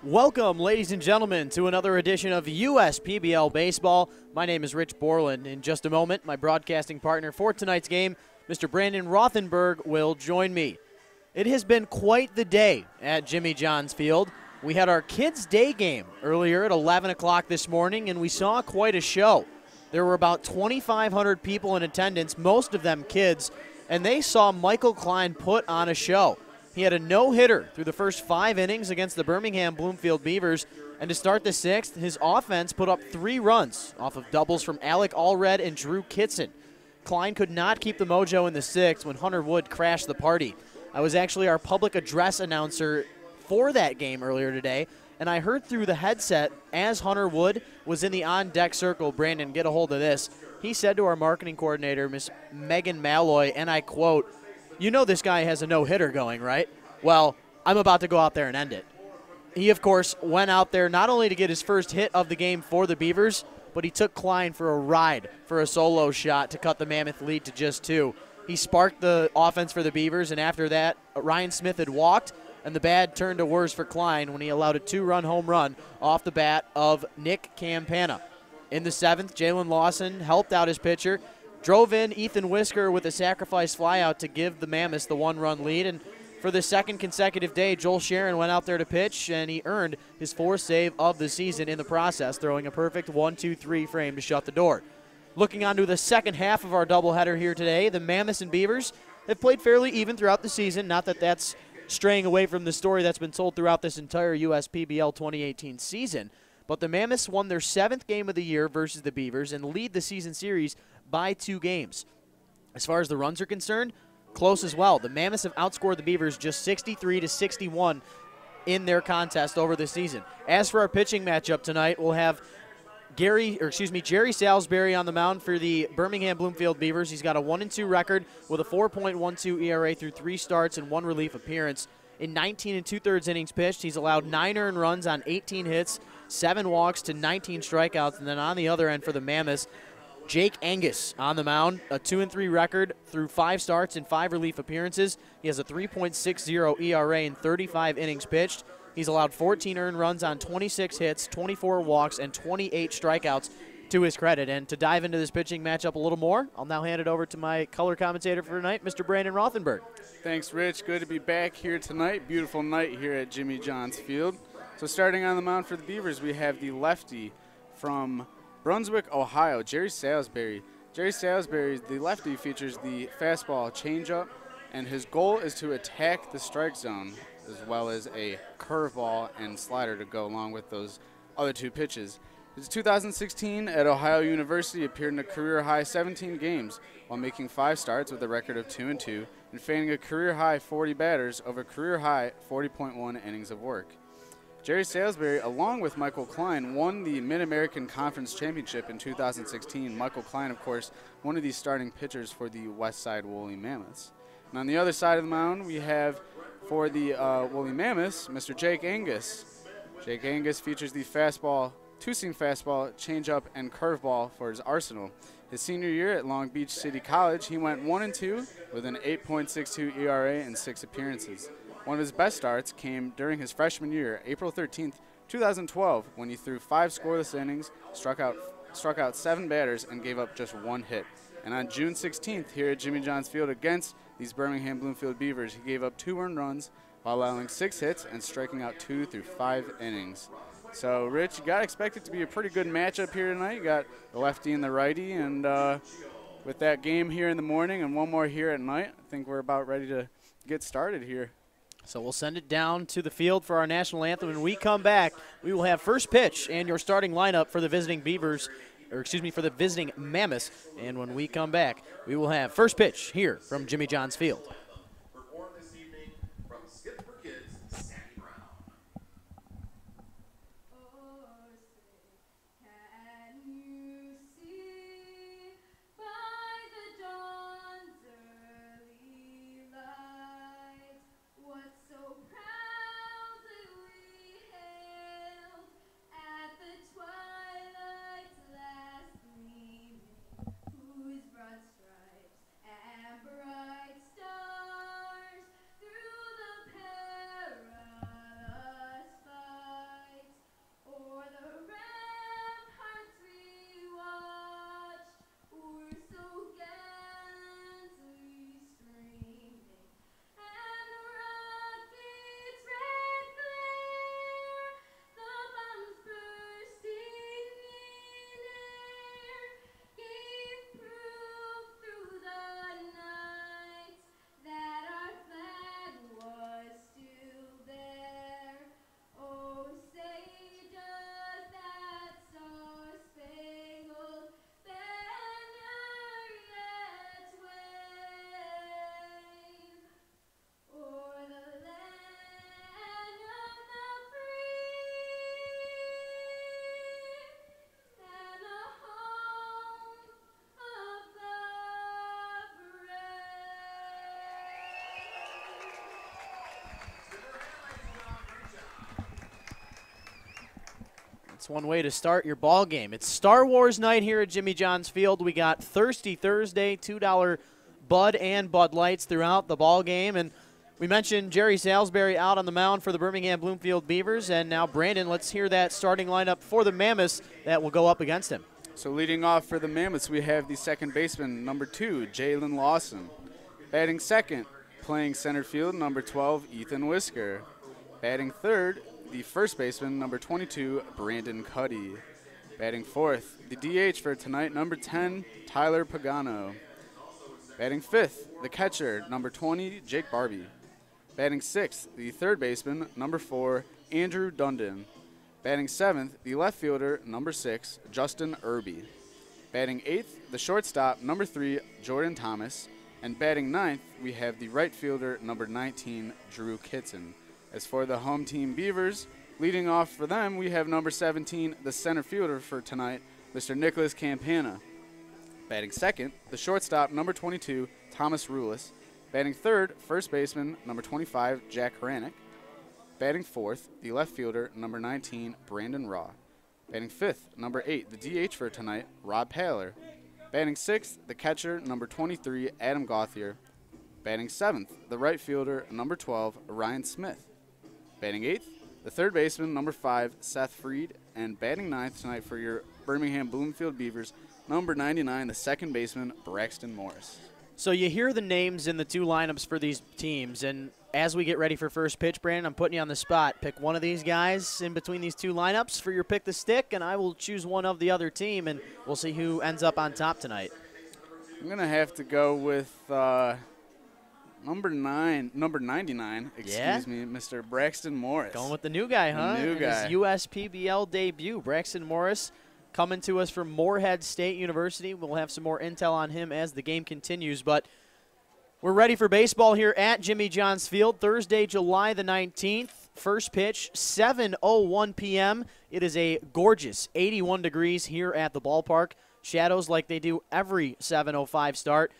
Welcome, ladies and gentlemen, to another edition of USPBL Baseball. My name is Rich Borland. In just a moment, my broadcasting partner for tonight's game, Mr. Brandon Rothenberg, will join me. It has been quite the day at Jimmy John's Field. We had our Kids' Day game earlier at 11 o'clock this morning, and we saw quite a show. There were about 2,500 people in attendance, most of them kids, and they saw Michael Klein put on a show. He had a no-hitter through the first 5 innings against the Birmingham Bloomfield Beavers, and to start the 6th, his offense put up 3 runs off of doubles from Alec Allred and Drew Kitson. Klein could not keep the mojo in the 6th when Hunter Wood crashed the party. I was actually our public address announcer for that game earlier today, and I heard through the headset as Hunter Wood was in the on-deck circle. Brandon, get a hold of this. He said to our marketing coordinator, Miss Megan Malloy, and I quote, "You know this guy has a no-hitter going, right? Well, I'm about to go out there and end it." He, of course, went out there not only to get his first hit of the game for the Beavers, but he took Klein for a ride for a solo shot to cut the Mammoth lead to just 2. He sparked the offense for the Beavers, and after that, Ryan Smith had walked, and the bad turned to worse for Klein when he allowed a 2-run home run off the bat of Nick Campana. In the 7th, Jalen Lawson helped out his pitcher, drove in Ethan Whisker with a sacrifice flyout to give the Mammoths the 1-run lead. And for the second consecutive day, Joel Sharon went out there to pitch, and he earned his 4th save of the season in the process, throwing a perfect 1-2-3 frame to shut the door. Looking on to the second half of our doubleheader here today, the Mammoths and Beavers have played fairly even throughout the season. Not that that's straying away from the story that's been told throughout this entire USPBL 2018 season. But the Mammoths won their 7th game of the year versus the Beavers and lead the season series by 2 games. As far as the runs are concerned, close as well. The Mammoths have outscored the Beavers just 63-61 in their contest over the season. As for our pitching matchup tonight, we'll have Jerry Salisbury on the mound for the Birmingham Bloomfield Beavers. He's got a 1-2 record with a 4.12 ERA through 3 starts and 1 relief appearance. In 19 2/3 innings pitched, he's allowed 9 earned runs on 18 hits, 7 walks to 19 strikeouts. And then on the other end for the Mammoths, Jake Angus on the mound, a 2-3 record through 5 starts and 5 relief appearances. He has a 3.60 ERA in 35 innings pitched. He's allowed 14 earned runs on 26 hits, 24 walks, and 28 strikeouts to his credit. And to dive into this pitching matchup a little more, I'll now hand it over to my color commentator for tonight, Mr. Brandon Rothenberg. Thanks, Rich. Good to be back here tonight. Beautiful night here at Jimmy John's Field. So starting on the mound for the Beavers, we have the lefty from Brunswick, Ohio, Jerry Salisbury. Jerry Salisbury, the lefty, features the fastball changeup, and his goal is to attack the strike zone, as well as a curveball and slider to go along with those other 2 pitches. His 2016 at Ohio University appeared in a career-high 17 games while making 5 starts with a record of 2-2 and fanning a career-high 40 batters over career-high 40.1 innings of work. Jerry Salisbury, along with Michael Klein, won the Mid-American Conference Championship in 2016. Michael Klein, of course, one of the starting pitchers for the Westside Woolly Mammoths. And on the other side of the mound, we have for the Woolly Mammoths, Mr. Jake Angus. Jake Angus features the fastball, 2-seam fastball, changeup, and curveball for his arsenal. His senior year at Long Beach City College, he went 1-2 with an 8.62 ERA and 6 appearances. One of his best starts came during his freshman year, April 13th, 2012, when he threw 5 scoreless innings, struck out 7 batters, and gave up just 1 hit. And on June 16th, here at Jimmy John's Field against these Birmingham Bloomfield Beavers, he gave up 2 earned runs while allowing 6 hits and striking out 2 through 5 innings. So, Rich, you got to expect it to be a pretty good matchup here tonight. You got the lefty and the righty, and with that game here in the morning and one more here at night, I think we're about ready to get started here. So we'll send it down to the field for our national anthem. When we come back, we will have first pitch and your starting lineup for the visiting Beavers, for the visiting Mammoths. And when we come back, we will have first pitch here from Jimmy John's Field. Perform this evening from Skip for Kids, Sandy Brown. Stripes and bright stars. That's one way to start your ball game. It's Star Wars night here at Jimmy John's Field. We got Thirsty Thursday, $2 Bud and Bud Lights throughout the ball game. And we mentioned Jerry Salisbury out on the mound for the Birmingham Bloomfield Beavers. And now, Brandon, let's hear that starting lineup for the Mammoths that will go up against him. So leading off for the Mammoths, we have the second baseman, number 2, Jalen Lawson. Batting second, playing center field, number 12, Ethan Whisker. Batting third, the first baseman, number 22, Brandon Cuddy. Batting fourth, the DH for tonight, number 10, Tyler Pagano. Batting fifth, the catcher, number 20, Jake Barbie. Batting sixth, the third baseman, number 4, Andrew Dundon. Batting seventh, the left fielder, number 6, Justin Irby. Batting eighth, the shortstop, number 3, Jordan Thomas. And batting ninth, we have the right fielder, number 19, Drew Kitson. As for the home team Beavers, leading off for them, we have number 17, the center fielder for tonight, Mr. Nicholas Campana. Batting second, the shortstop, number 22, Thomas Rulis. Batting third, first baseman, number 25, Jack Hranek. Batting fourth, the left fielder, number 19, Brandon Raw. Batting fifth, number 8, the DH for tonight, Rob Paler. Batting sixth, the catcher, number 23, Adam Gauthier. Batting seventh, the right fielder, number 12, Ryan Smith. Batting eighth, the third baseman, number 5, Seth Freed. And batting ninth tonight for your Birmingham Bloomfield Beavers, number 99, the second baseman, Braxton Morris. So you hear the names in the two lineups for these teams, and as we get ready for first pitch, Brandon, I'm putting you on the spot. Pick one of these guys in between these two lineups for your pick the stick, and I will choose one of the other team, and we'll see who ends up on top tonight. I'm going to have to go with number 99, excuse me, Mr. Braxton Morris. Going with the new guy, huh? New guy. His USPBL debut, Braxton Morris, coming to us from Morehead State University. We'll have some more intel on him as the game continues, but we're ready for baseball here at Jimmy John's Field, Thursday, July the 19th. First pitch, 7:01 p.m. It is a gorgeous 81 degrees here at the ballpark. Shadows like they do every 7:05 start.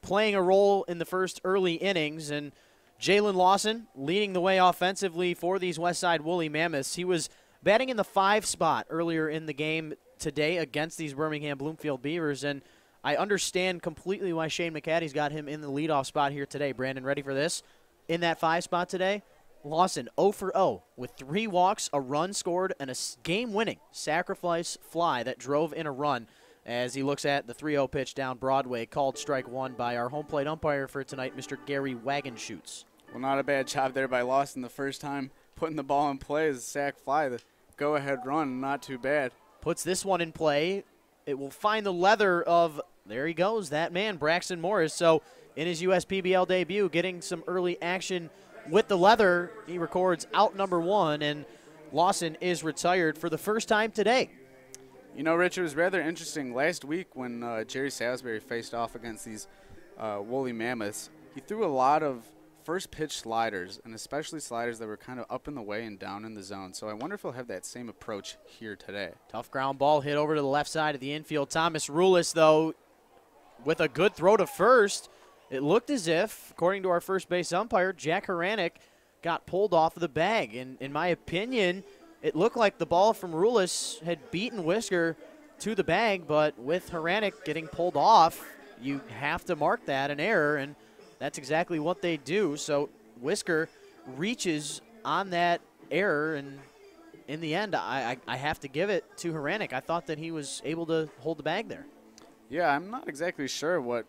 Playing a role in the first early innings, and Jalen Lawson leading the way offensively for these Westside Woolly Mammoths. He was batting in the 5 spot earlier in the game today against these Birmingham Bloomfield Beavers, and I understand completely why Shane McCaddy's got him in the leadoff spot here today. Brandon, ready for this? In that 5 spot today, Lawson 0 for 0 with 3 walks, a run scored, and a game-winning sacrifice fly that drove in a run as he looks at the 3-0 pitch down Broadway, called strike 1 by our home plate umpire for tonight, Mr. Gary Wagenschutz. Well, not a bad job there by Lawson the first time, putting the ball in play as a sac fly. The go-ahead run, not too bad. Puts this one in play. It will find the leather of, there he goes, that man, Braxton Morris. So in his USPBL debut, getting some early action with the leather, he records out number 1, and Lawson is retired for the first time today. You know, Rich, it was rather interesting. Last week when Jerry Salisbury faced off against these Woolly Mammoths, he threw a lot of first pitch sliders, and especially sliders that were kind of up in the way and down in the zone. So I wonder if he'll have that same approach here today. Tough ground ball hit over to the left side of the infield. Thomas Rulis, though, with a good throw to first. It looked as if, according to our first base umpire, Jack Hranek got pulled off of the bag. And in my opinion, it looked like the ball from Rulis had beaten Whisker to the bag, but with Hranek getting pulled off, you have to mark that an error, and that's exactly what they do. So Whisker reaches on that error, and in the end, I have to give it to Hranek. I thought that he was able to hold the bag there. Yeah, I'm not exactly sure what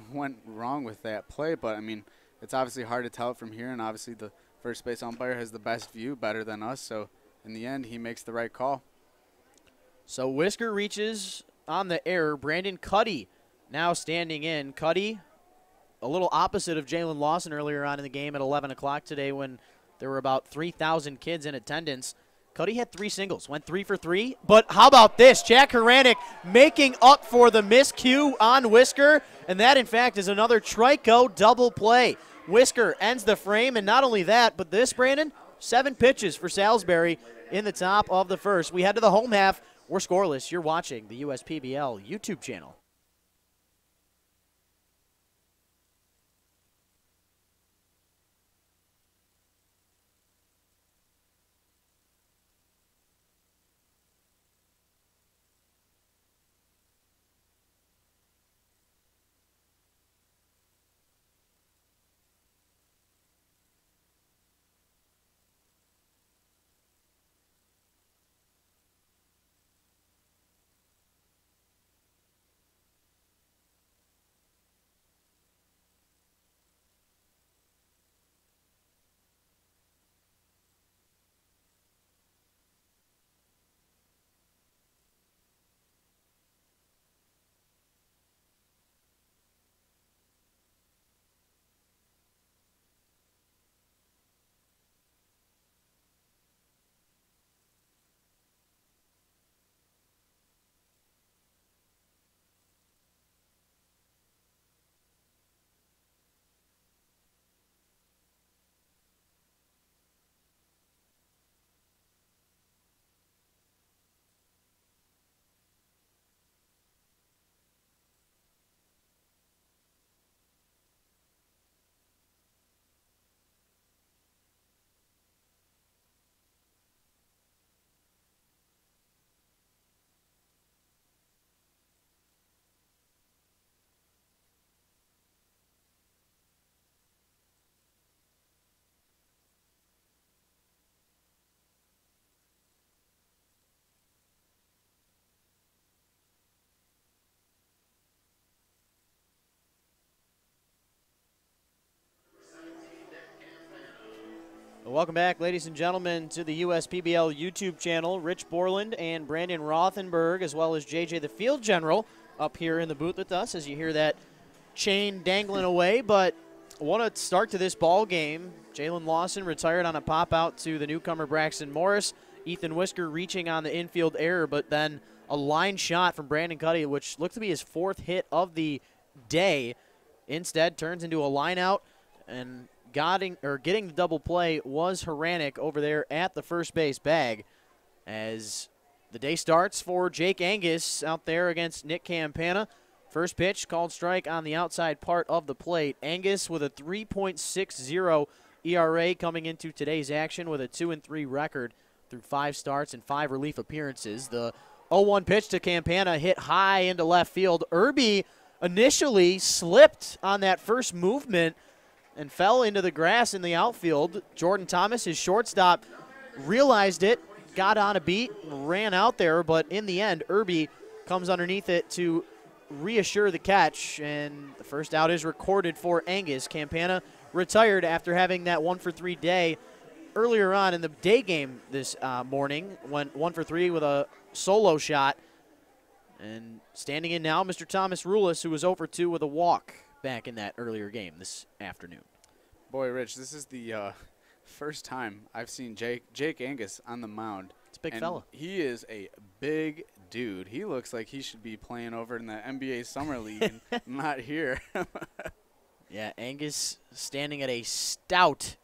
went wrong with that play, but, I mean, it's obviously hard to tell it from here, and obviously the first base umpire has the best view, better than us, so in the end, he makes the right call. So Whisker reaches on the error. Brandon Cuddy now standing in. Cuddy, a little opposite of Jalen Lawson earlier on in the game at 11 o'clock today when there were about 3,000 kids in attendance. Cuddy had 3 singles, went 3 for 3. But how about this? Jack Hranek making up for the miscue on Whisker, and that, in fact, is another Trico double play. Whisker ends the frame, and not only that, but this, Brandon, 7 pitches for Salisbury in the top of the first. We head to the home half. We're scoreless. You're watching the USPBL YouTube channel. Welcome back, ladies and gentlemen, to the USPBL YouTube channel. Rich Borland and Brandon Rothenberg, as well as JJ the Field General, up here in the booth with us as you hear that chain dangling away. But what a start to this ball game. Jalen Lawson retired on a pop-out to the newcomer Braxton Morris. Ethan Whisker reaching on the infield error, but then a line shot from Brandon Cuddy, which looked to be his 4th hit of the day, instead turns into a line out, and getting the double play was Haranek over there at the first base bag as the day starts for Jake Angus out there against Nick Campana. First pitch called strike on the outside part of the plate. Angus with a 3.60 ERA coming into today's action with a 2-3 record through 5 starts and 5 relief appearances. The 0-1 pitch to Campana hit high into left field. Irby initially slipped on that first movement and fell into the grass in the outfield. Jordan Thomas, his shortstop, realized it, got on a beat, ran out there, but in the end, Irby comes underneath it to reassure the catch, and the first out is recorded for Angus. Campana retired after having that 1-for-3 day earlier on in the day game this morning, went 1-for-3 with a solo shot. And standing in now, Mr. Thomas Rulis, who was 0-for-2 with a walk back in that earlier game this afternoon. Boy, Rich, this is the first time I've seen Jake Angus on the mound. It's a big and fella. He is a big dude. He looks like he should be playing over in the NBA Summer League and not here. Yeah, Angus standing at a stout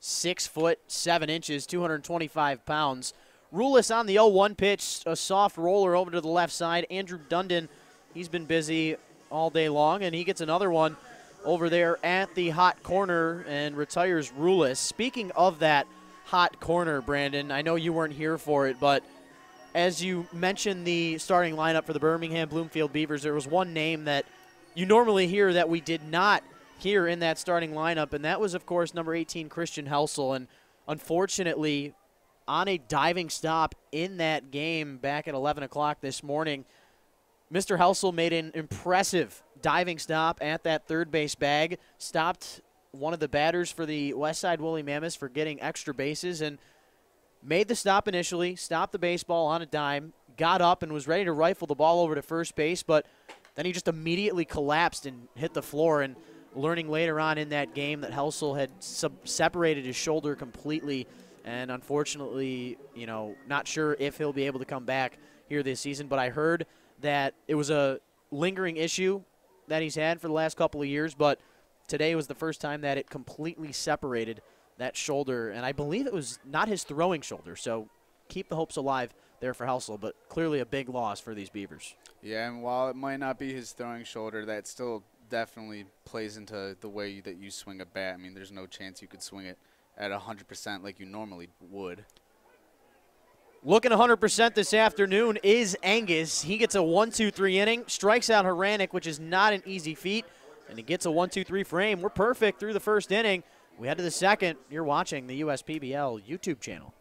6 foot 7 inches, 225 pounds. Rulis on the 0-1 pitch, a soft roller over to the left side. Andrew Dundon, he's been busy all day long, and he gets another one over there at the hot corner and retires Rulis. Speaking of that hot corner, Brandon, I know you weren't here for it, but as you mentioned the starting lineup for the Birmingham Bloomfield Beavers, there was one name that you normally hear that we did not hear in that starting lineup, and that was, of course, number 18, Christian Helsel. And unfortunately, on a diving stop in that game back at 11 o'clock this morning, Mr. Helsel made an impressive diving stop at that third base bag, stopped one of the batters for the Westside Woolly Mammoths for getting extra bases, and made the stop initially, stopped the baseball on a dime, got up and was ready to rifle the ball over to first base, but then he just immediately collapsed and hit the floor. And learning later on in that game that Helsel had separated his shoulder completely, and unfortunately, you know, not sure if he'll be able to come back here this season, but I heard that it was a lingering issue that he's had for the last couple of years, but today was the first time that it completely separated that shoulder, and I believe it was not his throwing shoulder, so keep the hopes alive there for Helsel, but clearly a big loss for these Beavers. Yeah, and while it might not be his throwing shoulder, that still definitely plays into the way that you swing a bat. I mean, there's no chance you could swing it at 100% like you normally would. Looking 100% this afternoon is Angus. He gets a 1-2-3 inning, strikes out Haranek, which is not an easy feat, and he gets a 1-2-3 frame. We're perfect through the first inning. We head to the second. You're watching the USPBL YouTube channel.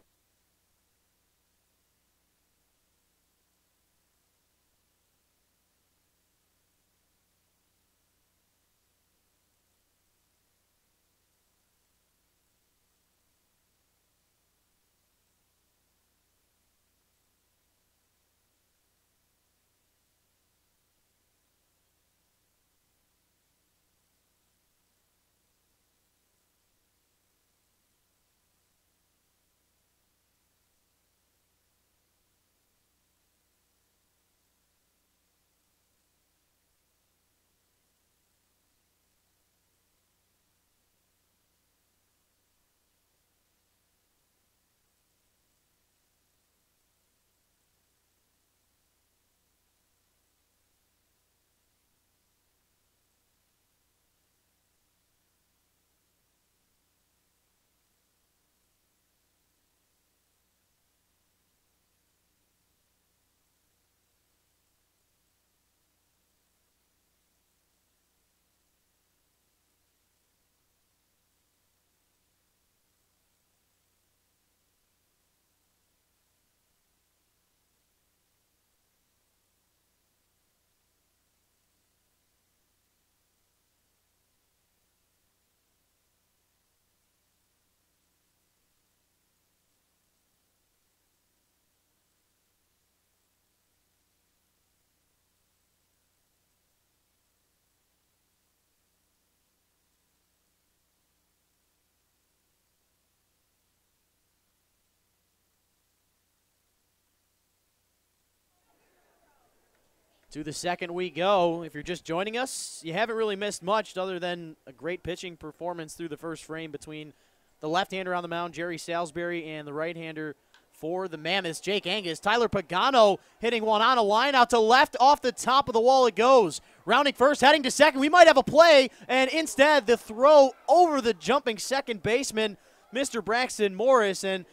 To the second we go. If you're just joining us, you haven't really missed much other than a great pitching performance through the first frame between the left-hander on the mound, Jerry Salisbury, and the right-hander for the Mammoths, Jake Angus. Tyler Pagano hitting one on a line out to left. Off the top of the wall it goes. Rounding first, heading to second. We might have a play, and instead the throw over the jumping second baseman, Mr. Braxton Morris. And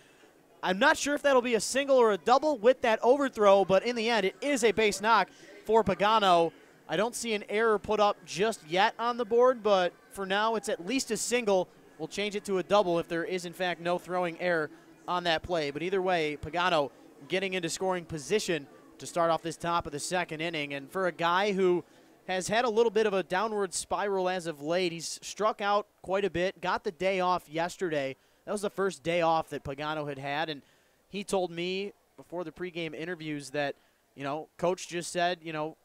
I'm not sure if that'll be a single or a double with that overthrow, but in the end it is a base knock for Pagano. I don't see an error put up just yet on the board, but for now it's at least a single. We'll change it to a double if there is in fact no throwing error on that play. But either way, Pagano getting into scoring position to start off this top of the second inning. And for a guy who has had a little bit of a downward spiral as of late, he's struck out quite a bit, got the day off yesterday. That was the first day off that Pagano had had, and he told me before the pregame interviews that, you know, coach just said, you know,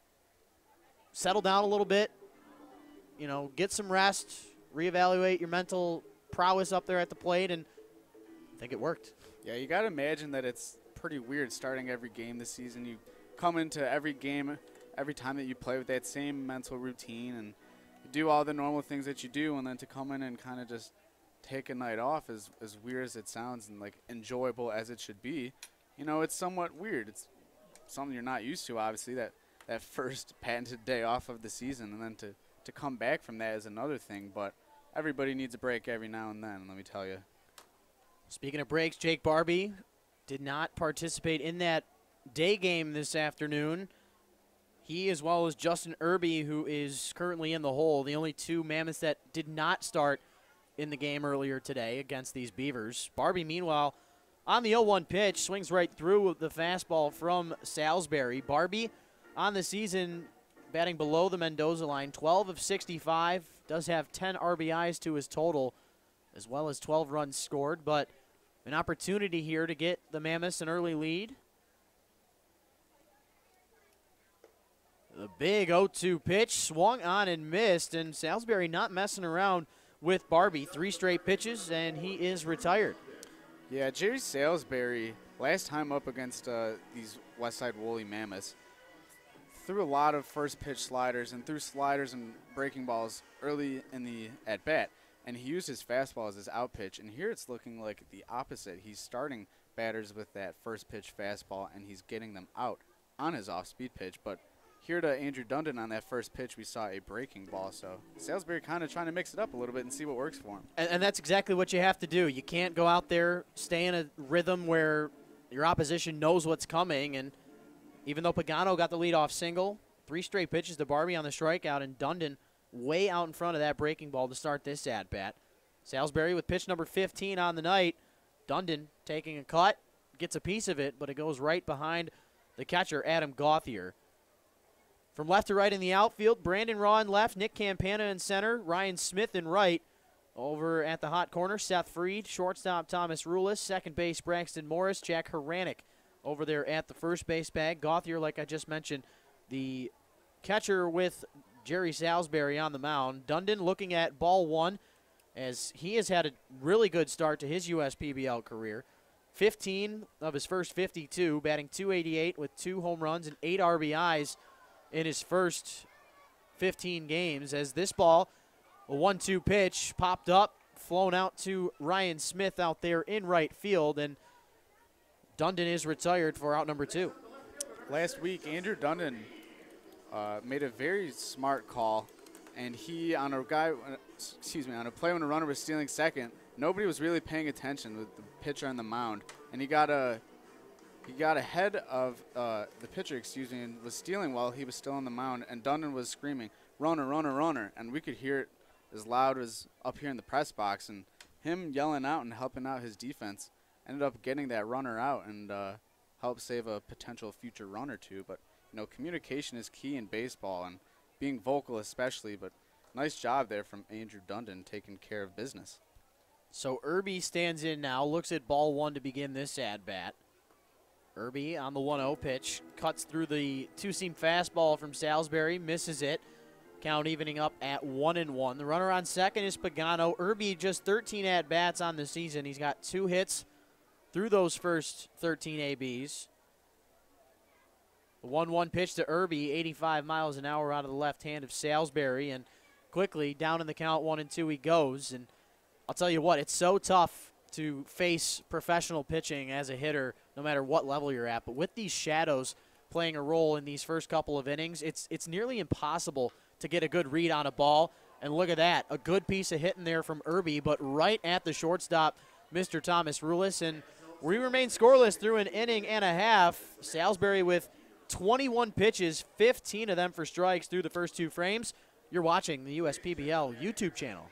settle down a little bit, you know, get some rest, reevaluate your mental prowess up there at the plate, and I think it worked. Yeah, you got to imagine that it's pretty weird starting every game this season. You come into every game, every time that you play with that same mental routine, and you do all the normal things that you do, and then to come in and kind of just take a night off, as weird as it sounds and like enjoyable as it should be, you know, it's somewhat weird. It's something you're not used to, obviously, that first patented day off of the season, and then to come back from that is another thing. But everybody needs a break every now and then, let me tell you. Speaking of breaks, Jake Barbie did not participate in that day game this afternoon. He, as well as Justin Irby, who is currently in the hole, the only two Mammoths that did not start in the game earlier today against these Beavers. Barbie, meanwhile, on the 0-1 pitch, swings right through the fastball from Salisbury. Barbie on the season batting below the Mendoza line, 12 of 65, does have 10 RBIs to his total, as well as 12 runs scored, but an opportunity here to get the Mammoths an early lead. The big 0-2 pitch swung on and missed, and Salisbury not messing around with Barbie. 3 straight pitches, and he is retired. Yeah, Jerry Salisbury, last time up against these Westside Woolly Mammoths, threw a lot of first pitch sliders and threw sliders and breaking balls early in the at-bat. And he used his fastball as his out pitch. And here it's looking like the opposite. He's starting batters with that first pitch fastball, and he's getting them out on his off-speed pitch. But here to Andrew Dundon on that first pitch, we saw a breaking ball. So Salisbury kind of trying to mix it up a little bit and see what works for him. And that's exactly what you have to do. You can't go out there, stay in a rhythm where your opposition knows what's coming. And even though Pagano got the leadoff single, 3 straight pitches to Barbie on the strikeout, and Dundon way out in front of that breaking ball to start this at-bat. Salisbury with pitch number 15 on the night. Dundon taking a cut, gets a piece of it, but it goes right behind the catcher, Adam Gauthier. From left to right in the outfield, Brandon Raw in left, Nick Campana in center, Ryan Smith in right. Over at the hot corner, Seth Freed, shortstop Thomas Rulis, second base Braxton Morris, Jack Haranik over there at the first base bag. Gauthier, like I just mentioned, the catcher with Jerry Salisbury on the mound. Dundon looking at ball 1, as he has had a really good start to his USPBL career. 15 of his first 52, batting .288 with 2 home runs and 8 RBIs in his first 15 games. As this ball, a 1-2 pitch, popped up, flown out to Ryan Smith out there in right field, and Dundon is retired for out number 2. Last week, Andrew Dundon made a very smart call, and he on a play when a runner was stealing second, nobody was really paying attention with the pitcher on the mound, and he got ahead of the pitcher, and was stealing while he was still on the mound, and Dundon was screaming, "Runner, runner, runner," and we could hear it as loud as up here in the press box, and him yelling out and helping out his defense ended up getting that runner out and helped save a potential future run or two. But you know, communication is key in baseball, and being vocal especially, but nice job there from Andrew Dundon taking care of business. So Irby stands in now, looks at ball 1 to begin this at-bat. Irby on the 1-0 pitch, cuts through the 2-seam fastball from Salisbury, misses it. Count evening up at 1-1. The runner on second is Pagano. Irby just 13 at-bats on the season. He's got 2 hits through those first 13 ABs. The 1-1 pitch to Irby, 85 miles an hour out of the left hand of Salisbury, and quickly down in the count 1-2 he goes. And I'll tell you what, it's so tough to face professional pitching as a hitter no matter what level you're at. But with these shadows playing a role in these first couple of innings, it's nearly impossible to get a good read on a ball. And look at that, a good piece of hitting there from Irby, but right at the shortstop, Mr. Thomas Rulis. And we remain scoreless through an inning and a half. Salisbury with 21 pitches, 15 of them for strikes through the first 2 frames. You're watching the USPBL YouTube channel.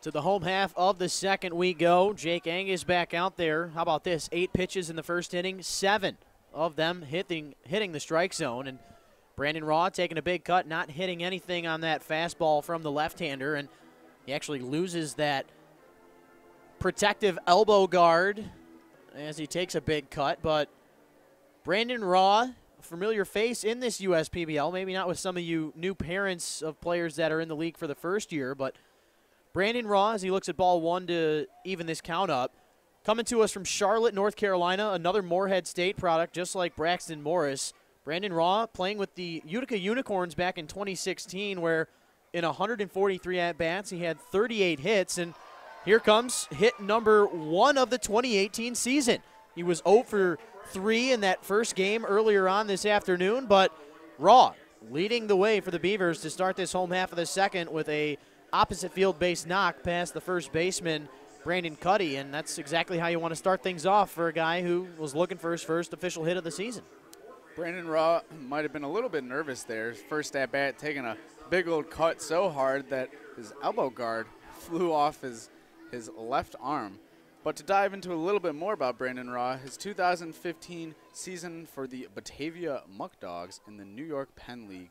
To the home half of the second we go. Jake Angus back out there. How about this? 8 pitches in the first inning, 7 of them hitting the strike zone. And Brandon Raw taking a big cut, not hitting anything on that fastball from the left-hander. And he actually loses that protective elbow guard as he takes a big cut. But Brandon Raw, a familiar face in this USPBL, maybe not with some of you new parents of players that are in the league for the first year, but Brandon Raw, as he looks at ball 1 to even this count up, coming to us from Charlotte, North Carolina, another Morehead State product, just like Braxton Morris. Brandon Raw playing with the Utica Unicorns back in 2016, where in 143 at-bats, he had 38 hits, and here comes hit number 1 of the 2018 season. He was 0 for 3 in that first game earlier on this afternoon, but Raw leading the way for the Beavers to start this home half of the second with a opposite field base knock past the first baseman, Brandon Cuddy, and that's exactly how you want to start things off for a guy who was looking for his first official hit of the season. Brandon Raw might have been a little bit nervous there. His first at bat, taking a big old cut so hard that his elbow guard flew off his left arm. But to dive into a little bit more about Brandon Raw, his 2015 season for the Batavia Muck Dogs in the New York Penn League,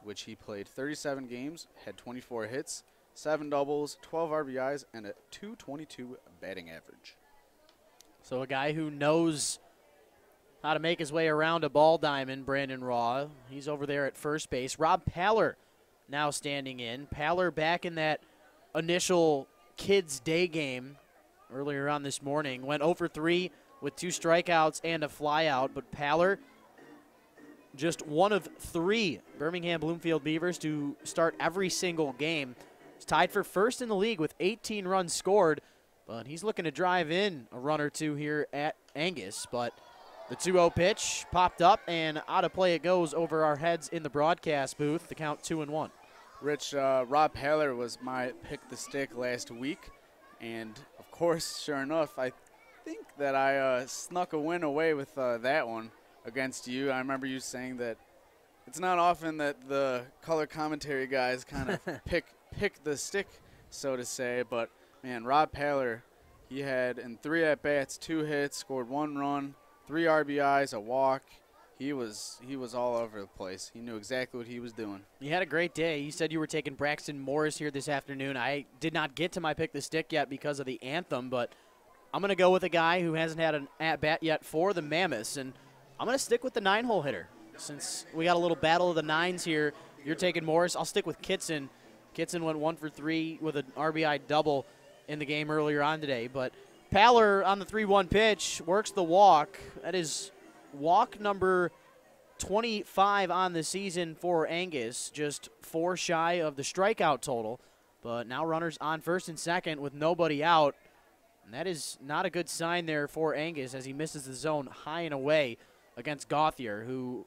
which he played 37 games, had 24 hits, 7 doubles, 12 RBIs, and a .222 batting average. So a guy who knows how to make his way around a ball diamond, Brandon Raw. He's over there at first base. Rob Paller now standing in. Paller back in that initial Kids Day game earlier on this morning. Went 0 for 3 with 2 strikeouts and a flyout, but Paller just one of 3 Birmingham Bloomfield Beavers to start every single game. He's tied for first in the league with 18 runs scored, but he's looking to drive in a run or 2 here at Angus. But the 2-0 pitch popped up, and out of play it goes over our heads in the broadcast booth. The count 2-1. Rich, Rob Paller was my pick the stick last week, and of course, sure enough, I think that I snuck a win away with that one against you. I remember you saying that It's not often that the color commentary guys kind of pick the stick, so to say. But, man, Rob Paler, he had in 3 at-bats, 2 hits, scored 1 run, 3 RBIs, a walk. He was all over the place. He knew exactly what he was doing. He had a great day. You said you were taking Braxton Morris here this afternoon. I did not get to my pick the stick yet because of the anthem, but I'm going to go with a guy who hasn't had an at-bat yet for the Mammoths, and I'm going to stick with the 9-hole hitter. Since we got a little battle of the 9s here, you're taking Morris. I'll stick with Kitson. Kitson went 1 for 3 with an RBI double in the game earlier on today. But Paler on the 3-1 pitch works the walk. That is walk number 25 on the season for Angus, just 4 shy of the strikeout total. But now runners on first and second with nobody out. And that is not a good sign there for Angus as he misses the zone high and away against Gauthier, who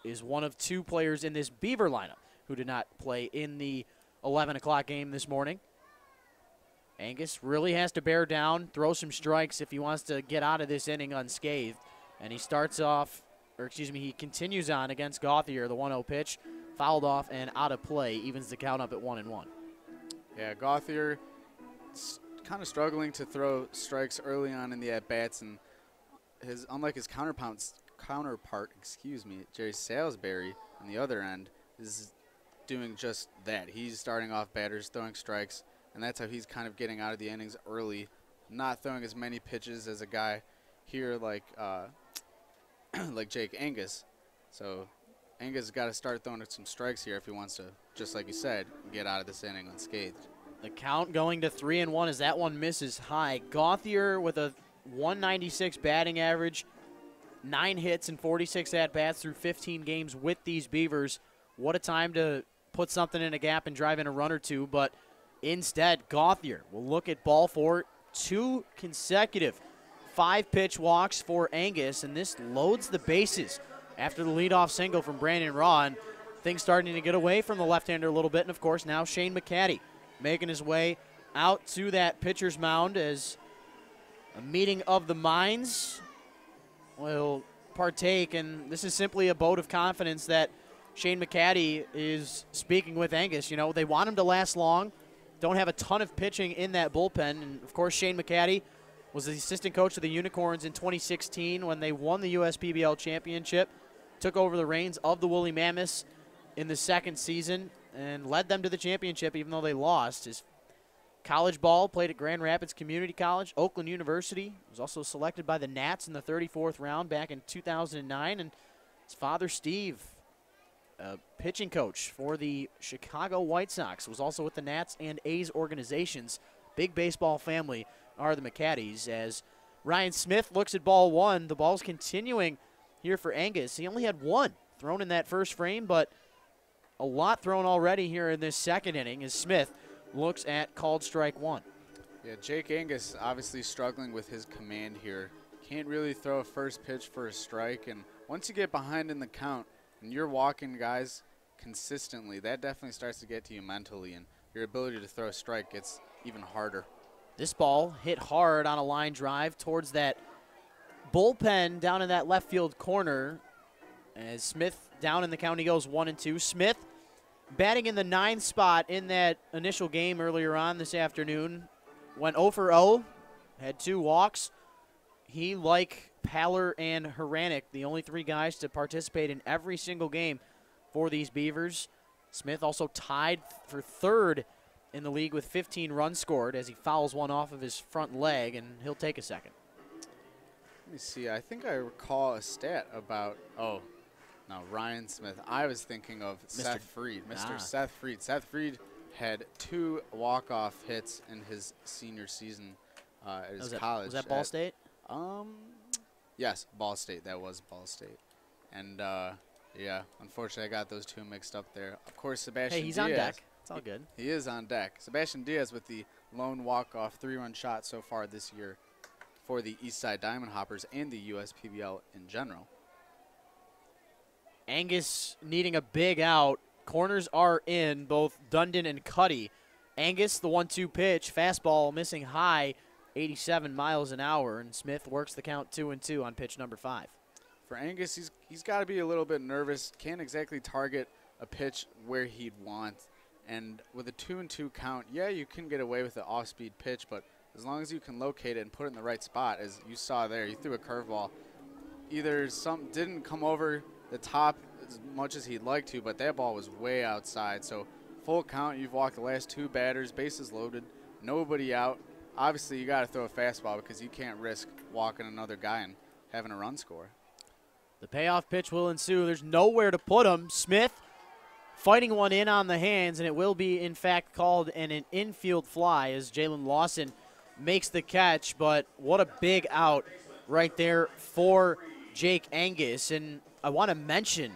is one of 2 players in this Beaver lineup who did not play in the 11 o'clock game this morning. Angus really has to bear down, throw some strikes if he wants to get out of this inning unscathed. And he starts off, or excuse me, he continues on against Gauthier, the 1-0 pitch, fouled off and out of play, evens the count up at 1-1. Yeah, Gauthier kind of struggling to throw strikes early on in the at-bats, and unlike his counterpart, Jerry Salisbury on the other end is doing just that. He's starting off batters, throwing strikes, and that's how he's kind of getting out of the innings early, not throwing as many pitches as a guy here like like Jake Angus. So Angus has got to start throwing some strikes here if he wants to, just like you said, get out of this inning unscathed. The count going to 3-1 as that one misses high. Gauthier with a 196 batting average, 9 hits and 46 at-bats through 15 games with these Beavers. What a time to put something in a gap and drive in a run or 2, but instead, Gauthier will look at ball 4, 2 consecutive 5-pitch walks for Angus, and this loads the bases after the leadoff single from Brandon Raw, and things starting to get away from the left-hander a little bit, and of course now Shane McCaddy making his way out to that pitcher's mound as a meeting of the minds will partake, and this is simply a vote of confidence that Shane McCaddy is speaking with Angus. You know, they want him to last long, don't have a ton of pitching in that bullpen, and of course Shane McCaddy was the assistant coach of the Unicorns in 2016 when they won the USPBL championship, took over the reins of the Woolly Mammoths in the 2nd season, and led them to the championship even though they lost. His college ball played at Grand Rapids Community College, Oakland University. Was also selected by the Nats in the 34th round back in 2009. And his father, Steve, a pitching coach for the Chicago White Sox, was also with the Nats and A's organizations. Big baseball family are the McCaddies. As Ryan Smith looks at ball 1, the ball's continuing here for Angus. He only had 1 thrown in that first frame, but a lot thrown already here in this 2nd inning as Smith looks at called strike 1. Yeah, Jake Angus obviously struggling with his command here. Can't really throw a first pitch for a strike, and once you get behind in the count and you're walking guys consistently, that definitely starts to get to you mentally, and your ability to throw a strike gets even harder. This ball hit hard on a line drive towards that bullpen down in that left field corner. As Smith down in the count, he goes 1-2. Smith batting in the 9th spot in that initial game earlier on this afternoon. Went 0 for 0, had 2 walks. He, like Paler and Haranek, the only 3 guys to participate in every single game for these Beavers. Smith also tied for 3rd in the league with 15 runs scored as he fouls one off of his front leg, and he'll take a second. Let me see. I think I recall a stat about, no, Ryan Smith. I was thinking of Seth Freed. Mr. Seth Freed. Seth Freed had 2 walk-off hits in his senior season at his college. Was that Ball State? Yes, Ball State. That was Ball State. And, yeah, unfortunately I got those 2 mixed up there. Of course, Sebastian Diaz. Hey, he's on deck. It's all good. He is on deck. Sebastian Diaz with the lone walk-off 3-run shot so far this year for the Eastside Diamond Hoppers and the USPBL in general. Angus needing a big out. Corners are in, both Dundon and Cuddy. Angus, the 1-2 pitch, fastball missing high, 87 miles an hour, and Smith works the count 2-2 on pitch number 5. For Angus, he's got to be a little bit nervous. Can't exactly target a pitch where he'd want. And with a 2-2 count, yeah, you can get away with an off-speed pitch, but as long as you can locate it and put it in the right spot, as you saw there, you threw a curveball. Either some didn't come over the top as much as he'd like to, but that ball was way outside. So full count, you've walked the last 2 batters, bases loaded, nobody out. Obviously, you got to throw a fastball because you can't risk walking another guy and having a run score. The payoff pitch will ensue. There's nowhere to put him. Smith fighting one in on the hands, and it will be, in fact, called an infield fly as Jalen Lawson makes the catch. But what a big out right there for Jake Angus. And I want to mention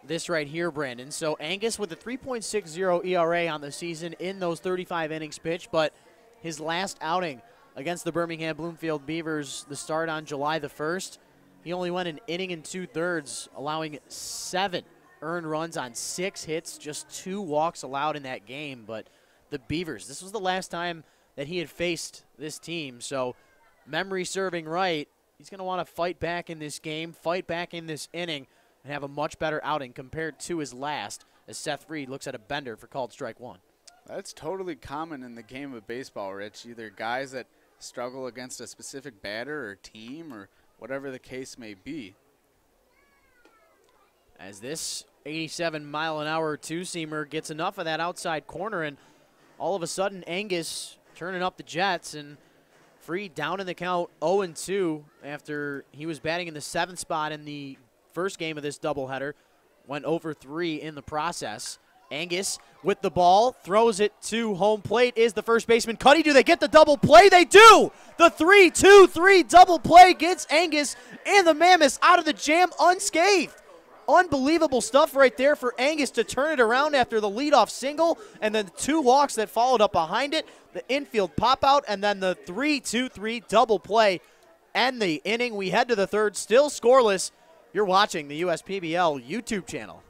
this right here, Brandon. So Angus with a 3.60 ERA on the season in those 35 innings pitched, but his last outing against the Birmingham Bloomfield Beavers, the start on July the 1st, he only went an inning and 2/3, allowing 7 earned runs on 6 hits, just 2 walks allowed in that game. But the Beavers, this was the last time that he had faced this team. So memory serving right, he's going to want to fight back in this game, fight back in this inning, and have a much better outing compared to his last, as Seth Reed looks at a bender for called strike 1. That's totally common in the game of baseball, Rich. Either guys that struggle against a specific batter or team or whatever the case may be. As this 87-mile-an-hour two-seamer gets enough of that outside corner, and all of a sudden Angus turning up the Jets, and Freed down in the count 0-2 after he was batting in the 7th spot in the first game of this doubleheader, went over 3 in the process. Angus with the ball, throws it to home plate, is the first baseman Cuddy. Do they get the double play? They do! The 3-2-3 double play gets Angus and the Mammoths out of the jam unscathed. Unbelievable stuff right there for Angus to turn it around after the leadoff single, and then the 2 walks that followed up behind it, the infield pop-out, and then the 3-2-3 double play. And the inning, we head to the 3rd, still scoreless. You're watching the USPBL YouTube channel.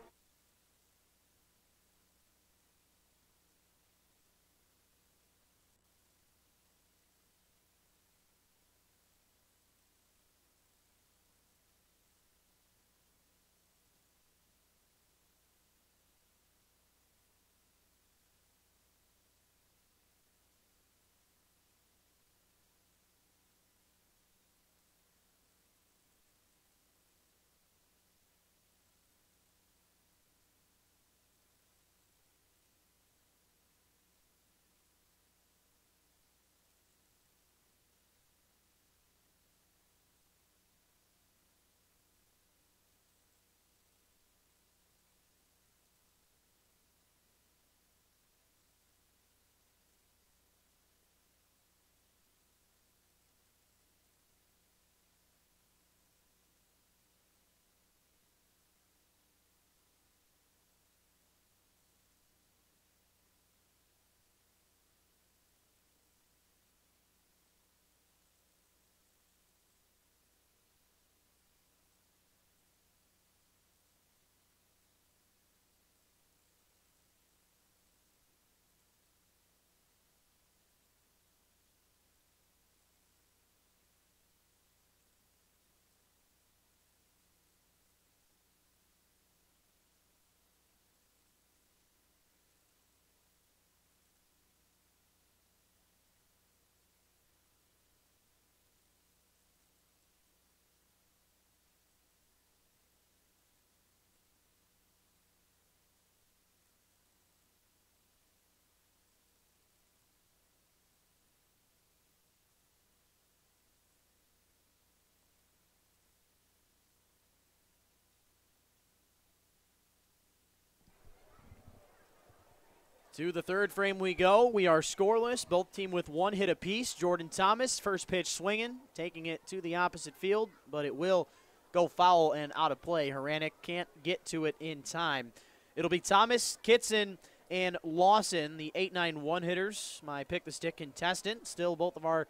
To the 3rd frame we go. We are scoreless. Both team with 1 hit apiece. Jordan Thomas, first pitch swinging, taking it to the opposite field, but it will go foul and out of play. Haranek can't get to it in time. It'll be Thomas, Kitson, and Lawson, the 8-9 one-hitters. My pick-the-stick contestant. Still both of our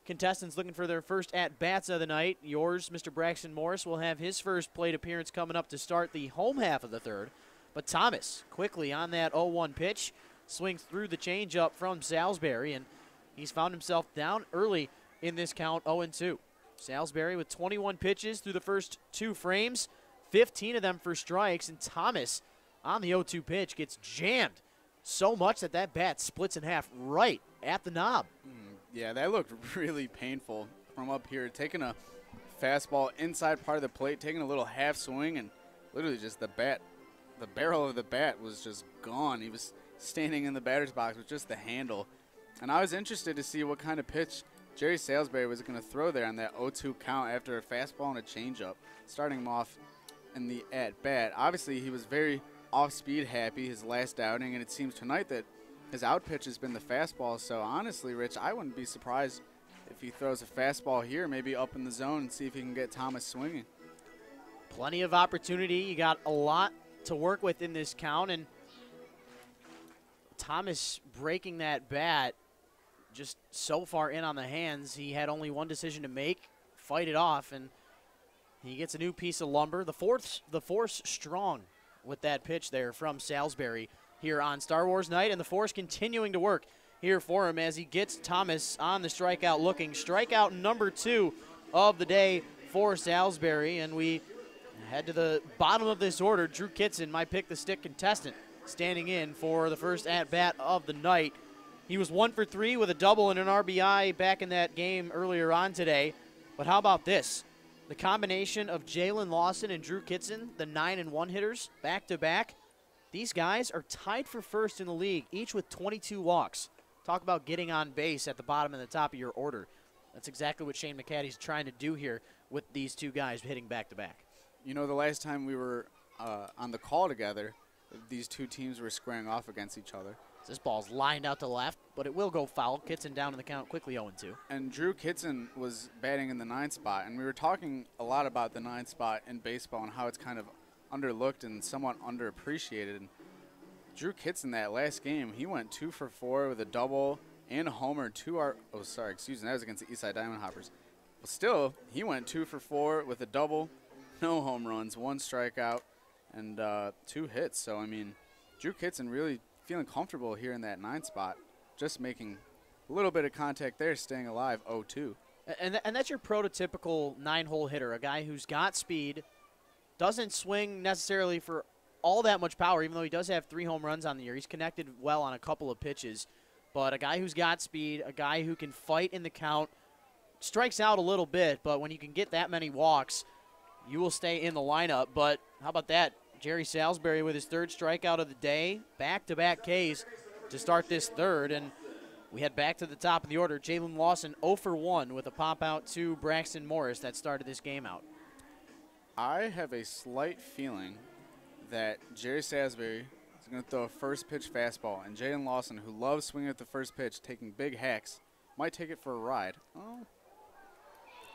contestants looking for their first at-bats of the night. Yours, Mr. Braxton Morris, will have his first plate appearance coming up to start the home half of the 3rd. But Thomas quickly on that 0-1 pitch, swings through the changeup from Salisbury, and he's found himself down early in this count 0-2. Salisbury with 21 pitches through the first 2 frames, 15 of them for strikes, and Thomas on the 0-2 pitch gets jammed so much that that bat splits in half right at the knob. Yeah, that looked really painful from up here. Taking a fastball inside part of the plate, taking a little half swing, and literally just the barrel of the bat was just gone. He was standing in the batter's box with just the handle. And I was interested to see what kind of pitch Jerry Salisbury was going to throw there on that 0-2 count after a fastball and a changeup, starting him off in the at-bat. Obviously, he was very off-speed happy his last outing, and it seems tonight that his out pitch has been the fastball. So honestly, Rich, I wouldn't be surprised if he throws a fastball here, maybe up in the zone, and see if he can get Thomas swinging. Plenty of opportunity. You got a lot to work with in this count, and Thomas breaking that bat just so far in on the hands. He had only one decision to make, fight it off, and he gets a new piece of lumber. The force strong with that pitch there from Salisbury here on Star Wars night, and the force continuing to work here for him as he gets Thomas on the strikeout looking. Strikeout number 2 of the day for Salisbury, and we head to the bottom of this order. Drew Kitson, my pick the stick contestant, standing in for the first at-bat of the night. He was 1 for 3 with a double and an RBI back in that game earlier on today. But how about this? The combination of Jalen Lawson and Drew Kitson, the 9-1 hitters, back-to-back, these guys are tied for first in the league, each with 22 walks. Talk about getting on base at the bottom and the top of your order. That's exactly what Shane McCaddy's trying to do here with these two guys hitting back-to-back. You know, the last time we were on the call together, these two teams were squaring off against each other. This ball's lined out to left, but it will go foul. Kitson down in the count quickly 0-2. And Drew Kitson was batting in the 9th spot, and we were talking a lot about the 9th spot in baseball and how it's kind of underlooked and somewhat underappreciated. And Drew Kitson, that last game, he went 2 for 4 with a double and a homer. That was against the Eastside Diamond Hoppers. But still, he went 2 for 4 with a double, no home runs, 1 strikeout, and 2 hits. So, I mean, Drew Kitson really feeling comfortable here in that 9th spot, just making a little bit of contact there, staying alive, 0-2. And that's your prototypical 9-hole hitter, a guy who's got speed, doesn't swing necessarily for all that much power, even though he does have 3 home runs on the year. He's connected well on a couple of pitches, but a guy who's got speed, a guy who can fight in the count, strikes out a little bit, but when you can get that many walks, you will stay in the lineup. But how about that? Jerry Salisbury with his 3rd strikeout of the day, back-to-back Ks to start this 3rd, and we head back to the top of the order. Jalen Lawson 0 for 1 with a pop-out to Braxton Morris that started this game out. I have a slight feeling that Jerry Salisbury is going to throw a first pitch fastball, and Jalen Lawson, who loves swinging at the first pitch, taking big hacks, might take it for a ride. Oh.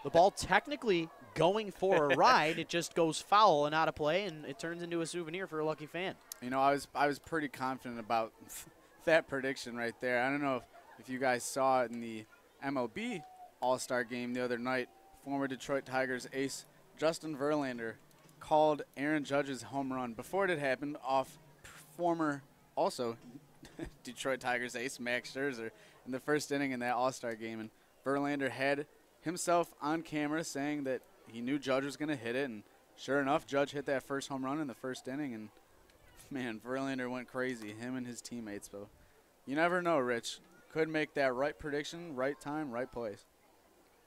The ball technically going for a ride. It just goes foul and out of play, and it turns into a souvenir for a lucky fan. You know, I was pretty confident about that prediction right there. I don't know if you guys saw it in the MLB All-Star game the other night. Former Detroit Tigers ace Justin Verlander called Aaron Judge's home run before it had happened off former also Detroit Tigers ace Max Scherzer in the first inning in that All-Star game. And Verlander had himself on camera saying that he knew Judge was going to hit it, and sure enough, Judge hit that first home run in the first inning, and man, Verlander went crazy, him and his teammates. But you never know, Rich. Could make that right prediction, right time, right place.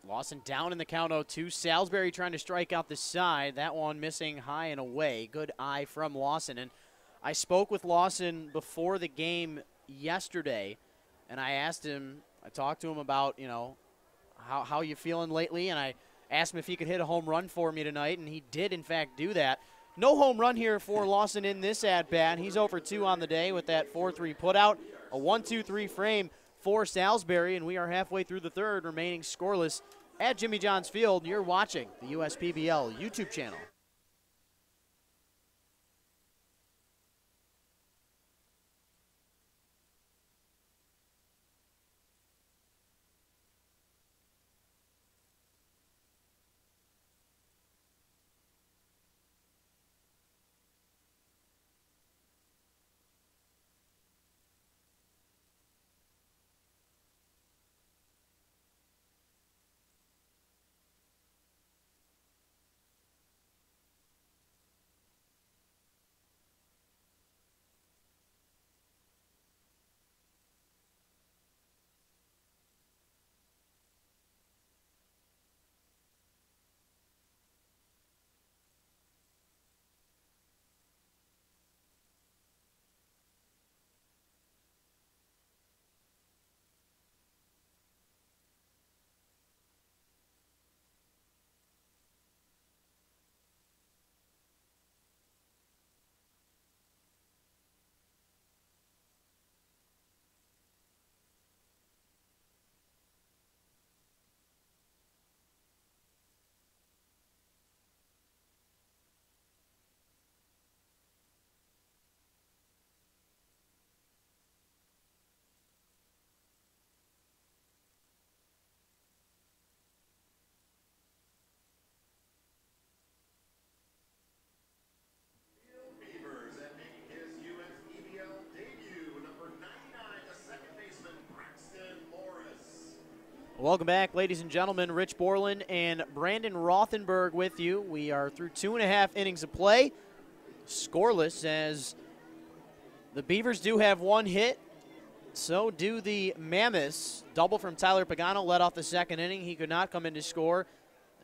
Lawson down in the count 0-2. Salisbury trying to strike out the side. That one missing high and away. Good eye from Lawson. And I spoke with Lawson before the game yesterday, and I talked to him about, you know, how you feeling lately, and I asked him if he could hit a home run for me tonight, and he did, in fact, do that. No home run here for Lawson in this at-bat. He's 0 for 2 on the day with that 4-3 putout. A 1-2-3 frame for Salisbury, and we are halfway through the 3rd, remaining scoreless at Jimmy John's Field. You're watching the USPBL YouTube channel. Welcome back, ladies and gentlemen. Rich Borland and Brandon Rothenberg with you. We are through 2.5 innings of play. Scoreless, as the Beavers do have one hit. So do the Mammoths. Double from Tyler Pagano led off the second inning. He could not come in to score.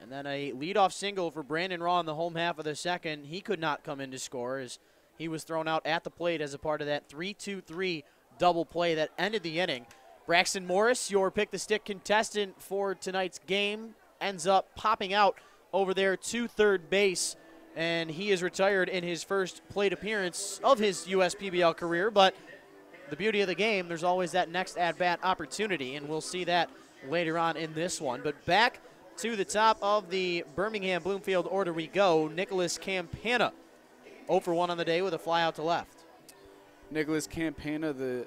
And then a leadoff single for Brandon Raw in the home half of the second. He could not come in to score as he was thrown out at the plate as a part of that 3-2-3 double play that ended the inning. Braxton Morris, your pick-the-stick contestant for tonight's game, ends up popping out over there to third base, and he is retired in his first plate appearance of his USPBL career. But the beauty of the game, there's always that next at-bat opportunity, and we'll see that later on in this one. But back to the top of the Birmingham Bloomfield order we go. Nicholas Campana, 0 for 1 on the day with a fly out to left. Nicholas Campana, the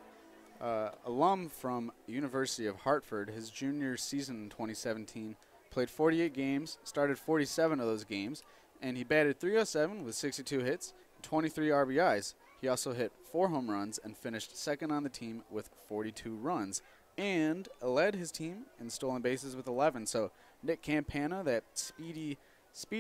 alum from University of Hartford, his junior season in 2017, played 48 games, started 47 of those games, and he batted .307 with 62 hits, 23 RBIs. He also hit 4 home runs and finished second on the team with 42 runs, and led his team in stolen bases with 11. So Nick Campana, that speedy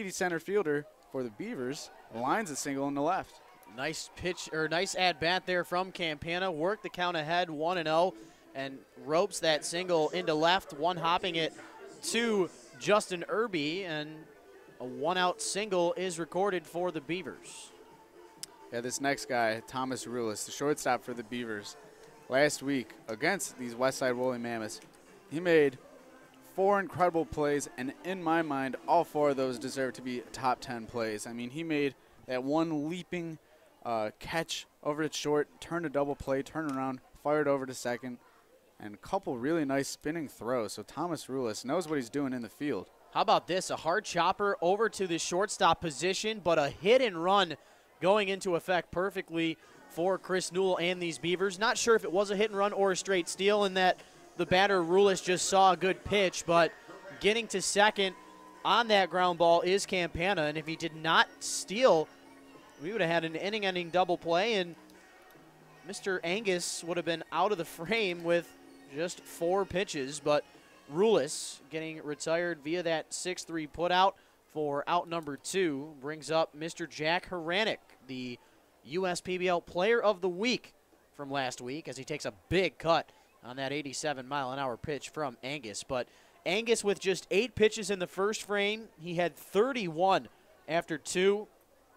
center fielder for the Beavers, lines a single in the left. Nice pitch, or nice at-bat there from Campana. Worked the count ahead, 1-0, and ropes that single into left, one-hopping it to Justin Irby, and a one-out single is recorded for the Beavers. Yeah, this next guy, Thomas Rulis, the shortstop for the Beavers, last week against these Westside Woolly Mammoths, he made 4 incredible plays, and in my mind, all 4 of those deserve to be top 10 plays. I mean, he made that one leaping catch over at short, turned a double play, turned around, fired over to second, and a couple really nice spinning throws. So Thomas Rulis knows what he's doing in the field. How about this? A hard chopper over to the shortstop position, but a hit and run going into effect perfectly for Chris Newell and these Beavers. Not sure if it was a hit and run or a straight steal in that the batter Rulis just saw a good pitch, but getting to second on that ground ball is Campana, and if he did not steal, we would have had an inning-ending double play, and Mr. Angus would have been out of the frame with just 4 pitches. But Rulis getting retired via that 6-3 putout for out number 2 brings up Mr. Jack Haranek, the USPBL Player of the Week from last week, as he takes a big cut on that 87-mile-an-hour pitch from Angus. But Angus with just 8 pitches in the first frame. He had 31 after 2.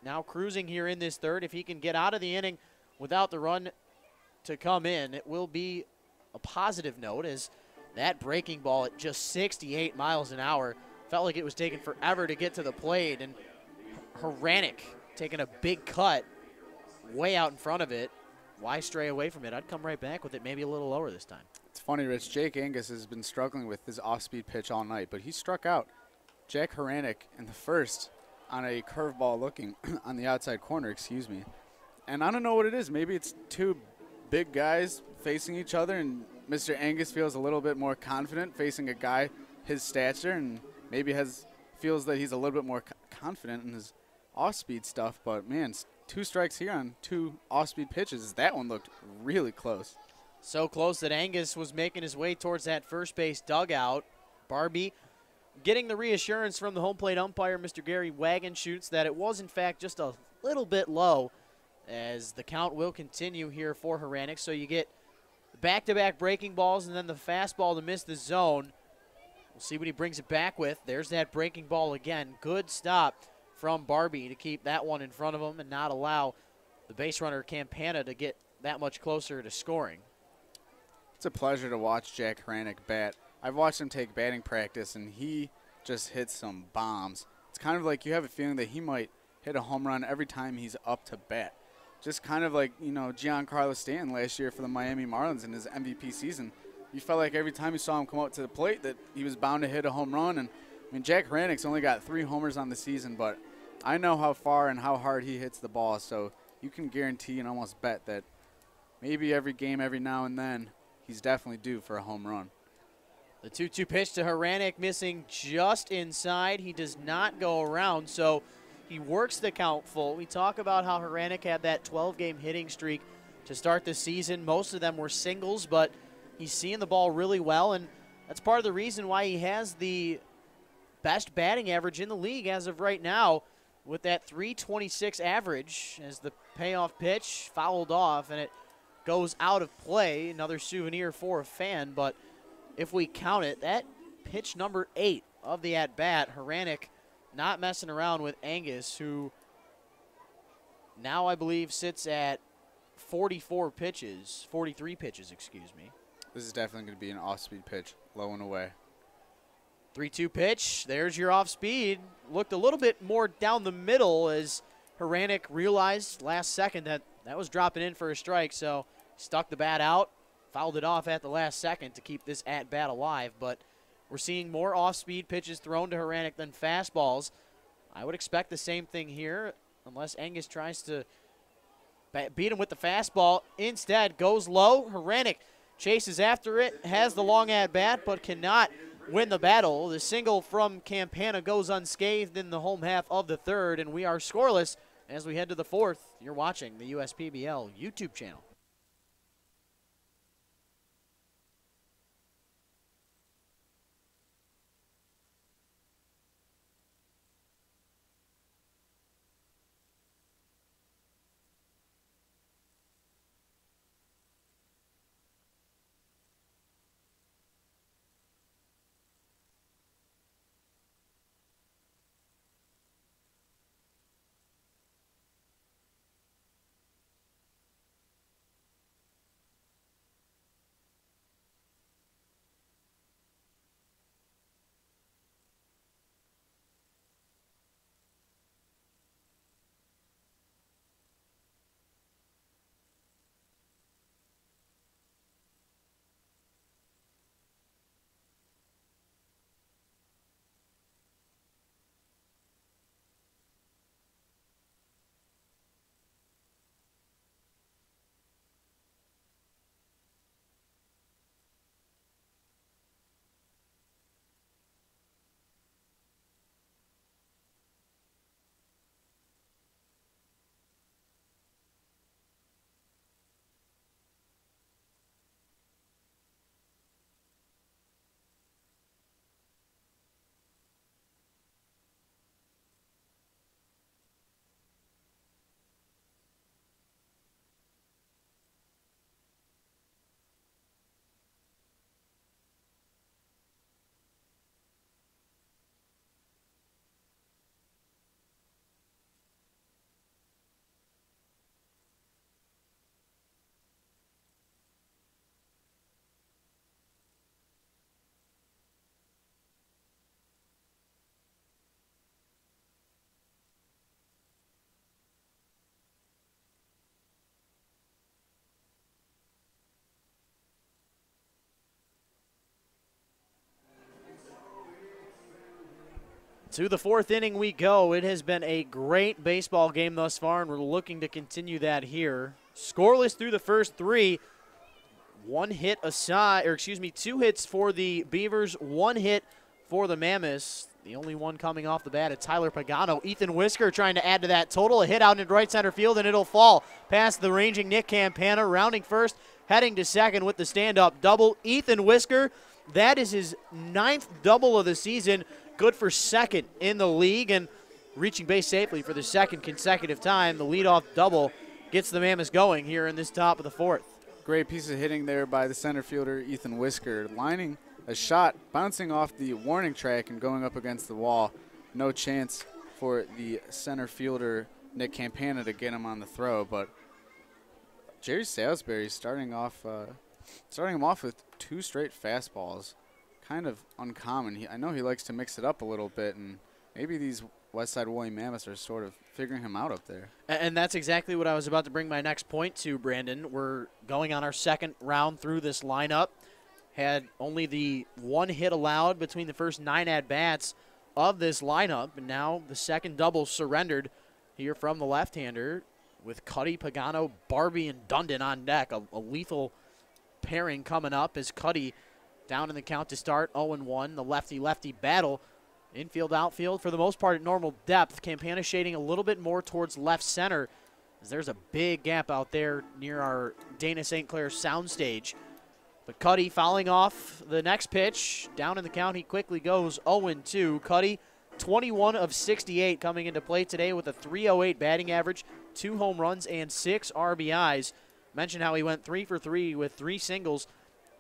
Now cruising here in this third. If he can get out of the inning without the run to come in, it will be a positive note, as that breaking ball at just 68 miles an hour felt like it was taking forever to get to the plate, and Haranek taking a big cut way out in front of it. Why stray away from it? I'd come right back with it, maybe a little lower this time. It's funny, Rich. Jake Angus has been struggling with his off-speed pitch all night, but he struck out Jack Haranek in the first on a curveball looking on the outside corner, excuse me. And I don't know what it is. Maybe it's 2 big guys facing each other, and Mr. Angus feels a little bit more confident facing a guy his stature, and maybe feels that he's a little bit more confident in his off-speed stuff. But, man, 2 strikes here on 2 off-speed pitches. That one looked really close. So close that Angus was making his way towards that first base dugout. Barbie getting the reassurance from the home plate umpire, Mr. Gary Wagenschutz, that it was, in fact, just a little bit low, as the count will continue here for Haranek. So you get back-to-back breaking balls and then the fastball to miss the zone. We'll see what he brings it back with. There's that breaking ball again. Good stop from Barbie to keep that one in front of him and not allow the base runner Campana to get that much closer to scoring. It's a pleasure to watch Jack Haranek bat. I've watched him take batting practice, and he just hits some bombs. It's kind of like you have a feeling that he might hit a home run every time he's up to bat. Just kind of like, you know, Giancarlo Stanton last year for the Miami Marlins in his MVP season. You felt like every time you saw him come out to the plate that he was bound to hit a home run. And I mean, Jack Hranek's only got 3 homers on the season, but I know how far and how hard he hits the ball, so you can guarantee and almost bet that maybe every game, every now and then, he's definitely due for a home run. The 2-2 pitch to Haranek, missing just inside. He does not go around, so he works the count full. We talk about how Haranek had that 12-game hitting streak to start the season. Most of them were singles, but he's seeing the ball really well, and That's part of the reason why he has the best batting average in the league as of right now, with that .326 average, as the payoff pitch fouled off and it goes out of play. Another souvenir for a fan, but if we count it, that pitch number 8 of the at-bat, Haranek not messing around with Angus, who now I believe sits at 43 pitches, excuse me. This is definitely going to be an off-speed pitch, low and away. 3-2 pitch. There's your off-speed. Looked a little bit more down the middle as Haranek realized last second that that was dropping in for a strike, so stuck the bat out, fouled it off at the last second to keep this at-bat alive. But we're seeing more off-speed pitches thrown to Haranek than fastballs. I would expect the same thing here, unless Angus tries to beat him with the fastball. Instead, goes low. Haranek chases after it, has the long at-bat, but cannot win the battle. The single from Campana goes unscathed in the home half of the third, and we are scoreless as we head to the fourth. You're watching the USPBL YouTube channel. To the fourth inning we go. It has been a great baseball game thus far, and we're looking to continue that here. Scoreless through the first three. Two hits for the Beavers, 1 hit for the Mammoths. The only one coming off the bat is Tyler Pagano. Ethan Whisker trying to add to that total. A hit out into right center field, and it'll fall past the ranging Nick Campana, rounding first, heading to second with the stand-up double. Ethan Whisker, that is his 9th double of the season. Good for second in the league, and reaching base safely for the second consecutive time. The leadoff double gets the Mammoths going here in this top of the fourth. Great piece of hitting there by the center fielder, Ethan Whisker, lining a shot, bouncing off the warning track and going up against the wall. No chance for the center fielder, Nick Campana, to get him on the throw, but Jerry Salisbury starting him off with 2 straight fastballs. Kind of uncommon. I know he likes to mix it up a little bit, and maybe these Westside Woolly Mammoths are sort of figuring him out up there. And that's exactly what I was about to bring my next point to, Brandon. We're going on our second round through this lineup. Had only the 1 hit allowed between the first 9 at-bats of this lineup, and now the second double surrendered here from the left-hander with Cuddy, Pagano, Barbie, and Dundon on deck. A lethal pairing coming up as Cuddy down in the count to start, 0-1. The lefty-lefty battle. Infield, outfield, for the most part at normal depth. Campana shading a little bit more towards left center, as there's a big gap out there near our Dana St. Clair soundstage. But Cuddy fouling off the next pitch. Down in the count, he quickly goes 0-2. Cuddy, 21 of 68 coming into play today with a .308 batting average, 2 home runs, and 6 RBIs. Mentioned how he went 3 for 3 with 3 singles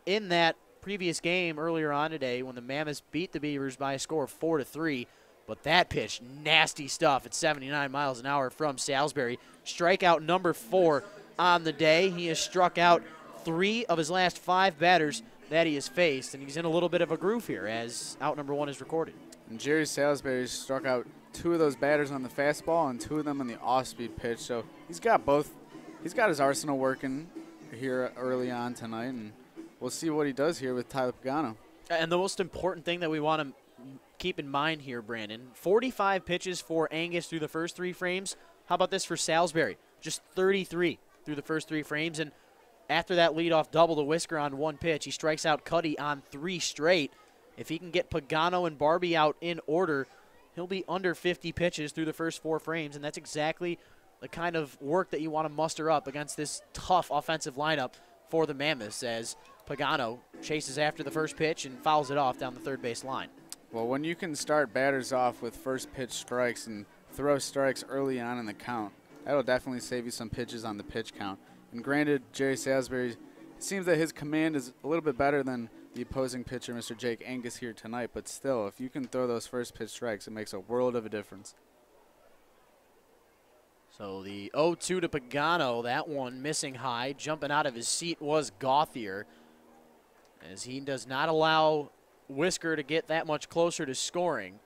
in that previous game earlier on today when the Mammoths beat the Beavers by a score of 4-3. But that pitch, nasty stuff at 79 miles an hour from Salisbury. Strikeout number 4 on the day. He has struck out 3 of his last 5 batters that he has faced, and he's in a little bit of a groove here as out number 1 is recorded. And Jerry Salisbury struck out 2 of those batters on the fastball and 2 of them on the off-speed pitch. So he's got both. He's got his arsenal working here early on tonight, and we'll see what he does here with Tyler Pagano. And the most important thing that we want to keep in mind here, Brandon, 45 pitches for Angus through the first 3 frames. How about this for Salisbury? Just 33 through the first 3 frames, and after that leadoff double to Whisker on 1 pitch, he strikes out Cuddy on 3 straight. If he can get Pagano and Barbie out in order, he'll be under 50 pitches through the first 4 frames, and that's exactly the kind of work that you want to muster up against this tough offensive lineup for the Mammoths as Pagano chases after the first pitch and fouls it off down the third base line. Well, when you can start batters off with first pitch strikes and throw strikes early on in the count, that'll definitely save you some pitches on the pitch count. And granted, Jerry Salisbury, it seems that his command is a little bit better than the opposing pitcher, Mr. Jake Angus, here tonight. But still, if you can throw those first pitch strikes, it makes a world of a difference. So the 0-2 to Pagano, that one missing high. Jumping out of his seat was Gauthier, as he does not allow Whisker to get that much closer to scoring.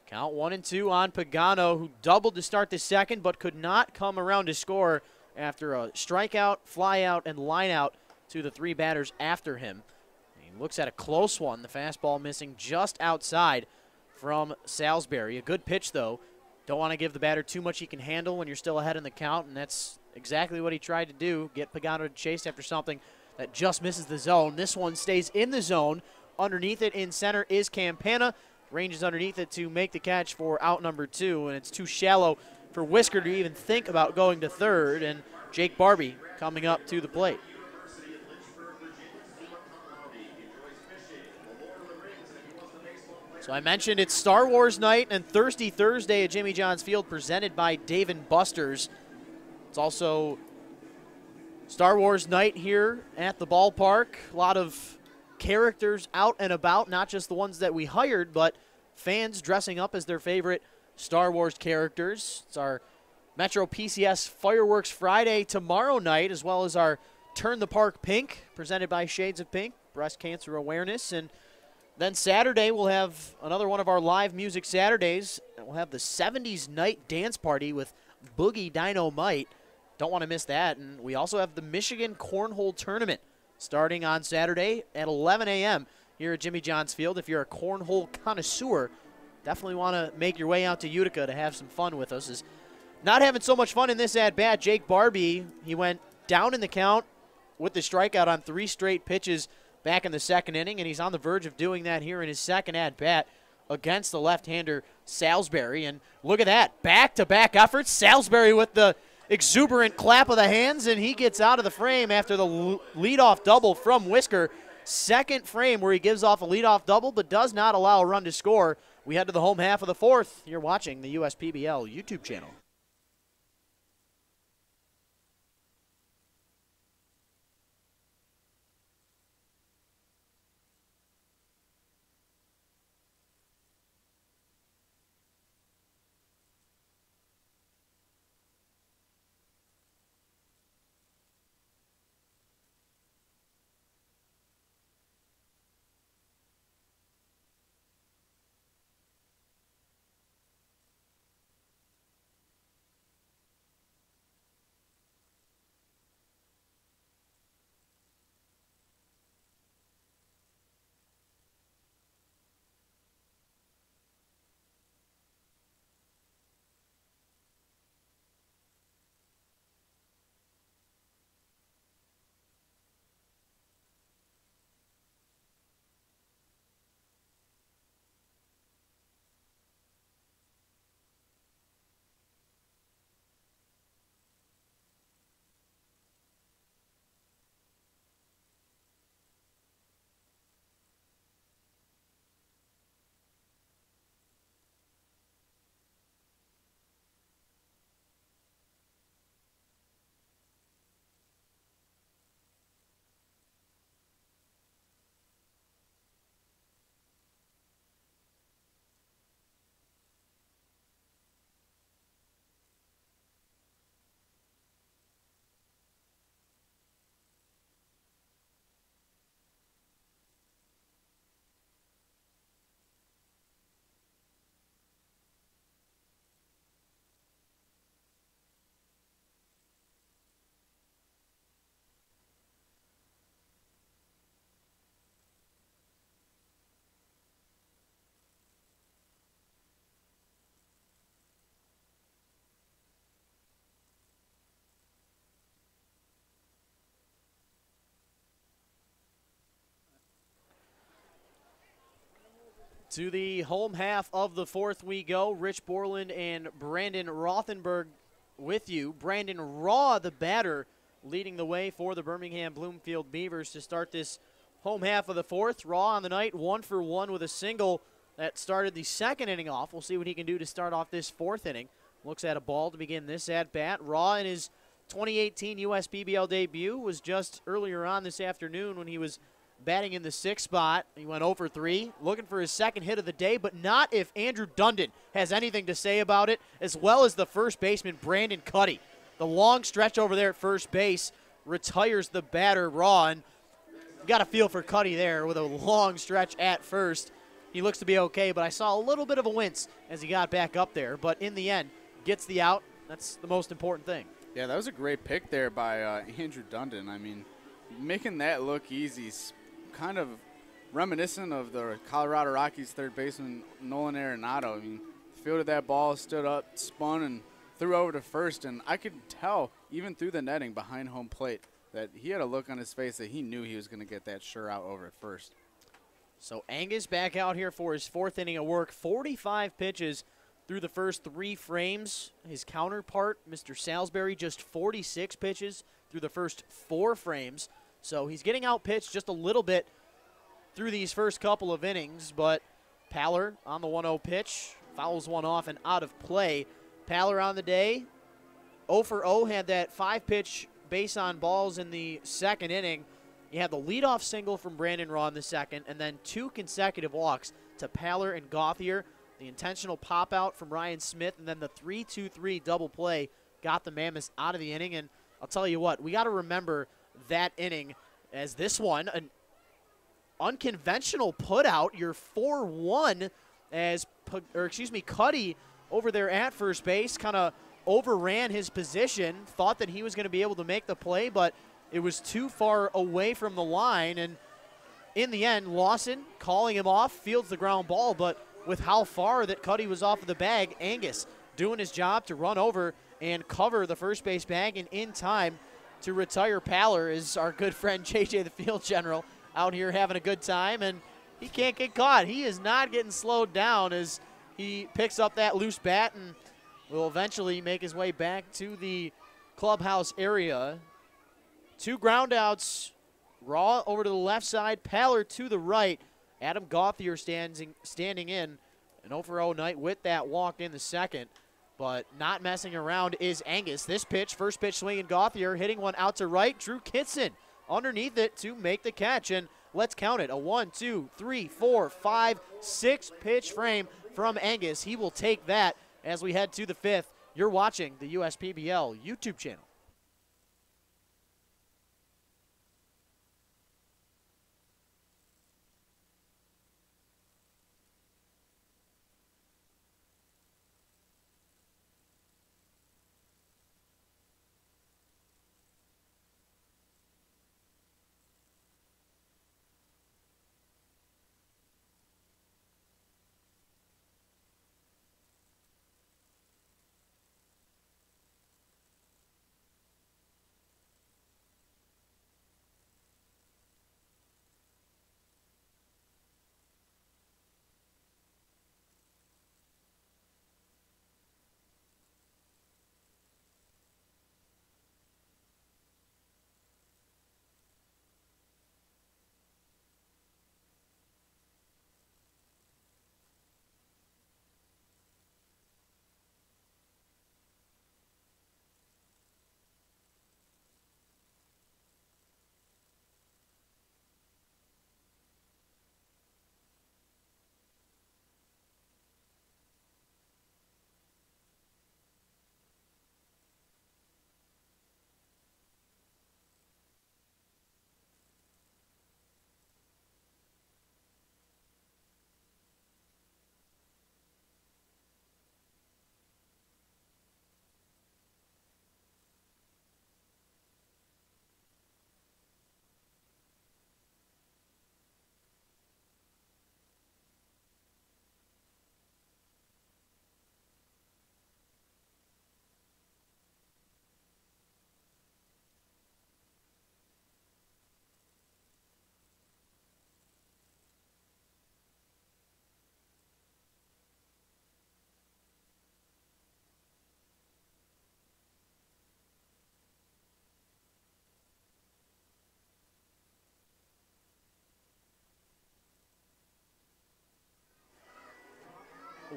Count 1-2 on Pagano, who doubled to start the second but could not come around to score after a strikeout, flyout, and lineout to the 3 batters after him. He looks at a close one, the fastball missing just outside from Salisbury. A good pitch, though. Don't want to give the batter too much he can handle when you're still ahead in the count, and that's exactly what he tried to do, get Pagano to chase after something that just misses the zone. This one stays in the zone. Underneath it in center is Campana. Ranges underneath it to make the catch for out number 2, and it's too shallow for Whisker to even think about going to third, and Jake Barbie coming up to the plate. So I mentioned it's Star Wars night and Thirsty Thursday at Jimmy John's Field, presented by Dave & Buster's. It's also Star Wars night here at the ballpark. A lot of characters out and about, not just the ones that we hired, but fans dressing up as their favorite Star Wars characters. It's our Metro PCS Fireworks Friday tomorrow night, as well as our Turn the Park Pink, presented by Shades of Pink, breast cancer awareness. And then Saturday, we'll have another one of our live music Saturdays. We'll have the 70s night dance party with Boogie Dynamite. Don't want to miss that. And we also have the Michigan Cornhole Tournament starting on Saturday at 11 a.m. here at Jimmy John's Field. If you're a cornhole connoisseur, definitely want to make your way out to Utica to have some fun with us. Is not having so much fun in this at-bat. Jake Barbie, he went down in the count with the strikeout on 3 straight pitches back in the second inning, and he's on the verge of doing that here in his second at-bat against the left-hander Salisbury. And look at that, back-to-back efforts. Salisbury with the exuberant clap of the hands, and he gets out of the frame after the leadoff double from Whisker. Second frame where he gives off a leadoff double but does not allow a run to score. We head to the home half of the 4th. You're watching the USPBL YouTube channel. To the home half of the fourth we go. Rich Borland and Brandon Rothenberg with you. Brandon Raw, the batter, leading the way for the Birmingham Bloomfield Beavers to start this home half of the fourth. Raw on the night, 1 for 1 with a single that started the second inning off. We'll see what he can do to start off this fourth inning. Looks at a ball to begin this at-bat. Raw in his 2018 USPBL debut was just earlier on this afternoon when he was batting in the sixth spot. He went 0 for 3, looking for his second hit of the day, but not if Andrew Dundon has anything to say about it, as well as the first baseman, Brandon Cuddy. The long stretch over there at first base retires the batter, Raw, and you got a feel for Cuddy there with a long stretch at first. He looks to be okay, but I saw a little bit of a wince as he got back up there, but in the end, gets the out. That's the most important thing. Yeah, that was a great pick there by Andrew Dundon. I mean, making that look easy, kind of reminiscent of the Colorado Rockies third baseman Nolan Arenado. I mean, fielded that ball, stood up, spun, and threw over to first. And I could tell, even through the netting behind home plate, that he had a look on his face that he knew he was going to get that sure out over at first. So Angus back out here for his fourth inning of work. 45 pitches through the first 3 frames. His counterpart, Mr. Salisbury, just 46 pitches through the first 4 frames. So he's getting out-pitched just a little bit through these first couple of innings, but Paller on the 1-0 pitch, fouls one off and out of play. Paller on the day, 0 for 0, had that 5-pitch base on balls in the second inning. You had the leadoff single from Brandon Raw in the second, and then 2 consecutive walks to Paller and Gauthier. The intentional pop-out from Ryan Smith, and then the 3-2-3 double play got the Mammoths out of the inning. And I'll tell you what, we got to remember that inning as this one, an unconventional putout. You're 4-1 as, Cuddy over there at first base kind of overran his position, thought that he was going to be able to make the play, but it was too far away from the line. And in the end, Lawson calling him off, fields the ground ball, but with how far that Cuddy was off of the bag, Angus doing his job to run over and cover the first base bag, and in time to retire Paller is our good friend JJ, the field general, out here having a good time, and he can't get caught. He is not getting slowed down as he picks up that loose bat and will eventually make his way back to the clubhouse area. 2 groundouts, Raw over to the left side, Paller to the right. Adam Gauthier standing in an 0 for 0 night with that walk in the second. But not messing around is Angus. This pitch, first pitch swinging Gauthier, hitting one out to right. Drew Kitson underneath it to make the catch. And let's count it. A 1, 2, 3, 4, 5, 6 pitch frame from Angus. He will take that as we head to the 5th. You're watching the USPBL YouTube channel.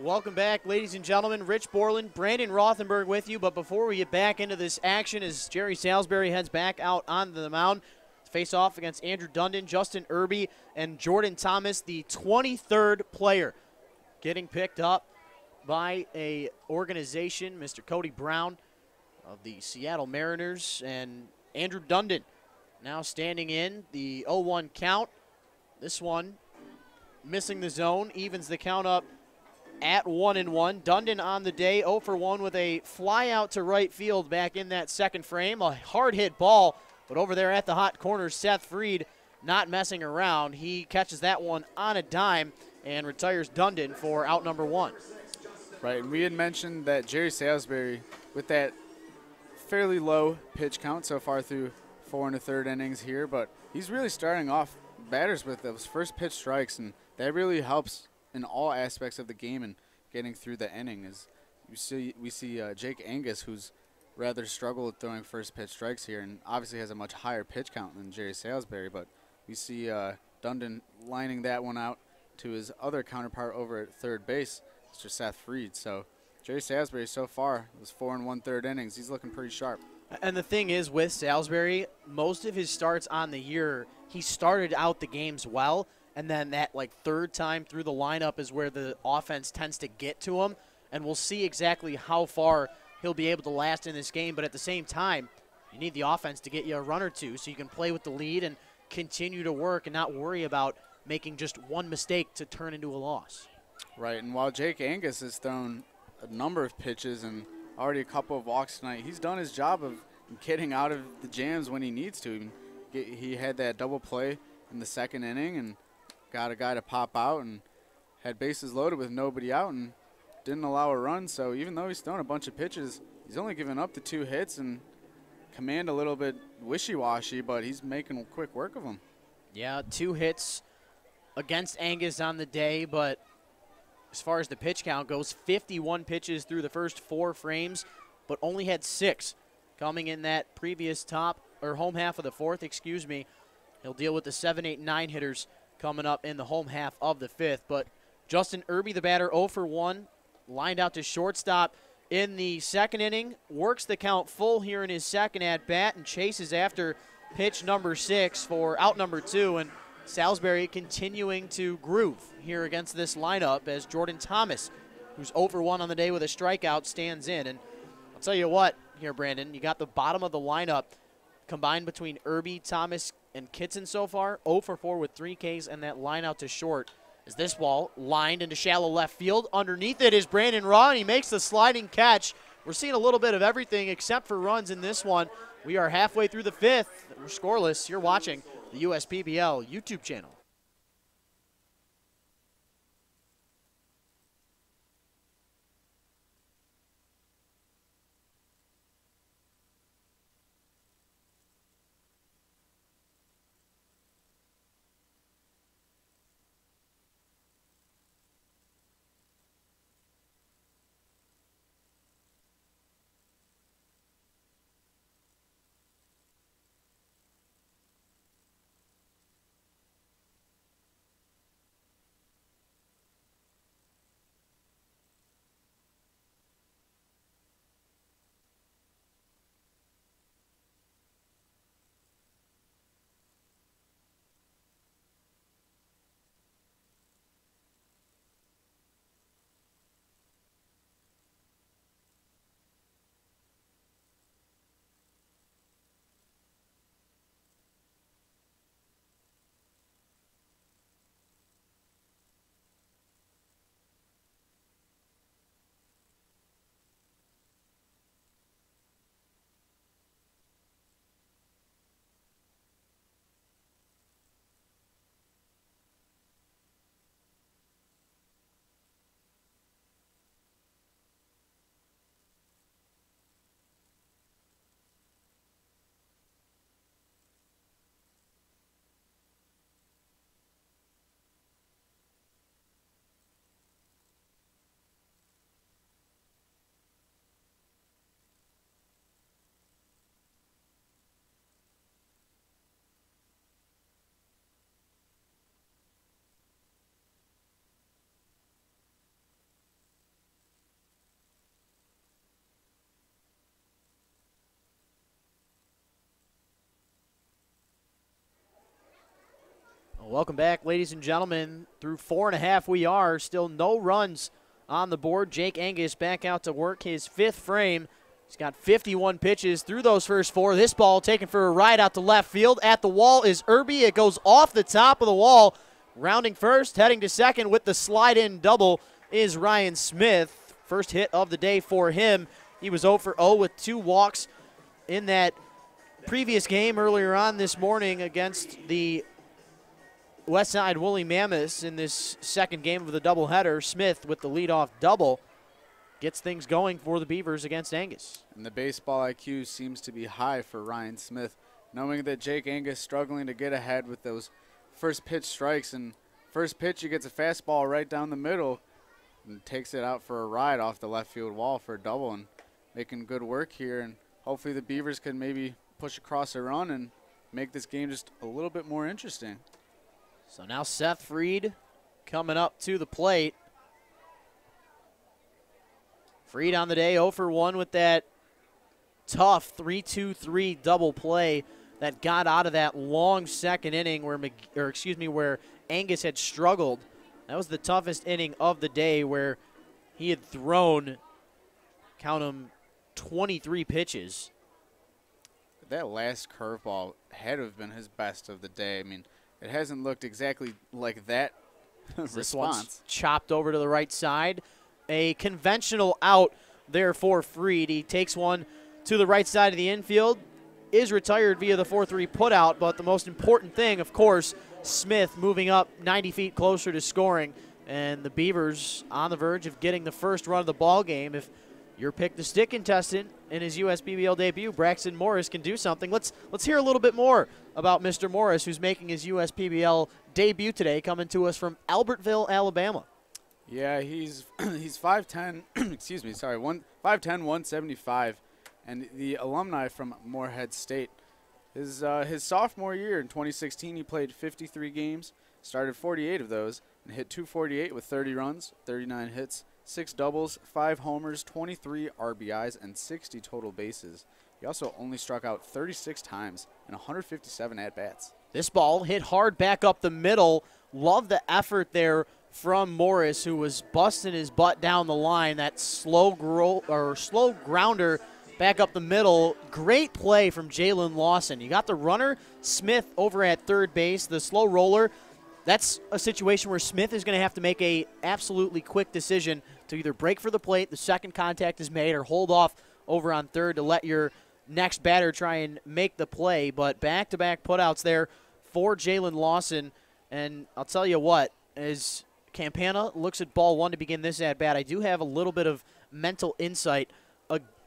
Welcome back, ladies and gentlemen. Rich Borland, Brandon Rothenberg with you. But before we get back into this action, as Jerry Salisbury heads back out onto the mound to face off against Andrew Dundon, Justin Irby, and Jordan Thomas, the 23rd player getting picked up by a organization, Mr. Cody Brown of the Seattle Mariners, and Andrew Dundon now standing in the 0-1 count. This one missing the zone, evens the count up at 1-1. Dundon on the day 0 for 1 with a fly out to right field back in that second frame. A hard hit ball, but over there at the hot corner, Seth Freed not messing around. He catches that one on a dime and retires Dundon for out number 1. Right, and we had mentioned that Jerry Salisbury, with that fairly low pitch count so far through 4 1/3 innings here, but he's really starting off batters with those first pitch strikes, and that really helps in all aspects of the game and getting through the inning. As we see Jake Angus, who's rather struggled throwing first pitch strikes here, and obviously has a much higher pitch count than Jerry Salisbury, but we see Dundon lining that one out to his other counterpart over at third base, Mr. Seth Freed. So Jerry Salisbury so far was 4 1/3 innings. He's looking pretty sharp. And the thing is with Salisbury, most of his starts on the year, he started out the games well, and then that third time through the lineup is where the offense tends to get to him, and we'll see exactly how far he'll be able to last in this game. But at the same time, you need the offense to get you a run or two so you can play with the lead and continue to work and not worry about making just one mistake to turn into a loss. Right, and while Jake Angus has thrown a number of pitches and already a couple of walks tonight, he's done his job of getting out of the jams when he needs to. He had that double play in the second inning and got a guy to pop out and had bases loaded with nobody out and didn't allow a run. So even though he's thrown a bunch of pitches, he's only given up the 2 hits and command a little bit wishy-washy, but he's making quick work of them. Yeah, 2 hits against Angus on the day, but as far as the pitch count goes, 51 pitches through the first 4 frames, but only had 6 coming in that previous home half of the 4th, excuse me. He'll deal with the 7, 8, 9 hitters coming up in the home half of the 5th. But Justin Irby, the batter, 0 for 1, lined out to shortstop in the second inning, works the count full here in his second at-bat and chases after pitch number 6 for out number 2. And Salisbury continuing to groove here against this lineup as Jordan Thomas, who's 0 for 1 on the day with a strikeout, stands in. And I'll tell you what here, Brandon, you got the bottom of the lineup combined between Irby, Thomas, and Kitson so far, 0 for 4 with 3 Ks, and that line out to short. As this ball lined into shallow left field. Underneath it is Brandon Raw, and he makes the sliding catch. We're seeing a little bit of everything except for runs in this one. We are halfway through the 5th. We're scoreless. You're watching the USPBL YouTube channel. Welcome back, ladies and gentlemen. Through 4.5 we are. Still no runs on the board. Jake Angus back out to work his 5th frame. He's got 51 pitches through those first 4. This ball taken for a ride out to left field. At the wall is Irby. It goes off the top of the wall. Rounding first, heading to second with the slide-in double is Ryan Smith. First hit of the day for him. He was 0 for 0 with 2 walks in that previous game earlier on this morning against the Westside Woolly Mammoths in this second game of the doubleheader. Smith with the leadoff double gets things going for the Beavers against Angus. And the baseball IQ seems to be high for Ryan Smith, knowing that Jake Angus struggling to get ahead with those first pitch strikes. And first pitch, he gets a fastball right down the middle and takes it out for a ride off the left field wall for a double, and making good work here. And hopefully the Beavers can maybe push across a run and make this game just a little bit more interesting. So now Seth Freed coming up to the plate. Freed on the day 0 for 1 with that tough 3-2-3 double play that got out of that long second inning where Angus had struggled. That was the toughest inning of the day, where he had thrown, count them, 23 pitches. That last curveball had to have been his best of the day. I mean, it hasn't looked exactly like that This response. one's chopped over to the right side. A conventional out there for Freed. He takes one to the right side of the infield, is retired via the 4-3 putout, but the most important thing, of course, Smith moving up 90 feet closer to scoring, and the Beavers on the verge of getting the first run of the ball game. If your pick the stick contestant in his USPBL debut, Braxton Morris, can do something. Let's hear a little bit more about Mr. Morris, who's making his USPBL debut today, coming to us from Albertville, Alabama. Yeah, he's 5'10", excuse me, sorry, 5'10", 175, and the alumni from Morehead State. His sophomore year in 2016, he played 53 games, started 48 of those, and hit .248 with 30 runs, 39 hits, 6 doubles, 5 homers, 23 RBIs, and 60 total bases. He also only struck out 36 times and 157 at-bats. This ball hit hard back up the middle. Love the effort there from Morris, who was busting his butt down the line. That slow grounder back up the middle. Great play from Jalen Lawson. You got the runner, Smith, over at third base, the slow roller. That's a situation where Smith is going to have to make a absolutely quick decision to either break for the plate, the second contact is made, or hold off over on third to let your next batter try and make the play. But back-to-back putouts there for Jalen Lawson. And I'll tell you what, as Campana looks at ball 1 to begin this at-bat, I do have a little bit of mental insight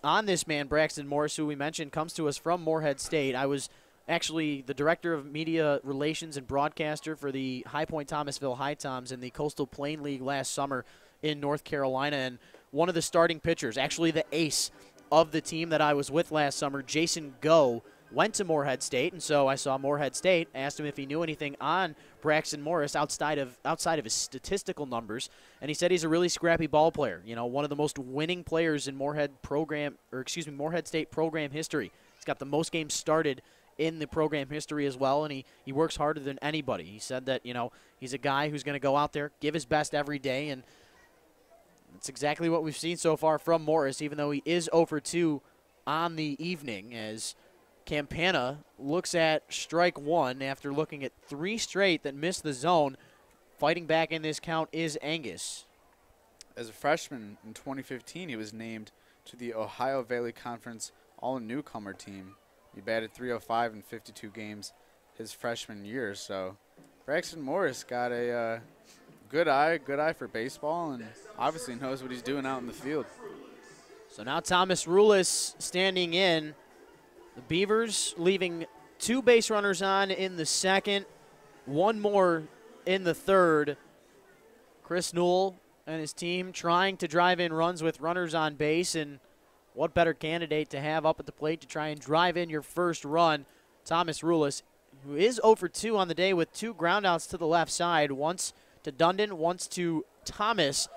on this man, Braxton Morris, who we mentioned comes to us from Morehead State. I was actually the director of media relations and broadcaster for the High Point Thomasville High Toms in the Coastal Plain League last summer in North Carolina, and one of the starting pitchers, actually the ace of the team that I was with last summer, Jason Go, went to Morehead State, and so I saw Morehead State, asked him if he knew anything on Braxton Morris outside of his statistical numbers, and he said he's a really scrappy ball player. You know, one of the most winning players in Morehead State program history. He's got the most games started in the program history as well, and he works harder than anybody. He said that, you know, he's a guy who's going to go out there, give his best every day, and that's exactly what we've seen so far from Morris, even though he is 0 for 2 on the evening, as Campana looks at strike 1 after looking at 3 straight that missed the zone. Fighting back in this count is Angus. As a freshman in 2015, he was named to the Ohio Valley Conference All-Newcomer team. He batted .305 in 52 games his freshman year. So Braxton Morris got a good eye for baseball, and obviously knows what he's doing out in the field. So now Thomas Rulis standing in. The Beavers leaving 2 base runners on in the second, 1 more in the third. Chris Newell and his team trying to drive in runs with runners on base, and what better candidate to have up at the plate to try and drive in your first run? Thomas Rulis, who is 0 for 2 on the day with 2 groundouts to the left side, once to Dundon, once to Thomas.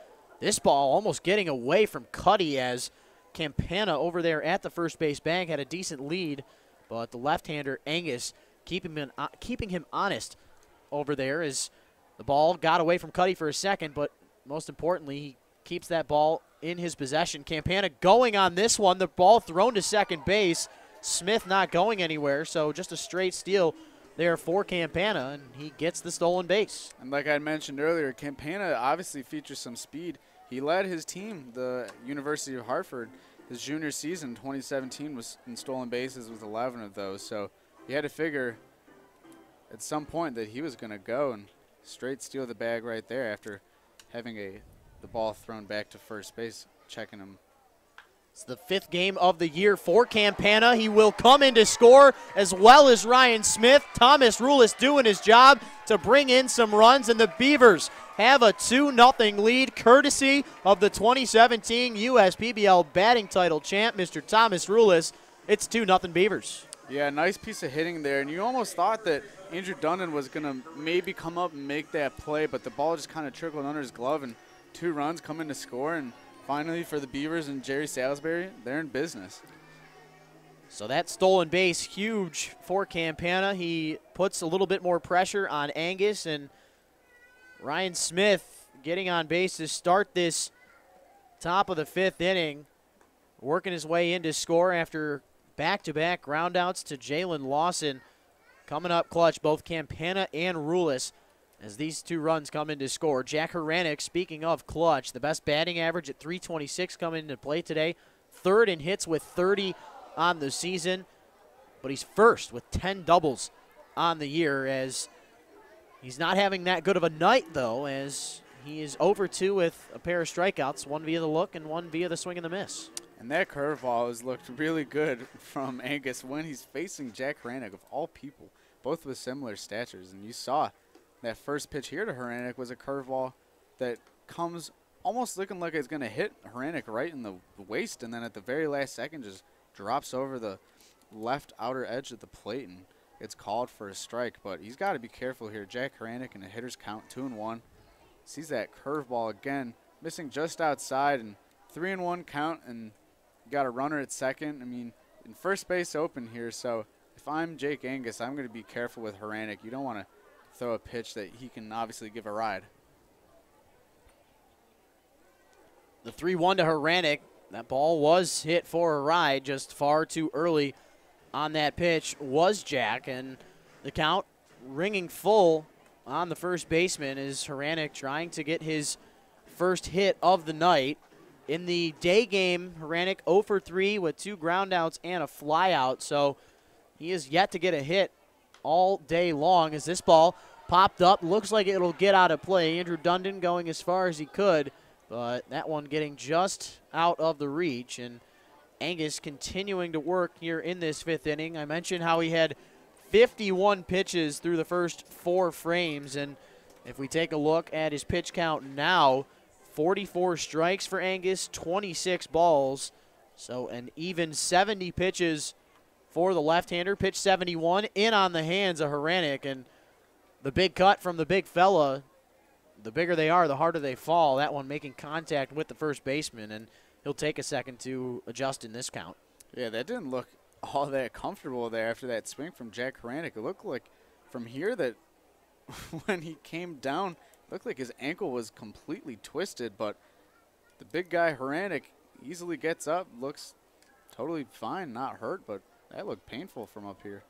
This ball almost getting away from Cuddy, as Campana over there at the first base bag had a decent lead, but the left-hander Angus keeping him honest over there as the ball got away from Cuddy for a second, but most importantly, he keeps that ball in his possession. Campana going on this one. The ball thrown to second base. Smith not going anywhere, so just a straight steal there for Campana, and he gets the stolen base. And like I mentioned earlier, Campana obviously features some speed. He led his team, the University of Hartford, his junior season, 2017, was in stolen bases with 11 of those. So you had to figure at some point that he was going to go and straight steal the bag right there after having the ball thrown back to first base, checking him. It's the 5th game of the year for Campana. He will come in to score, as well as Ryan Smith. Thomas Rulis doing his job to bring in some runs, and the Beavers have a 2-0 lead, courtesy of the 2017 USPBL batting title champ, Mr. Thomas Rulis. It's 2-0 Beavers. Yeah, nice piece of hitting there, and you almost thought that Andrew Dundon was going to maybe come up and make that play, but the ball just kind of trickled under his glove, and 2 runs come in to score, and finally for the Beavers and Jerry Salisbury, they're in business. So that stolen base, huge for Campana. He puts a little bit more pressure on Angus, and Ryan Smith getting on base to start this top of the 5th inning, working his way in to score after back-to-back groundouts to Jalen Lawson. Coming up clutch, both Campana and Rulis, as these 2 runs come in to score. Jack Haranek, speaking of clutch, the best batting average at .326 coming into play today. 3rd in hits with 30 on the season, but he's 1st with 10 doubles on the year, as he's not having that good of a night, though, as he is over 2 with a pair of strikeouts, 1 via the look and 1 via the swing and the miss. And that curveball has looked really good from Angus when he's facing Jack Haranek, of all people, both with similar statures. And you saw that first pitch here to Haranek was a curveball that comes almost looking like it's going to hit Haranek right in the waist, and then at the very last second just drops over the left outer edge of the plate, and it's called for a strike. But he's got to be careful here. Jack Haranek in a hitter's count, 2-1. Sees that curveball again, missing just outside, and 3-1 count, and got a runner at second. I mean, in first base open here, so if I'm Jake Angus, I'm going to be careful with Haranek. You don't want to throw a pitch that he can obviously give a ride. The 3-1 to Haranek. That ball was hit for a ride just far too early on that pitch was Jack, and the count ringing full on the first baseman is Haranek trying to get his first hit of the night. In the day game, Haranek 0 for 3 with 2 groundouts and a flyout, so he is yet to get a hit all day long as this ball popped up. Looks like it'll get out of play. Andrew Dundon going as far as he could, but that one getting just out of the reach. And Angus continuing to work here in this 5th inning. I mentioned how he had 51 pitches through the first 4 frames, and if we take a look at his pitch count now, 44 strikes for Angus, 26 balls, so an even 70 pitches for the left-hander. Pitch 71 in on the hands of Haranek, and the big cut from the big fella. The bigger they are, the harder they fall. That one making contact with the first baseman, and he'll take a second to adjust in this count. Yeah, that didn't look all that comfortable there after that swing from Jack Haranek. It looked like from here that when he came down, it looked like his ankle was completely twisted, but the big guy Haranek easily gets up, looks totally fine, not hurt, but that looked painful from up here.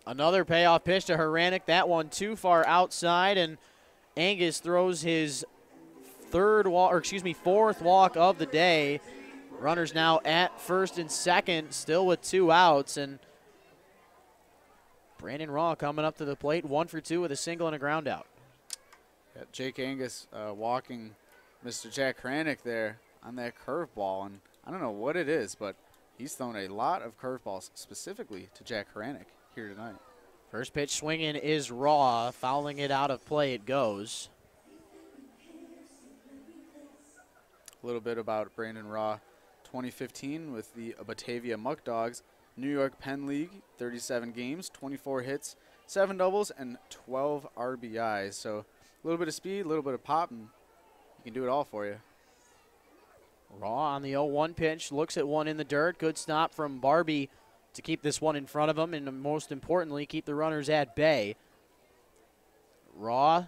Another payoff pitch to Haranek. That one too far outside, and Angus throws his fourth walk of the day. Runners now at first and second, still with 2 outs, and Brandon Raw coming up to the plate, 1 for 2 with a single and a ground out. Yeah, Jake Angus walking Mr. Jack Haranek there on that curveball, and I don't know what it is, but he's thrown a lot of curveballs specifically to Jack Haranek here tonight. First pitch swinging is Raw, fouling it out of play it goes. A little bit about Brandon Raw. 2015 with the Batavia Muck Dogs, New York Penn League, 37 games, 24 hits, 7 doubles, and 12 RBIs. So a little bit of speed, a little bit of pop, and he can do it all for you. Raw on the 0-1 pitch, looks at one in the dirt. Good stop from Barbie to keep this one in front of him, and most importantly, keep the runners at bay. Raw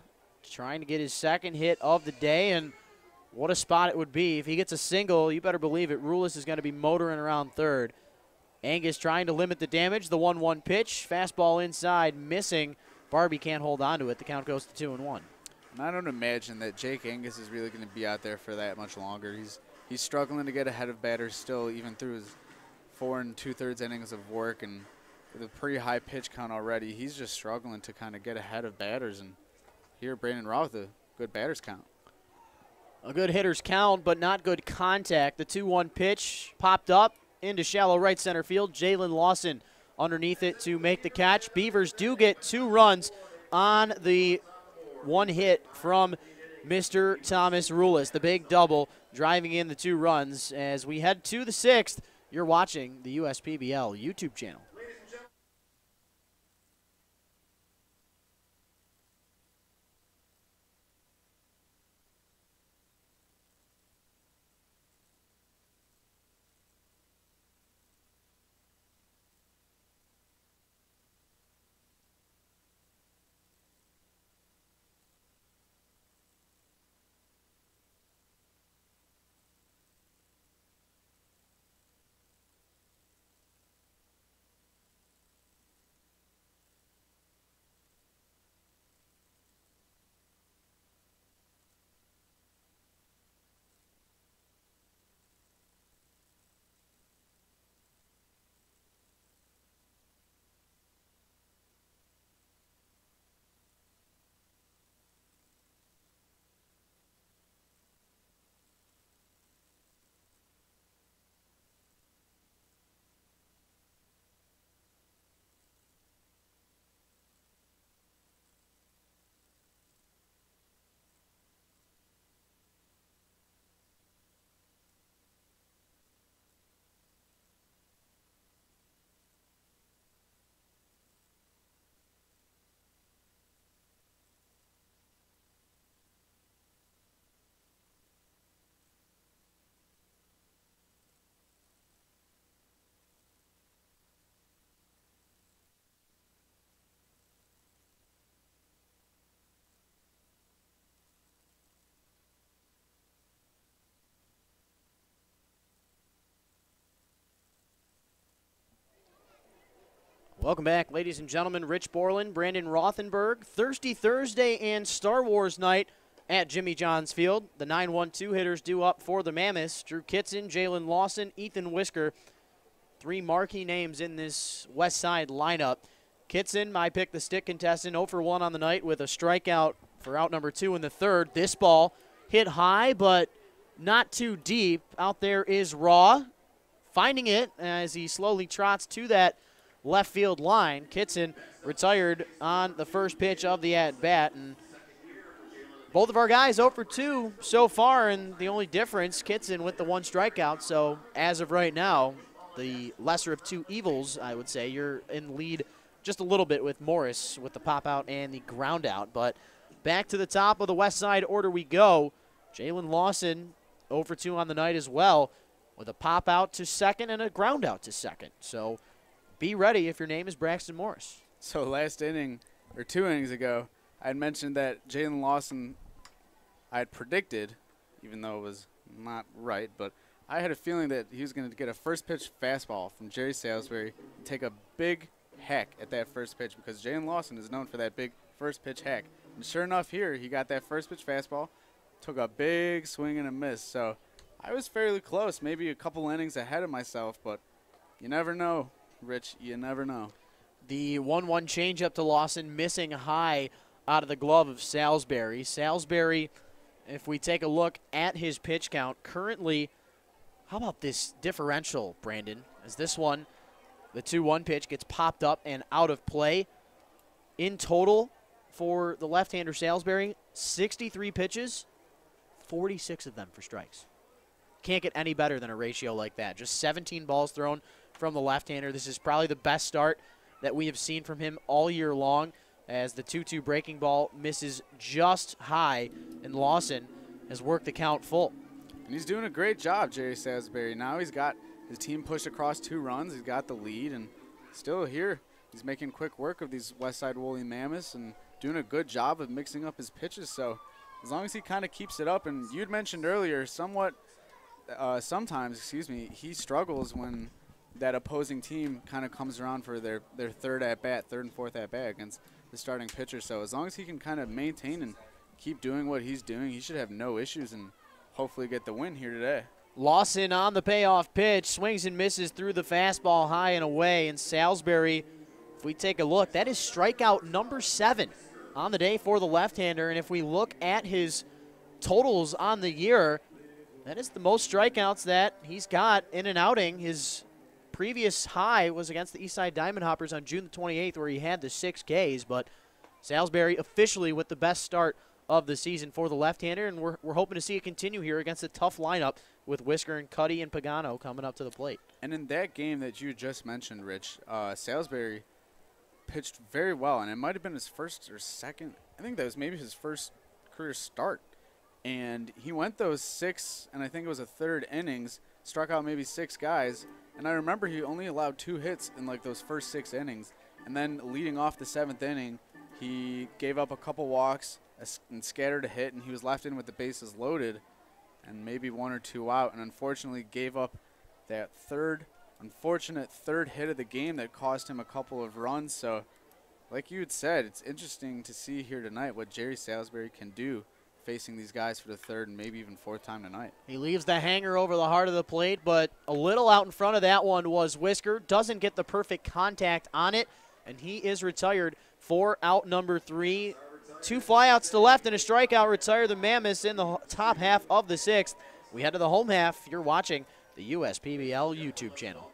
trying to get his second hit of the day, and what a spot it would be. If he gets a single, you better believe it. Rulis is going to be motoring around third. Angus trying to limit the damage. The 1-1 pitch. Fastball inside, missing. Barbie can't hold on to it. The count goes to 2-1. And I don't imagine that Jake Angus is really going to be out there for that much longer. He's struggling to get ahead of batters still, even through his 4 2/3 innings of work, and with a pretty high pitch count already, he's just struggling to kind of get ahead of batters. And here, Brandon Raw with a good batter's count. A good hitter's count, but not good contact. The 2-1 pitch popped up into shallow right center field. Jalen Lawson underneath it to make the catch. Beavers do get 2 runs on the 1 hit from Mr. Thomas Rulis. The big double driving in the 2 runs. As we head to the 6th, you're watching the USPBL YouTube channel. Welcome back, ladies and gentlemen. Rich Borland, Brandon Rothenberg. Thirsty Thursday and Star Wars night at Jimmy John's Field. The 9-1-2 hitters due up for the Mammoths. Drew Kitson, Jalen Lawson, Ethan Whisker. 3 marquee names in this Westside lineup. Kitson, my pick, the stick contestant, 0 for 1 on the night with a strikeout for out number 2 in the 3rd. This ball hit high, but not too deep. Out there is Raw, finding it as he slowly trots to that left field line. Kitson retired on the first pitch of the at-bat, and both of our guys 0 for 2 so far, and the only difference, Kitson with the 1 strikeout. So as of right now, the lesser of 2 evils, I would say. You're in lead just a little bit with Morris with the pop-out and the ground-out. But back to the top of the West Side order we go. Jalen Lawson 0 for 2 on the night as well, with a pop-out to second and a ground-out to second. So be ready if your name is Braxton Morris. So last inning, or 2 innings ago, I had mentioned that Jalen Lawson, I had predicted, even though it was not right, but I had a feeling that he was going to get a first pitch fastball from Jerry Salisbury and take a big hack at that first pitch, because Jalen Lawson is known for that big first pitch hack. And sure enough here, he got that first pitch fastball, took a big swing and a miss. So I was fairly close, maybe a couple innings ahead of myself, but you never know. Rich, you never know. The 1-1 changeup to Lawson, missing high out of the glove of Salisbury. Salisbury, if we take a look at his pitch count, currently, how about this differential, Brandon? As this one, the 2-1 pitch gets popped up and out of play. In total, for the left-hander Salisbury, 63 pitches, 46 of them for strikes. Can't get any better than a ratio like that. Just 17 balls thrown from the left-hander. This is probably the best start that we have seen from him all year long, as the 2-2 breaking ball misses just high, and Lawson has worked the count full. And he's doing a great job, Jerry Salisbury. Now he's got his team pushed across 2 runs. He's got the lead, and still here he's making quick work of these Westside Woolly Mammoths, and doing a good job of mixing up his pitches. So as long as he kind of keeps it up, and you'd mentioned earlier sometimes, he struggles when that opposing team kind of comes around for their third and fourth at bat against the starting pitcher. So as long as he can kind of maintain and keep doing what he's doing, he should have no issues and hopefully get the win here today. Lawson on the payoff pitch, swings and misses through the fastball high and away. And Salisbury, if we take a look, that is strikeout number 7 on the day for the left-hander. And if we look at his totals on the year, that is the most strikeouts that he's got in an outing. His previous high was against the Eastside Diamond Hoppers on June the 28th, where he had the 6 Ks. But Salisbury officially with the best start of the season for the left-hander, and we're hoping to see it continue here against a tough lineup with Whisker and Cuddy and Pagano coming up to the plate. And in that game that you just mentioned, Rich, Salisbury pitched very well, and it might have been his first or second. I think that was maybe his first career start. And he went those 6, and I think it was a third innings, struck out maybe 6 guys. And I remember he only allowed 2 hits in like those first 6 innings. And then leading off the 7th inning, he gave up a couple walks and scattered a hit, and he was left in with the bases loaded and maybe 1 or 2 out, and unfortunately gave up that unfortunate third hit of the game that cost him a couple of runs. So like you had said, it's interesting to see here tonight what Jerry Salisbury can do facing these guys for the 3rd and maybe even 4th time tonight. He leaves the hanger over the heart of the plate, but a little out in front of that one was Whisker. Doesn't get the perfect contact on it, and he is retired for out number 3. 2 flyouts to left and a strikeout retire the Mammoths in the top half of the 6th. We head to the home half. You're watching the USPBL YouTube channel.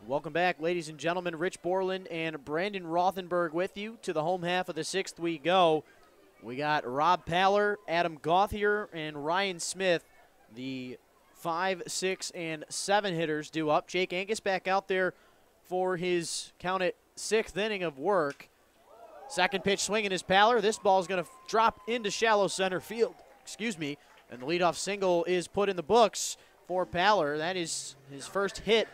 Welcome back, ladies and gentlemen. Rich Borland and Brandon Rothenberg with you. To the home half of the 6th we go. We got Rob Paller, Adam Gauthier, and Ryan Smith, the 5, 6, and 7 hitters due up. Jake Angus back out there for his, count it, 6th inning of work. Second pitch swinging is Paller. This ball is going to drop into shallow center field. And the leadoff single is put in the books for Paller. That is his first hit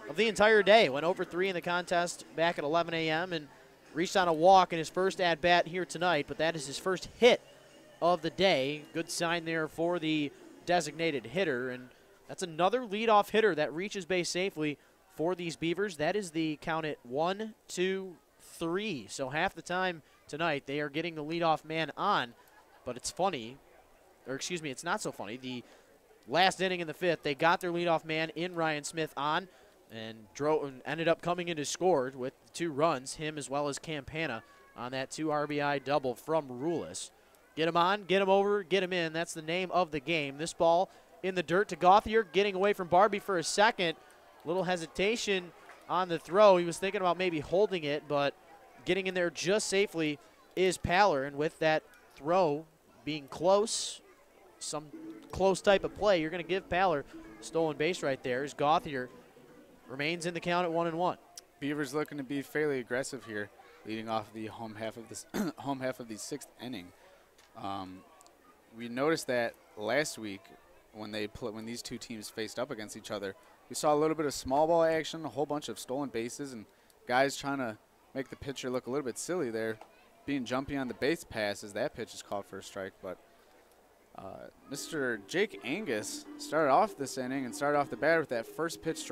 of the entire day. Went over 3 in the contest back at 11 a.m. and reached on a walk in his first at-bat here tonight, but that is his first hit of the day. Good sign there for the designated hitter, and that's another leadoff hitter that reaches base safely for these Beavers. That is the count at 1, 2, 3. So half the time tonight they are getting the leadoff man on, but it's funny, or excuse me, it's not so funny. The last inning in the 5th, they got their leadoff man in Ryan Smith on and ended up coming in to score with 2 runs, him as well as Campana on that 2 RBI double from Rulis. Get him on, get him over, get him in. That's the name of the game. This ball in the dirt to Gauthier, getting away from Barbie for a second. Little hesitation on the throw. He was thinking about maybe holding it, but getting in there just safely is Paller. And with that throw being close, some close type of play, you're going to give Paller stolen base right there as Gauthier remains in the count at 1-1. Beavers looking to be fairly aggressive here, leading off the home half of this home half of the 6th inning. We noticed that last week when these two teams faced up against each other, we saw a little bit of small ball action, a whole bunch of stolen bases, and guys trying to make the pitcher look a little bit silly there, being jumpy on the base pass as that pitch is called for a strike. But Mr. Jake Angus started off this inning and started off the batter with that first pitch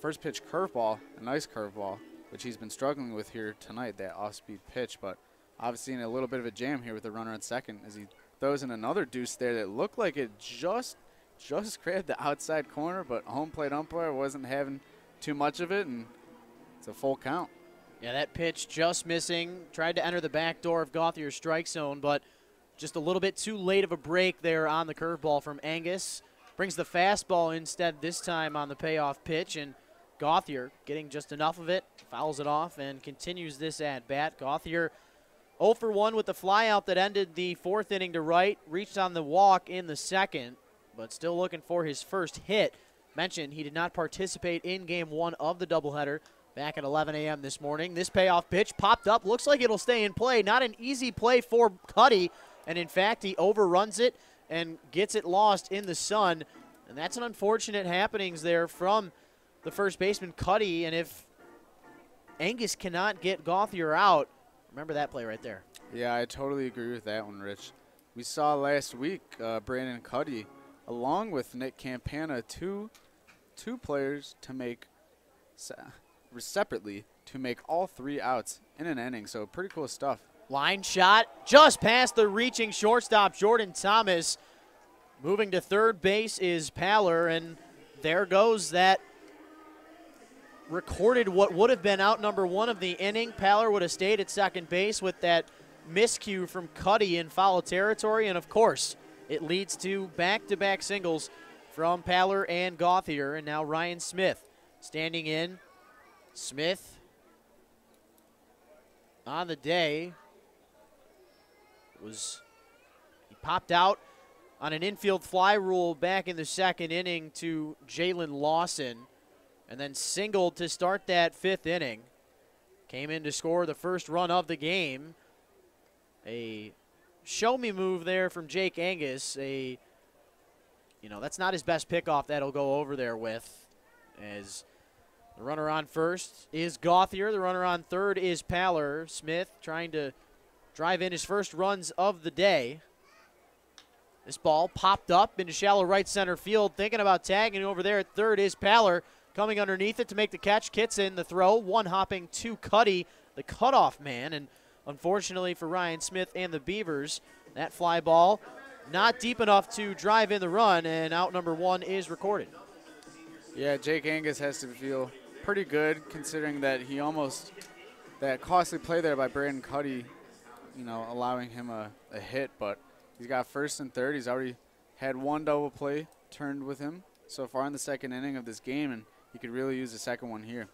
curveball, a nice curveball, which he's been struggling with here tonight, that off-speed pitch. But obviously in a little bit of a jam here with the runner on second as he throws in another deuce there that looked like it just grabbed the outside corner, but home plate umpire wasn't having too much of it, and it's a full count. Yeah, that pitch just missing. Tried to enter the back door of Gauthier's strike zone, but just a little bit too late of a break there on the curveball from Angus. Brings the fastball instead this time on the payoff pitch, and Gauthier getting just enough of it, fouls it off, and continues this at-bat. Gauthier 0 for 1 with the flyout that ended the 4th inning to right, reached on the walk in the 2nd, but still looking for his first hit. Mentioned he did not participate in Game 1 of the doubleheader back at 11 a.m. this morning. This payoff pitch popped up. Looks like it'll stay in play. Not an easy play for Cuddy, and in fact, he overruns it and gets it lost in the sun. And that's an unfortunate happenings there from the first baseman, Cuddy. And if Angus cannot get Gauthier out, remember that play right there. Yeah, I totally agree with that one, Rich. We saw last week Brandon Cuddy, along with Nick Campana, two players to make separately to make all 3 outs in an inning. So pretty cool stuff. Line shot just past the reaching shortstop, Jordan Thomas. Moving to third base is Paller, and there goes that recorded what would have been out number 1 of the inning. Paller would have stayed at second base with that miscue from Cuddy in foul territory, and of course, it leads to back-to-back singles from Paller and Gauthier, and now Ryan Smith standing in. Smith on the day he popped out on an infield fly rule back in the 2nd inning to Jalen Lawson, and then singled to start that 5th inning. Came in to score the first run of the game. A show-me move there from Jake Angus. That's not his best pickoff that he'll go over there with, as the runner on first is Gauthier. The runner on third is Paller. Smith trying to drive in his first runs of the day. This ball popped up into shallow right center field. Thinking about tagging over there at third is Paller. Coming underneath it to make the catch. Kits in the throw. One hopping to Cuddy, the cutoff man. And unfortunately for Ryan Smith and the Beavers, that fly ball not deep enough to drive in the run, and out number 1 is recorded. Yeah, Jake Angus has to feel pretty good considering that that costly play there by Brandon Cuddy, allowing him a hit, but he's got first and third. He's already had 1 double play turned with him so far in the 2nd inning of this game, and he could really use the 2nd one here.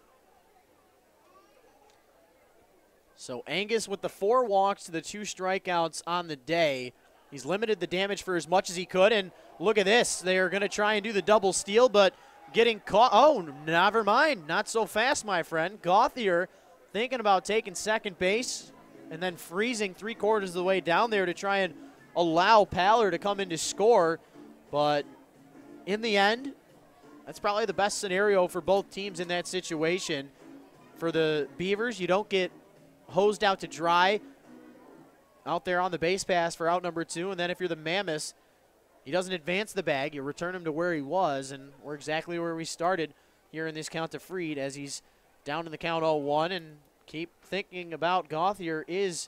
So Angus with the 4 walks to the 2 strikeouts on the day. He's limited the damage for as much as he could, and look at this. They're going to try and do the double steal, but getting caught. Oh, never mind. Not so fast, my friend. Gauthier thinking about taking second base and then freezing 3/4 of the way down there to try and allow Paller to come in to score. But in the end, that's probably the best scenario for both teams in that situation. For the Beavers, you don't get hosed out to dry out there on the base pass for out number 2. And then if you're the Mammoths, he doesn't advance the bag. You return him to where he was, and we're exactly where we started here in this count to Freed as he's down in the count 0-1. And keep thinking about Gauthier is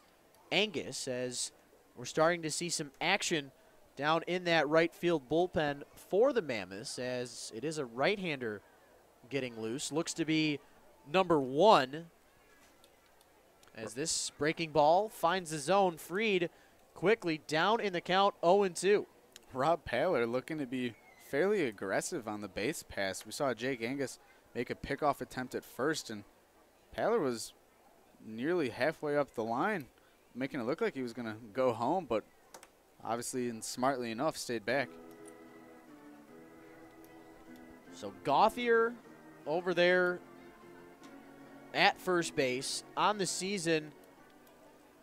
Angus, as we're starting to see some action down in that right field bullpen for the Mammoths, as it is a right-hander getting loose. Looks to be number 1, as this breaking ball finds the zone, freed quickly down in the count, 0-2. Rob Paller looking to be fairly aggressive on the base pass. We saw Jake Angus make a pickoff attempt at first, and Paller was nearly halfway up the line, making it look like he was going to go home, but obviously and smartly enough stayed back. So Gauthier over there at first base. On the season,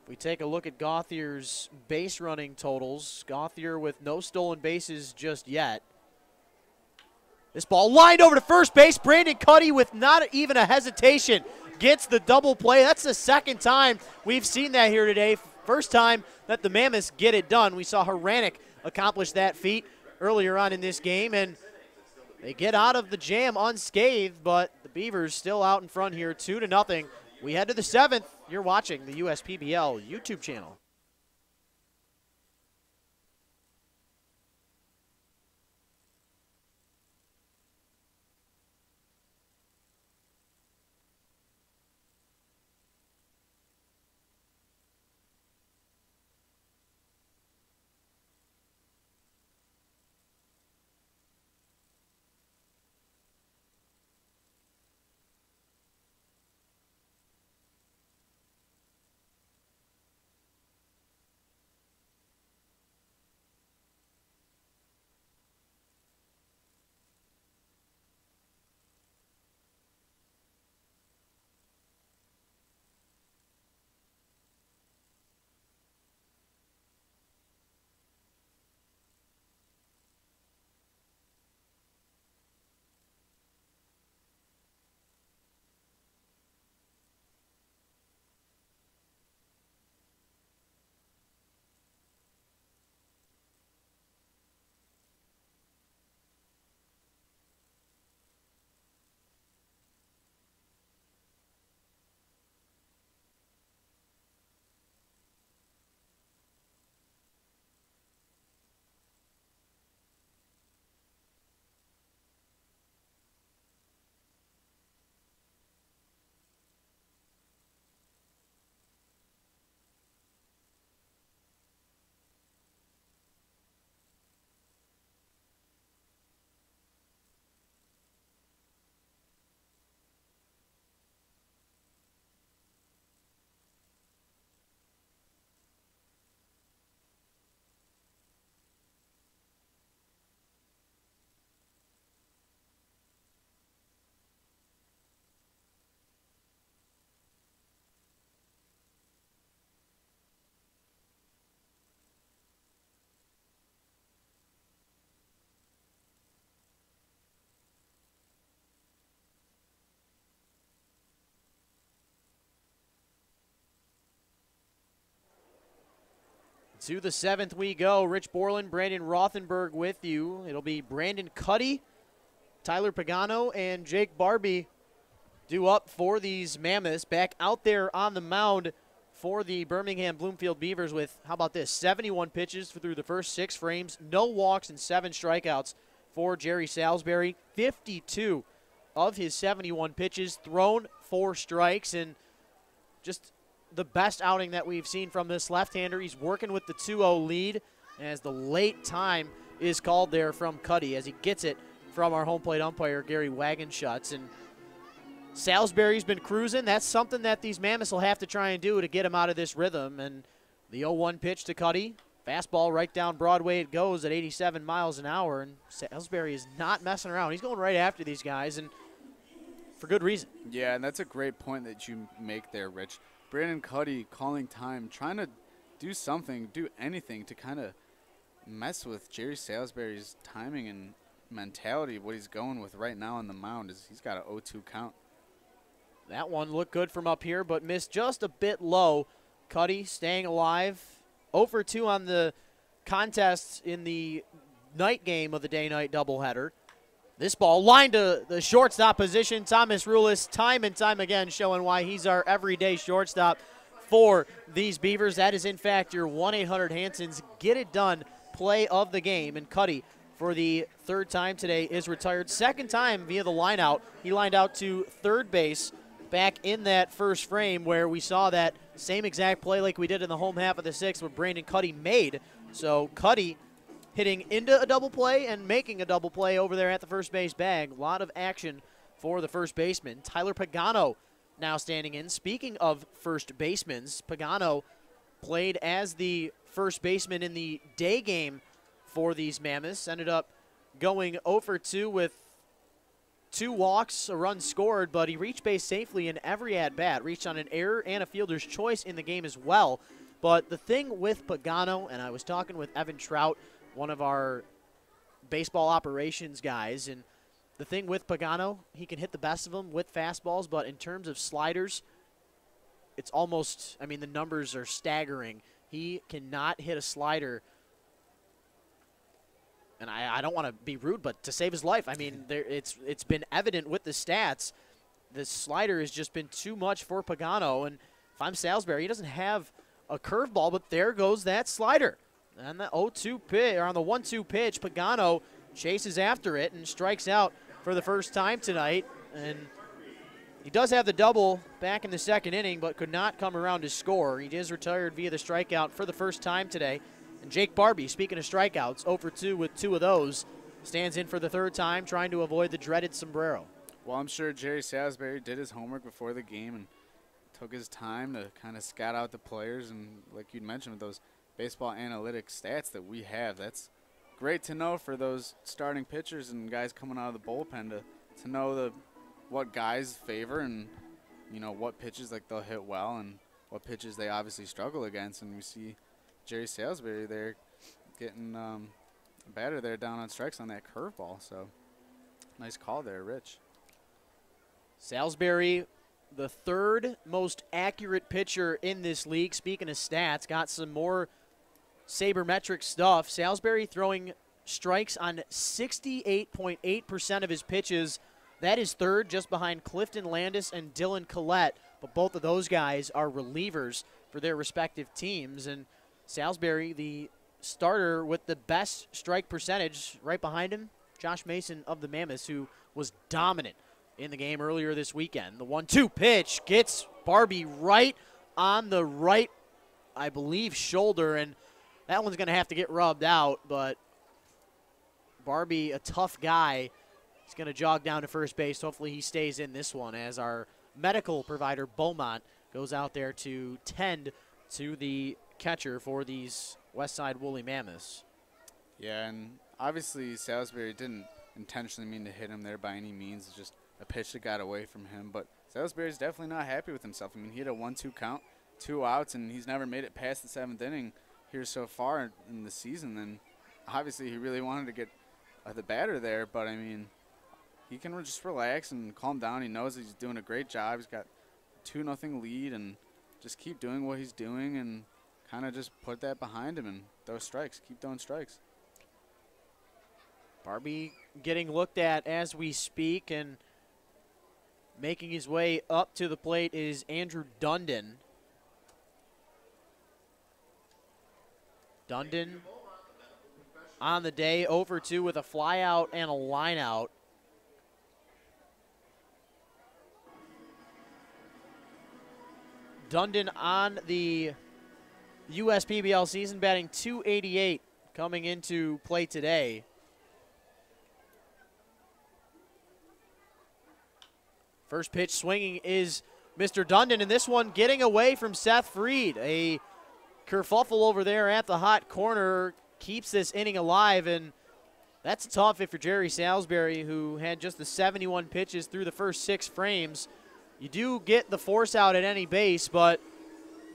if we take a look at Gauthier's base running totals, Gauthier with no stolen bases just yet. This ball lined over to first base. Brandon Cuddy with not even a hesitation gets the double play. That's the second time we've seen that here today. First time that the Mammoths get it done. We saw Haranek accomplish that feat earlier on in this game, and they get out of the jam unscathed, but the Beavers still out in front here, 2-0. We head to the 7th. You're watching the USPBL YouTube channel. To the 7th we go. Rich Borland, Brandon Rothenberg with you. It'll be Brandon Cuddy, Tyler Pagano, and Jake Barbie due up for these Mammoths. Back out there on the mound for the Birmingham Bloomfield Beavers with, how about this, 71 pitches through the first 6 frames, no walks and 7 strikeouts for Jerry Salisbury. 52 of his 71 pitches thrown, 4 strikes, and just the best outing that we've seen from this left-hander. He's working with the 2-0 lead as the late time is called there from Cuddy as he gets it from our home plate umpire, Gary Wagenschutz. And Salisbury's been cruising. That's something that these Mammoths will have to try and do to get him out of this rhythm. And the 0-1 pitch to Cuddy. Fastball right down Broadway it goes at 87 miles an hour. And Salisbury is not messing around. He's going right after these guys, and for good reason. Yeah, and that's a great point that you make there, Rich. Brandon Cuddy calling time, trying to do something, do anything to kind of mess with Jerry Salisbury's timing and mentality. What he's going with right now on the mound is he's got an 0-2 count. That one looked good from up here, but missed just a bit low. Cuddy staying alive. 0-2 on the contest in the night game of the day-night doubleheader. This ball lined to the shortstop position. Thomas Rulis, time and time again, showing why he's our everyday shortstop for these Beavers. That is, in fact, your 1-800-Hanson's Get It Done play of the game, and Cuddy, for the third time today, is retired. Second time via the lineout. He lined out to third base back in that first frame where we saw that same exact play like we did in the home half of the sixth where Brandon Cuddy made. So Cuddy hitting into a double play and making a double play over there at the first base bag. A lot of action for the first baseman. Tyler Pagano now standing in. Speaking of first basemen, Pagano played as the first baseman in the day game for these Mammoths. Ended up going 0 for 2 with 2 walks, a run scored, but he reached base safely in every at-bat. Reached on an error and a fielder's choice in the game as well. But the thing with Pagano, and I was talking with Evan Trout, one of our baseball operations guys, and the thing with Pagano, he can hit the best of them with fastballs, but in terms of sliders, it's almost, I mean, the numbers are staggering. He cannot hit a slider, and I don't want to be rude, but to save his life. I mean, it's been evident with the stats. The slider has just been too much for Pagano, and if I'm Salisbury, he doesn't have a curveball, but there goes that slider. And the 0-2 pitch, or on the 1-2 pitch, Pagano chases after it and strikes out for the first time tonight. And he does have the double back in the second inning, but could not come around to score. He is retired via the strikeout for the first time today. And Jake Barbie, speaking of strikeouts, 0 for 2 with 2 of those, stands in for the third time, trying to avoid the dreaded sombrero. Well, I'm sure Jerry Salisbury did his homework before the game and took his time to kind of scout out the players. And like you'd mentioned with those baseball analytics stats that we have, that's great to know for those starting pitchers and guys coming out of the bullpen to know what guys favor and, you know, what pitches like they'll hit well and what pitches they obviously struggle against. And we see Jerry Salisbury there getting a batter there down on strikes on that curveball. So nice call there, Rich. Salisbury, the third most accurate pitcher in this league. Speaking of stats, got some more sabermetric stuff. Salisbury throwing strikes on 68.8% of his pitches. That is third, just behind Clifton Landis and Dylan Collette. But both of those guys are relievers for their respective teams. And Salisbury, the starter with the best strike percentage, right behind him, Josh Mason of the Mammoths, who was dominant in the game earlier this weekend. The 1-2 pitch gets Barbie right on the right, I believe, shoulder, and that one's going to have to get rubbed out, but Barbie, a tough guy, he's going to jog down to first base. Hopefully he stays in this one as our medical provider, Beaumont, goes out there to tend to the catcher for these Westside Woolly Mammoths. Yeah, and obviously Salisbury didn't intentionally mean to hit him there by any means. It's just a pitch that got away from him. But Salisbury's definitely not happy with himself. I mean, he had a 1-2 count, 2 outs, and he's never made it past the 7th inning here so far in the season. And obviously he really wanted to get the batter there, but I mean, he can just relax and calm down. He knows he's doing a great job. He's got 2-0 lead, and just keep doing what he's doing and kind of just put that behind him and throw strikes. Keep throwing strikes. Barbie getting looked at as we speak, and making his way up to the plate is Andrew Dundon. Dundon on the day, 0 for 2 with a flyout and a lineout. Dundon on the USPBL season, batting .288 coming into play today. First pitch swinging is Mr. Dundon, and this one getting away from Seth Freed. A kerfuffle over there at the hot corner keeps this inning alive, and that's tough if you're Jerry Salisbury, who had just the 71 pitches through the first 6 frames. You do get the force out at any base, but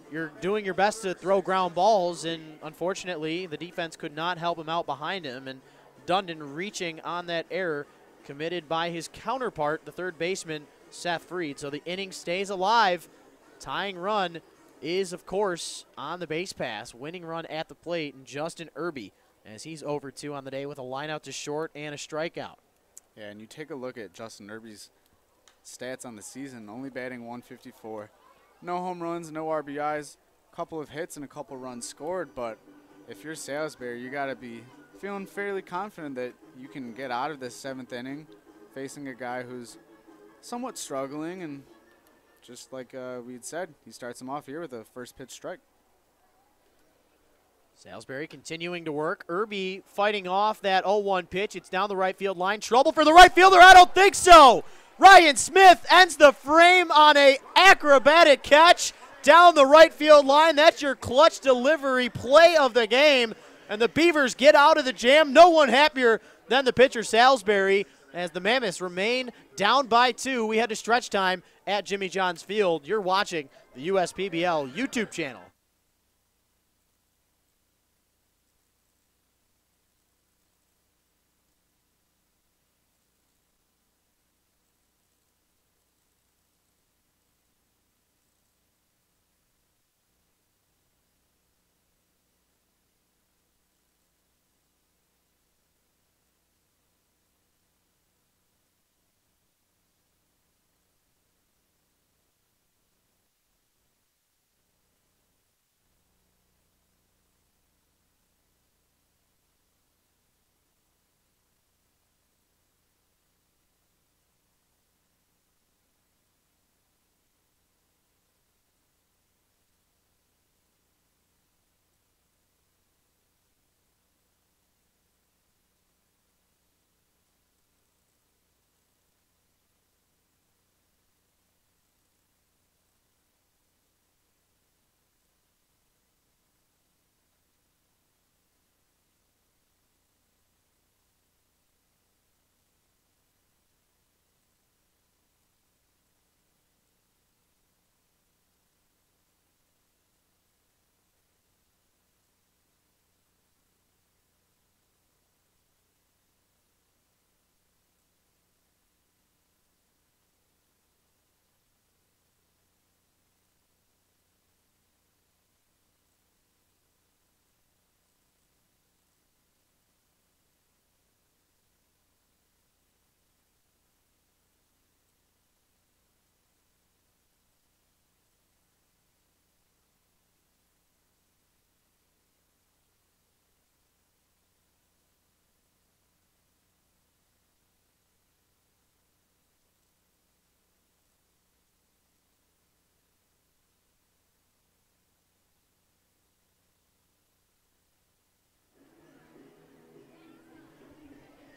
you're doing your best to throw ground balls, and unfortunately the defense could not help him out behind him, and Dundon reaching on that error committed by his counterpart, the third baseman, Seth Freed. So the inning stays alive. Tying run is, of course, on the base pass. Winning run at the plate, and Justin Irby, as he's over 2 on the day with a line out to short and a strikeout. Yeah, and you take a look at Justin Irby's stats on the season, only batting .154. No home runs, no RBIs, a couple of hits and a couple runs scored, but if you're Salisbury, you got to be feeling fairly confident that you can get out of this 7th inning facing a guy who's somewhat struggling, and just like we'd said, he starts him off here with a first pitch strike. Salisbury continuing to work. Irby fighting off that 0-1 pitch. It's down the right field line. Trouble for the right fielder. I don't think so. Ryan Smith ends the frame on a acrobatic catch down the right field line. That's your clutch delivery play of the game. And the Beavers get out of the jam. No one happier than the pitcher Salisbury as the Mammoths remain down by 2. We head to stretch time at Jimmy John's Field. You're watching the USPBL YouTube channel.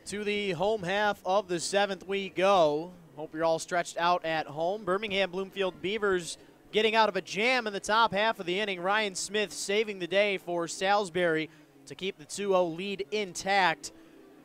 To the home half of the 7th we go. Hope you're all stretched out at home. Birmingham Bloomfield Beavers getting out of a jam in the top half of the inning. Ryan Smith saving the day for Salisbury to keep the 2-0 lead intact.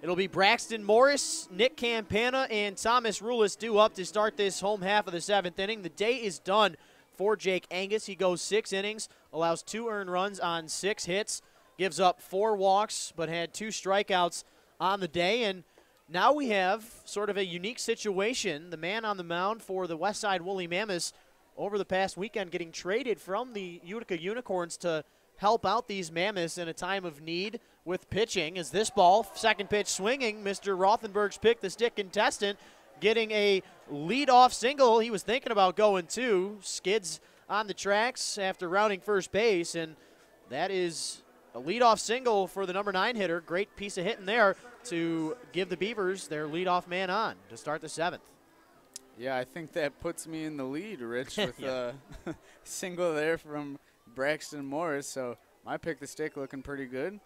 It'll be Braxton Morris, Nick Campana, and Thomas Rulis due up to start this home half of the 7th inning. The day is done for Jake Angus. He goes 6 innings, allows 2 earned runs on 6 hits, gives up 4 walks, but had 2 strikeouts on the day. And now we have sort of a unique situation. The man on the mound for the Westside Woolly Mammoths over the past weekend getting traded from the Utica Unicorns to help out these Mammoths in a time of need with pitching. As this ball, second pitch swinging, Mr. Rothenberg's pick, the stick contestant, getting a leadoff single. He was thinking about going 2, skids on the tracks after rounding first base, and that is a leadoff single for the number 9 hitter. Great piece of hitting there to give the Beavers their leadoff man on to start the 7th. Yeah, I think that puts me in the lead, Rich, with Yeah. a single there from Braxton Morris. So my pick the stick looking pretty good.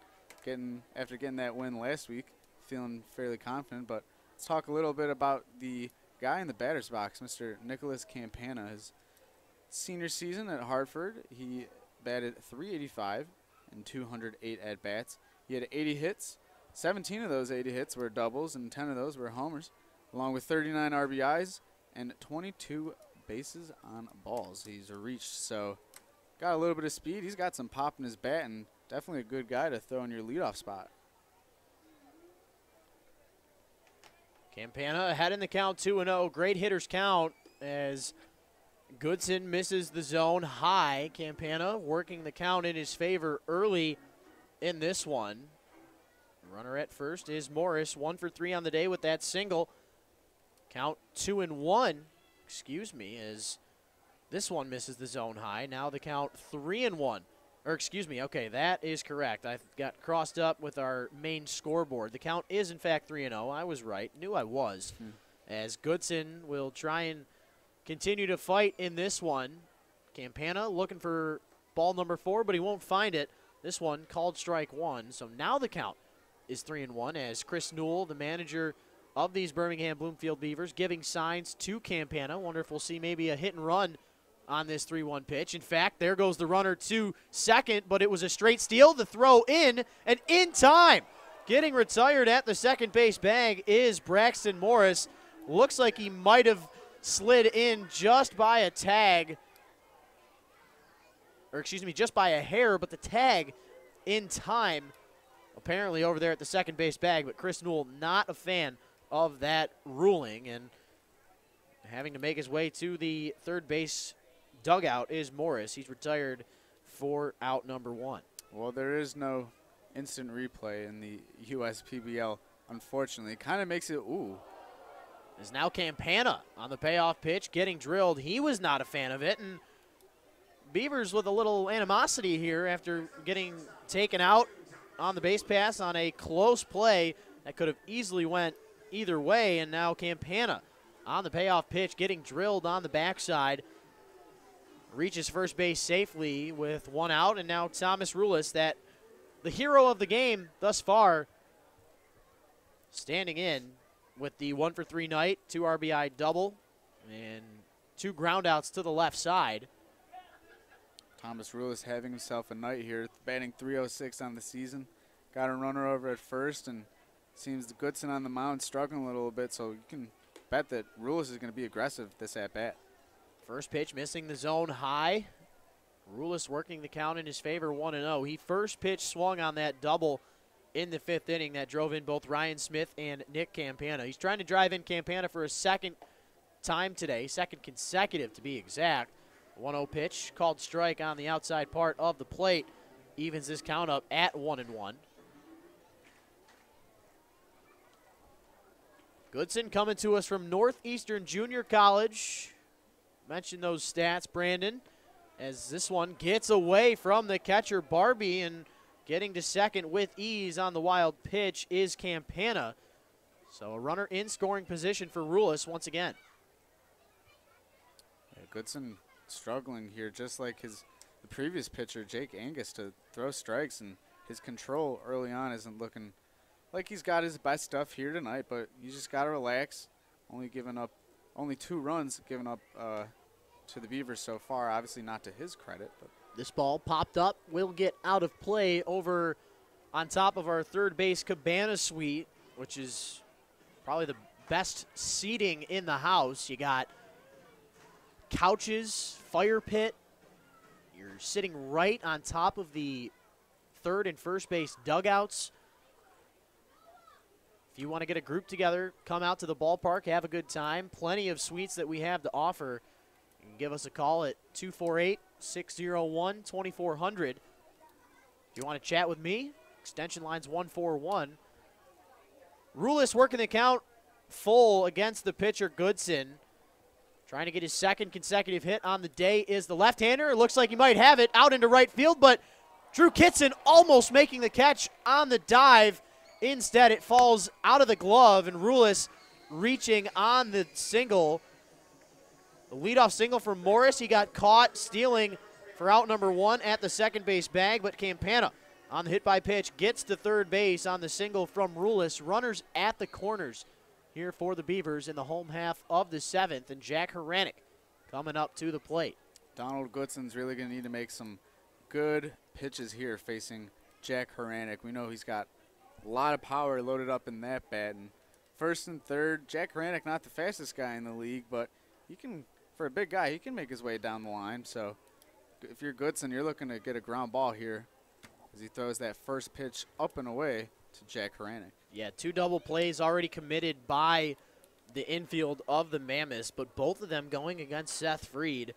After getting that win last week, feeling fairly confident. But let's talk a little bit about the guy in the batter's box, Mr. Nicholas Campana. His senior season at Hartford, he batted .385 and 208 at-bats. He had 80 hits. 17 of those 80 hits were doubles, and 10 of those were homers, along with 39 RBIs and 22 bases on balls he's reached. So got a little bit of speed. He's got some pop in his bat, and definitely a good guy to throw in your leadoff spot. Campana ahead in the count, 2-0. Great hitter's count as Goodson misses the zone high. Campana working the count in his favor early in this one. Runner at first is Morris, 1 for 3 on the day with that single. Count 2-1, as this one misses the zone high. Now the count 3-1 Or excuse me, okay, that is correct. I got crossed up with our main scoreboard. The count is, in fact, 3-0. I was right. Knew I was. As Goodson will try and continue to fight in this one. Campana looking for ball number 4, but he won't find it. This one called strike 1. So now the count is 3-1 as Chris Newell, the manager of these Birmingham Bloomfield Beavers, giving signs to Campana. Wonder if we'll see maybe a hit and run on this 3-1 pitch. In fact, there goes the runner to second, but it was a straight steal. The throw in, and in time. Getting retired at the second base bag is Braxton Morris. Looks like he might have slid in just by a tag, or excuse me, just by a hair, but the tag in time apparently over there at the second base bag, but Chris Newell not a fan of that ruling, and having to make his way to the third base dugout is Morris. He's retired for out number 1. Well, there is no instant replay in the USPBL, unfortunately. It kind of makes it, ooh. Is now Campana on the payoff pitch, getting drilled. He was not a fan of it, and Beavers with a little animosity here after getting taken out on the base pass on a close play that could have easily went either way, and now Campana on the payoff pitch, getting drilled on the backside. Reaches first base safely with 1 out, and now Thomas Rulis, that the hero of the game thus far, standing in with the 1-for-3 night, 2 RBI double, and 2 groundouts to the left side. Thomas Rulis having himself a night here, batting .306 on the season. Got a runner over at first, and seems the Goodson on the mound struggling a little bit, so you can bet that Rulis is going to be aggressive this at-bat. First pitch missing the zone high. Rulis working the count in his favor, 1-0. He first pitch swung on that double in the 5th inning that drove in both Ryan Smith and Nick Campana. He's trying to drive in Campana for a second time today, second consecutive to be exact. 1-0 pitch, called strike on the outside part of the plate, evens this count up at 1-1. Goodson coming to us from Northeastern Junior College. Mention those stats, Brandon, as this one gets away from the catcher, Barbie, and getting to second with ease on the wild pitch is Campana. So a runner in scoring position for Rulis once again. Yeah, Goodson struggling here, just like the previous pitcher, Jake Angus, to throw strikes, and his control early on isn't looking like he's got his best stuff here tonight, but you just got to relax. Only 2 runs given up to the Beavers so far, obviously not to his credit. But this ball popped up, will get out of play over on top of our third base cabana suite, which is probably the best seating in the house. You got couches, fire pit. You're sitting right on top of the third and first base dugouts. If you want to get a group together, come out to the ballpark, have a good time. Plenty of suites that we have to offer. You can give us a call at 248-601-2400. If you want to chat with me, extension line's 141. Rulis working the count full against the pitcher, Goodson. Trying to get his second consecutive hit on the day is the left-hander. It looks like he might have it out into right field, but Drew Kitson almost making the catch on the dive. Instead, it falls out of the glove, and Rulis reaching on the single. The leadoff single from Morris. He got caught stealing for out number 1 at the second base bag, but Campana on the hit by pitch gets to third base on the single from Rulis. Runners at the corners here for the Beavers in the home half of the 7th, and Jack Haranek coming up to the plate. Donald Goodson's really going to need to make some good pitches here facing Jack Haranek. We know he's got a lot of power loaded up in that bat. And first and third, Jack Haranek not the fastest guy in the league, but he can, for a big guy, he can make his way down the line. So if you're Goodson, you're looking to get a ground ball here as he throws that first pitch up and away to Jack Haranek. Yeah, 2 double plays already committed by the infield of the Mammoths, but both of them going against Seth Freed.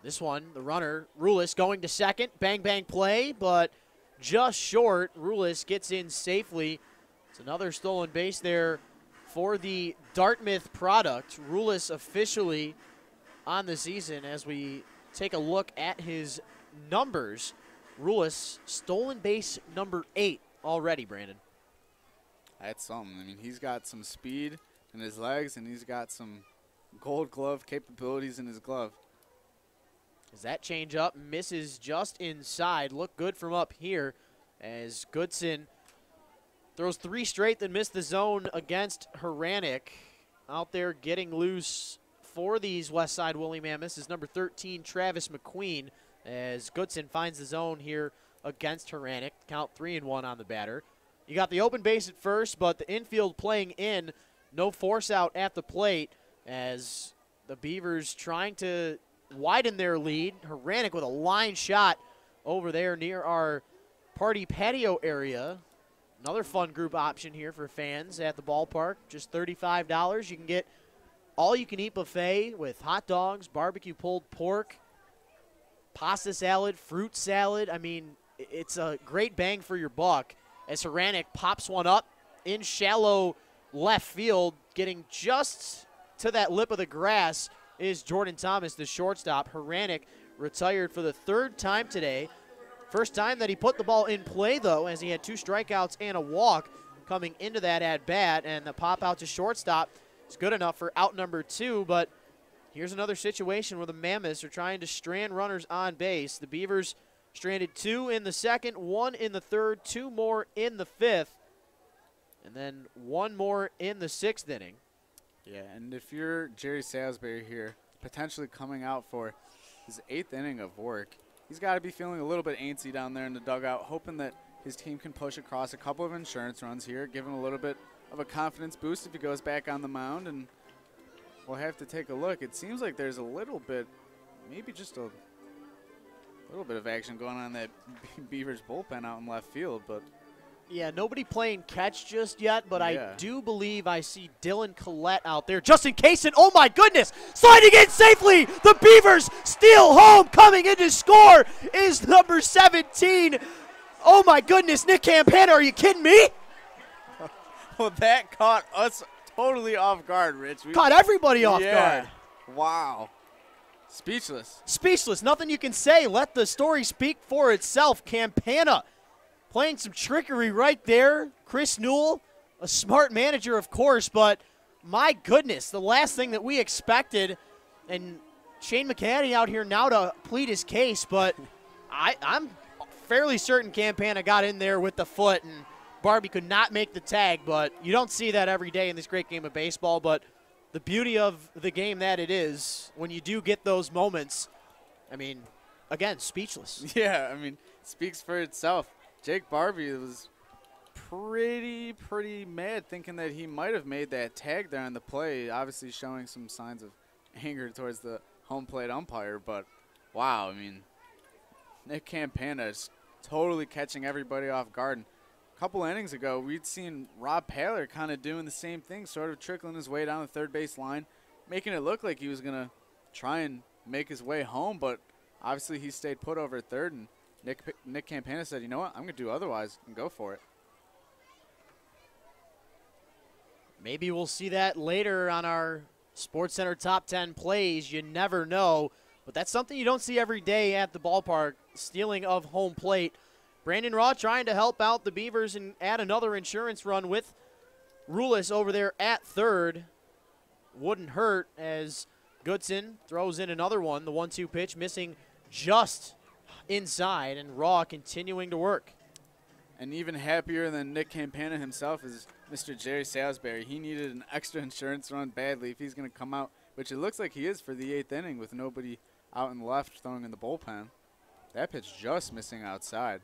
This one, the runner, Rulis going to second, bang, bang play, but just short. Rulis gets in safely. It's another stolen base there for the Dartmouth product. Rulis officially on the season as we take a look at his numbers. Rulis, stolen base number 8 already, Brandon. That's something. I mean, he's got some speed in his legs, and he's got some gold glove capabilities in his glove. As that changeup misses just inside. Look good from up here as Goodson throws 3 straight, then missed the zone against Haranek. Out there getting loose for these Westside Woolly Mammoths is number 13, Travis McQueen, as Goodson finds the zone here against Haranek. Count 3-1 on the batter. You got the open base at first, but the infield playing in. No force out at the plate as the Beavers trying to widen their lead. Haranek with a line shot over there near our party patio area. Another fun group option here for fans at the ballpark. Just $35. You can get all-you-can-eat buffet with hot dogs, barbecue pulled pork, pasta salad, fruit salad. I mean, it's a great bang for your buck as Haranek pops one up in shallow left field. Getting just to that lip of the grass is Jordan Thomas, the shortstop. Haranek retired for the 3rd time today. First time that he put the ball in play, though, as he had 2 strikeouts and a walk coming into that at-bat, and the pop out to shortstop is good enough for out number 2, but here's another situation where the Mammoths are trying to strand runners on base. The Beavers stranded 2 in the 2nd, 1 in the 3rd, 2 more in the 5th, and then 1 more in the 6th inning. Yeah, and if you're Jerry Salisbury here, potentially coming out for his 8th inning of work, he's got to be feeling a little bit antsy down there in the dugout, hoping that his team can push across a couple of insurance runs here, give him a little bit of a confidence boost if he goes back on the mound, and we'll have to take a look. It seems like there's a little bit, maybe just a little bit of action going on in that Beavers bullpen out in left field, but yeah, nobody playing catch just yet, but yeah. I do believe I see Dylan Collette out there just in case. And oh my goodness, sliding in safely. The Beavers steal home. Coming in to score is number 17. Oh my goodness, Nick Campana, are you kidding me? Well, that caught us totally off guard, Rich. Caught everybody off guard. Wow. Speechless. Speechless. Nothing you can say. Let the story speak for itself. Campana playing some trickery right there. Chris Newell, a smart manager, of course, but my goodness, the last thing that we expected, and Shane McCaddy out here now to plead his case, but I'm fairly certain Campana got in there with the foot, and Barbie could not make the tag, but you don't see that every day in this great game of baseball, but the beauty of the game that it is, when you do get those moments, I mean, again, speechless. Yeah, I mean, speaks for itself. Jake Barbie was pretty mad, thinking that he might have made that tag there on the play, obviously showing some signs of anger towards the home plate umpire. But, wow, I mean, Nick Campana is totally catching everybody off guard. And a couple innings ago, we'd seen Rob Paler kind of doing the same thing, sort of trickling his way down the third base line, making it look like he was going to try and make his way home, but obviously he stayed put over at third, and Nick Campana said, you know what, I'm going to do otherwise and go for it. Maybe we'll see that later on our SportsCenter Top 10 plays. You never know. But that's something you don't see every day at the ballpark, stealing of home plate. Brandon Raw trying to help out the Beavers and add another insurance run with Rulis over there at third. Wouldn't hurt as Goodson throws in another one. The 1-2 pitch missing just inside, and Raw continuing to work. And even happier than Nick Campana himself is Mr. Jerry Salisbury. He needed an extra insurance run badly if he's going to come out, which it looks like he is for the 8th inning with nobody out in the left throwing in the bullpen. That pitch just missing outside.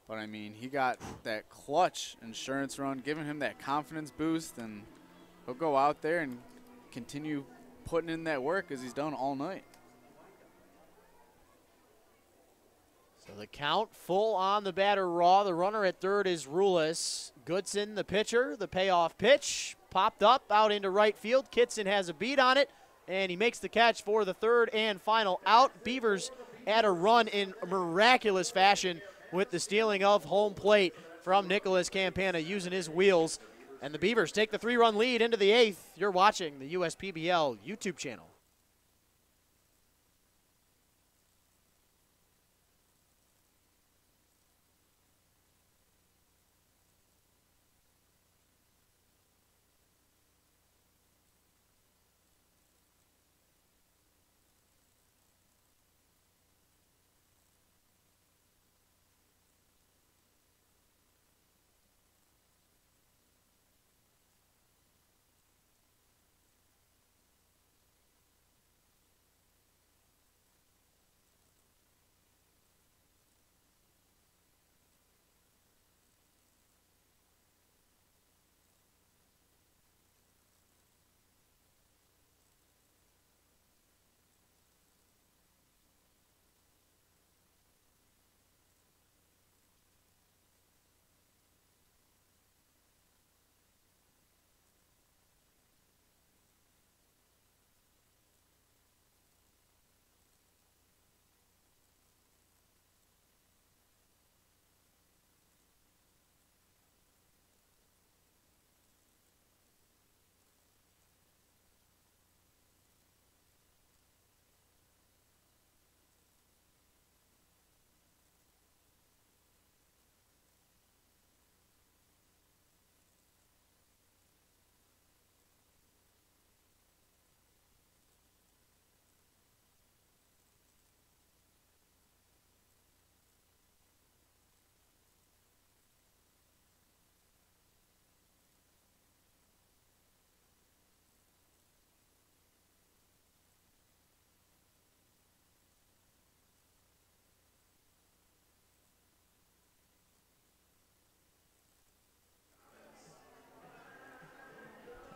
But, I mean, he got that clutch insurance run, giving him that confidence boost, and he'll go out there and continue putting in that work as he's done all night. So the count full on the batter, Raw. The runner at third is Rulis. Goodson, the pitcher, the payoff pitch. Popped up out into right field. Kitson has a beat on it, and he makes the catch for the third and final out. Beavers add a run in miraculous fashion with the stealing of home plate from Nicholas Campana using his wheels. And the Beavers take the 3-run lead into the 8th. You're watching the USPBL YouTube channel.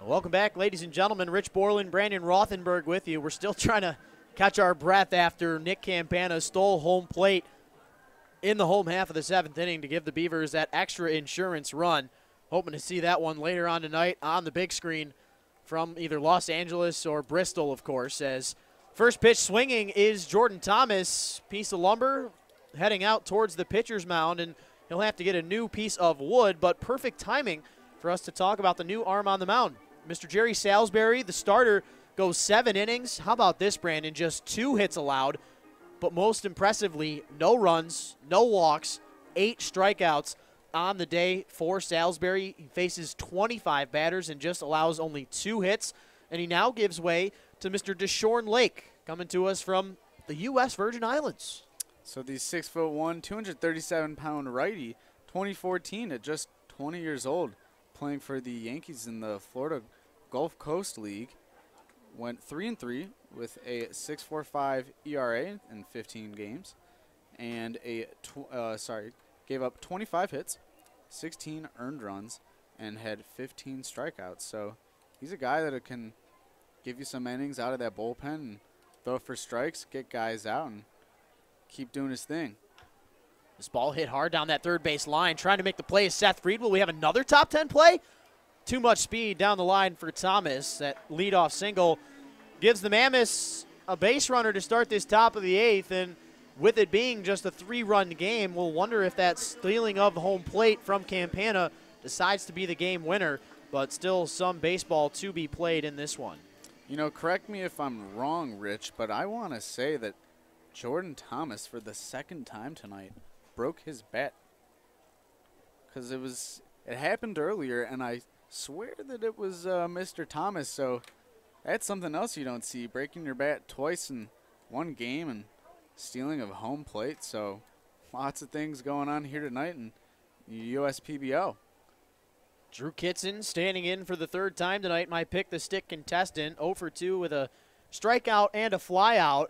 Welcome back, ladies and gentlemen. Rich Borland, Brandon Rothenberg with you. We're still trying to catch our breath after Nick Campana stole home plate in the home half of the 7th inning to give the Beavers that extra insurance run. Hoping to see that one later on tonight on the big screen from either Los Angeles or Bristol, of course, as first pitch swinging is Jordan Thomas. Piece of lumber heading out towards the pitcher's mound, and he'll have to get a new piece of wood, but perfect timing for us to talk about the new arm on the mound. Mr. Jerry Salisbury, the starter, goes 7 innings. How about this, Brandon? Just 2 hits allowed, but most impressively, no runs, no walks, 8 strikeouts on the day for Salisbury. He faces 25 batters and just allows only 2 hits, and he now gives way to Mr. Deshaun Lake, coming to us from the U.S. Virgin Islands. So the 6'1", 237-pound righty, 2014 at just 20 years old, playing for the Yankees in the Florida Gulf Coast League, went 3-3 with a 6.45 ERA in 15 games, and gave up 25 hits, 16 earned runs, and had 15 strikeouts. So he's a guy that can give you some innings out of that bullpen and throw for strikes, get guys out, and keep doing his thing. This ball hit hard down that third base line. Trying to make the play is Seth Freed. Will we have another top 10 play? Too much speed down the line for Thomas. That leadoff single gives the Mammoths a base runner to start this top of the 8th. And with it being just a 3-run game, we'll wonder if that stealing of home plate from Campana decides to be the game winner. But still some baseball to be played in this one. You know, correct me if I'm wrong, Rich, but I want to say that Jordan Thomas, for the 2nd time tonight, broke his bat, because it happened earlier, and I swear that it was Mr. Thomas. So that's something else you don't see, breaking your bat twice in one game and stealing of home plate. So lots of things going on here tonight in USPBL. Drew Kitson standing in for the 3rd time tonight. My pick, the stick contestant, 0 for 2 with a strikeout and a flyout.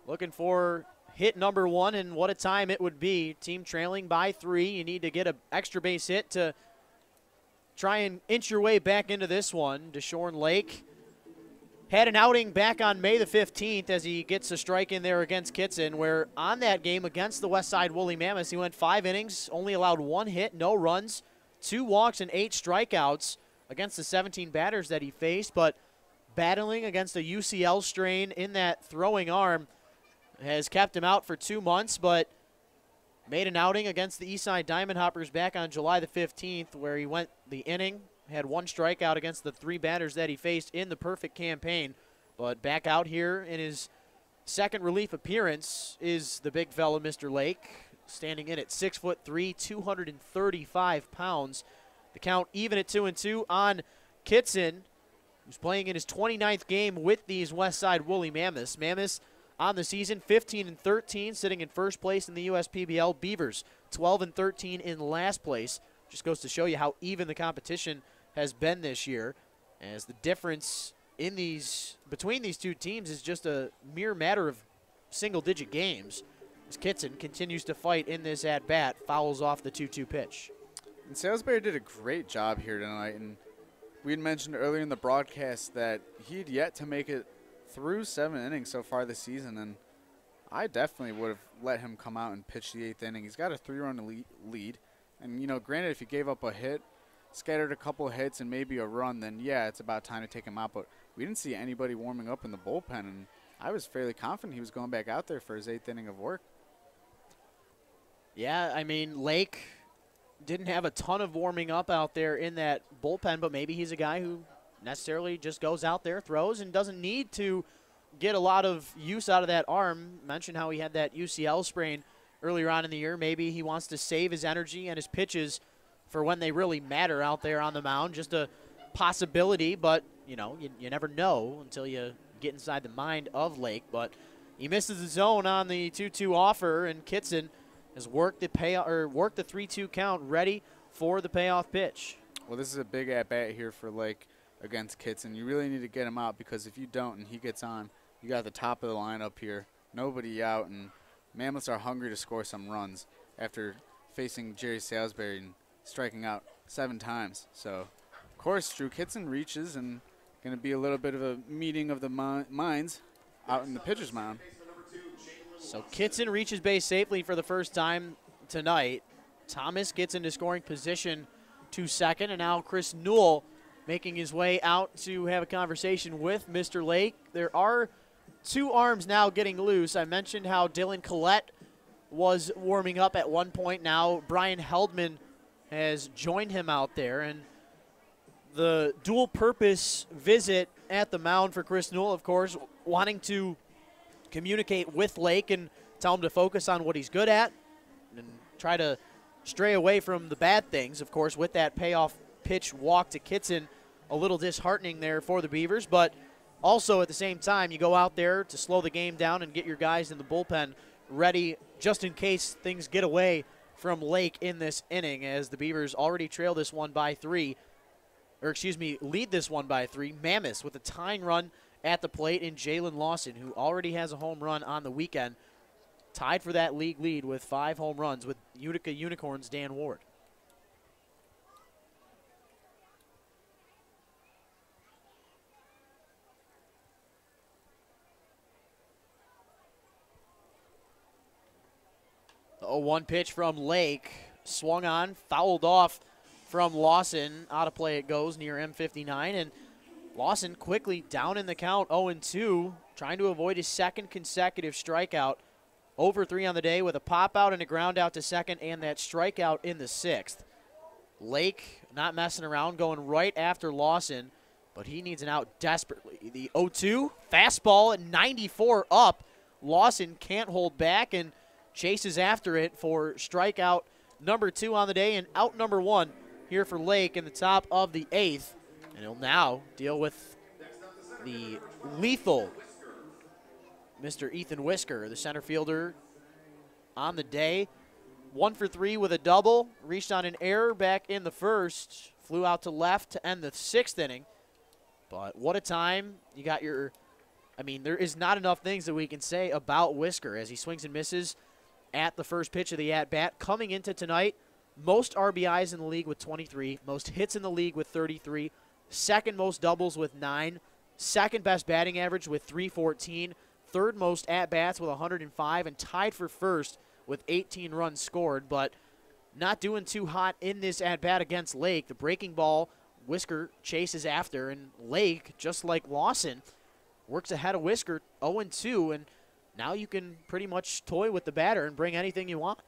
Looking for hit number 1, and what a time it would be. Team trailing by 3. You need to get an extra base hit to try and inch your way back into this one. Deshaun Lake had an outing back on May the 15th as he gets a strike in there against Kitson, where on that game against the Westside Woolly Mammoths, he went 5 innings, only allowed 1 hit, no runs, 2 walks, and 8 strikeouts against the 17 batters that he faced. But battling against a UCL strain in that throwing arm has kept him out for 2 months, but made an outing against the Eastside Diamond Hoppers back on July the 15th, where he went the inning, had 1 strikeout against the 3 batters that he faced in the perfect campaign. But back out here in his 2nd relief appearance is the big fella, Mr. Lake, standing in at 6'3", 235 pounds. The count even at 2-2 on Kitson, who's playing in his 29th game with these Westside Woolly Mammoths. Mammoths on the season, 15-13, sitting in first place in the USPBL. Beavers, 12-13 in last place. Just goes to show you how even the competition has been this year, as the difference in between these 2 teams is just a mere matter of single-digit games. As Kitson continues to fight in this at-bat, fouls off the 2-2 pitch. And Salisbury did a great job here tonight, and we had mentioned earlier in the broadcast that he'd yet to make it through 7 innings so far this season, and I definitely would have let him come out and pitch the 8th inning. He's got a 3-run lead, and, you know, granted, if he gave up a hit, scattered a couple of hits, and maybe a run, then, yeah, it's about time to take him out. But we didn't see anybody warming up in the bullpen, and I was fairly confident he was going back out there for his 8th inning of work. Yeah, I mean, Lake didn't have a ton of warming up out there in that bullpen, but maybe he's a guy who necessarily just goes out there, throws, and doesn't need to get a lot of use out of that arm. Mentioned how he had that UCL sprain earlier on in the year. Maybe he wants to save his energy and his pitches for when they really matter out there on the mound. Just a possibility, but, you know, you never know until you get inside the mind of Lake. But he misses the zone on the 2-2 offer, and Kitson has worked the 3-2 count, ready for the payoff pitch. Well, this is a big at-bat here for Lake against Kitson. You really need to get him out, because if you don't and he gets on, you got the top of the lineup here, nobody out, and Mammoths are hungry to score some runs after facing Jerry Salisbury and striking out 7 times. So course, Drew Kitson reaches, and going to be a little bit of a meeting of the minds out in the pitcher's mound. So Kitson reaches base safely for the first time tonight. Thomas gets into scoring position to second, and now Chris Newell making his way out to have a conversation with Mr. Lake. There are two arms now getting loose. I mentioned how Dylan Collette was warming up at one point. Now Brian Heldman has joined him out there, and the dual-purpose visit at the mound for Chris Newell, of course, wanting to communicate with Lake and tell him to focus on what he's good at and try to stray away from the bad things. Of course, with that payoff pitch walk to Kitson, a little disheartening there for the Beavers, but also at the same time, you go out there to slow the game down and get your guys in the bullpen ready just in case things get away from Lake in this inning, as the Beavers already trail this one by 3, or excuse me, lead this one by 3. Mammoths with a tying run at the plate in Jalen Lawson, who already has a home run on the weekend, tied for that league lead with 5 home runs with Utica Unicorns' Dan Ward. The 0-1 pitch from Lake, swung on, fouled off from Lawson. Out of play it goes near M59, and Lawson quickly down in the count, 0-2, trying to avoid his second consecutive strikeout. Over 3 on the day with a pop out and a ground out to second, and that strikeout in the 6th. Lake not messing around, going right after Lawson, but he needs an out desperately. The 0-2, fastball at 94 up. Lawson can't hold back and chases after it for strikeout number 2 on the day, and out number 1 here for Lake in the top of the 8th. And he'll now deal with the lethal Mr. Ethan Whisker, the center fielder on the day. 1 for 3 with a double, reached on an error back in the first, flew out to left to end the 6th inning. But what a time. You got your, I mean, there is not enough things that we can say about Whisker as he swings and misses at the first pitch of the at-bat. Coming into tonight, most RBIs in the league with 23, most hits in the league with 33, second most doubles with 9, second best batting average with 314, third most at-bats with 105, and tied for first with 18 runs scored, but not doing too hot in this at-bat against Lake. The breaking ball, Whisker chases after, and Lake, just like Lawson, works ahead of Whisker, 0-2, and now you can pretty much toy with the batter and bring anything you want.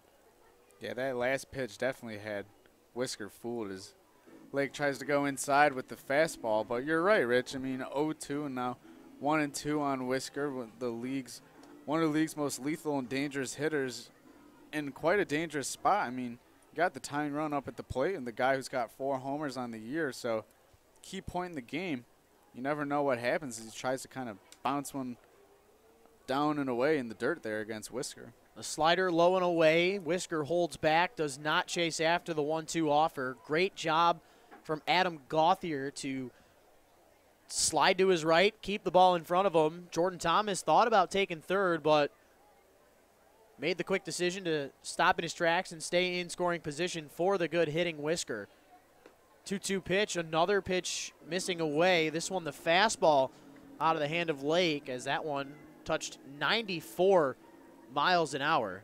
Yeah, that last pitch definitely had Whisker fooled as Lake tries to go inside with the fastball. But you're right, Rich. I mean, 0-2 and now 1-2 on Whisker, one of the league's most lethal and dangerous hitters in quite a dangerous spot. I mean, you got the tying run up at the plate and the guy who's got 4 homers on the year. So key point in the game, you never know what happens as he tries to kind of bounce one down and away in the dirt there against Whisker. The slider low and away. Whisker holds back, does not chase after the 1-2 offer. Great job from Adam Gauthier to slide to his right, keep the ball in front of him. Jordan Thomas thought about taking third, but made the quick decision to stop in his tracks and stay in scoring position for the good hitting Whisker. 2-2 pitch, another pitch missing away. This one, the fastball out of the hand of Lake, as that one touched 94 miles an hour.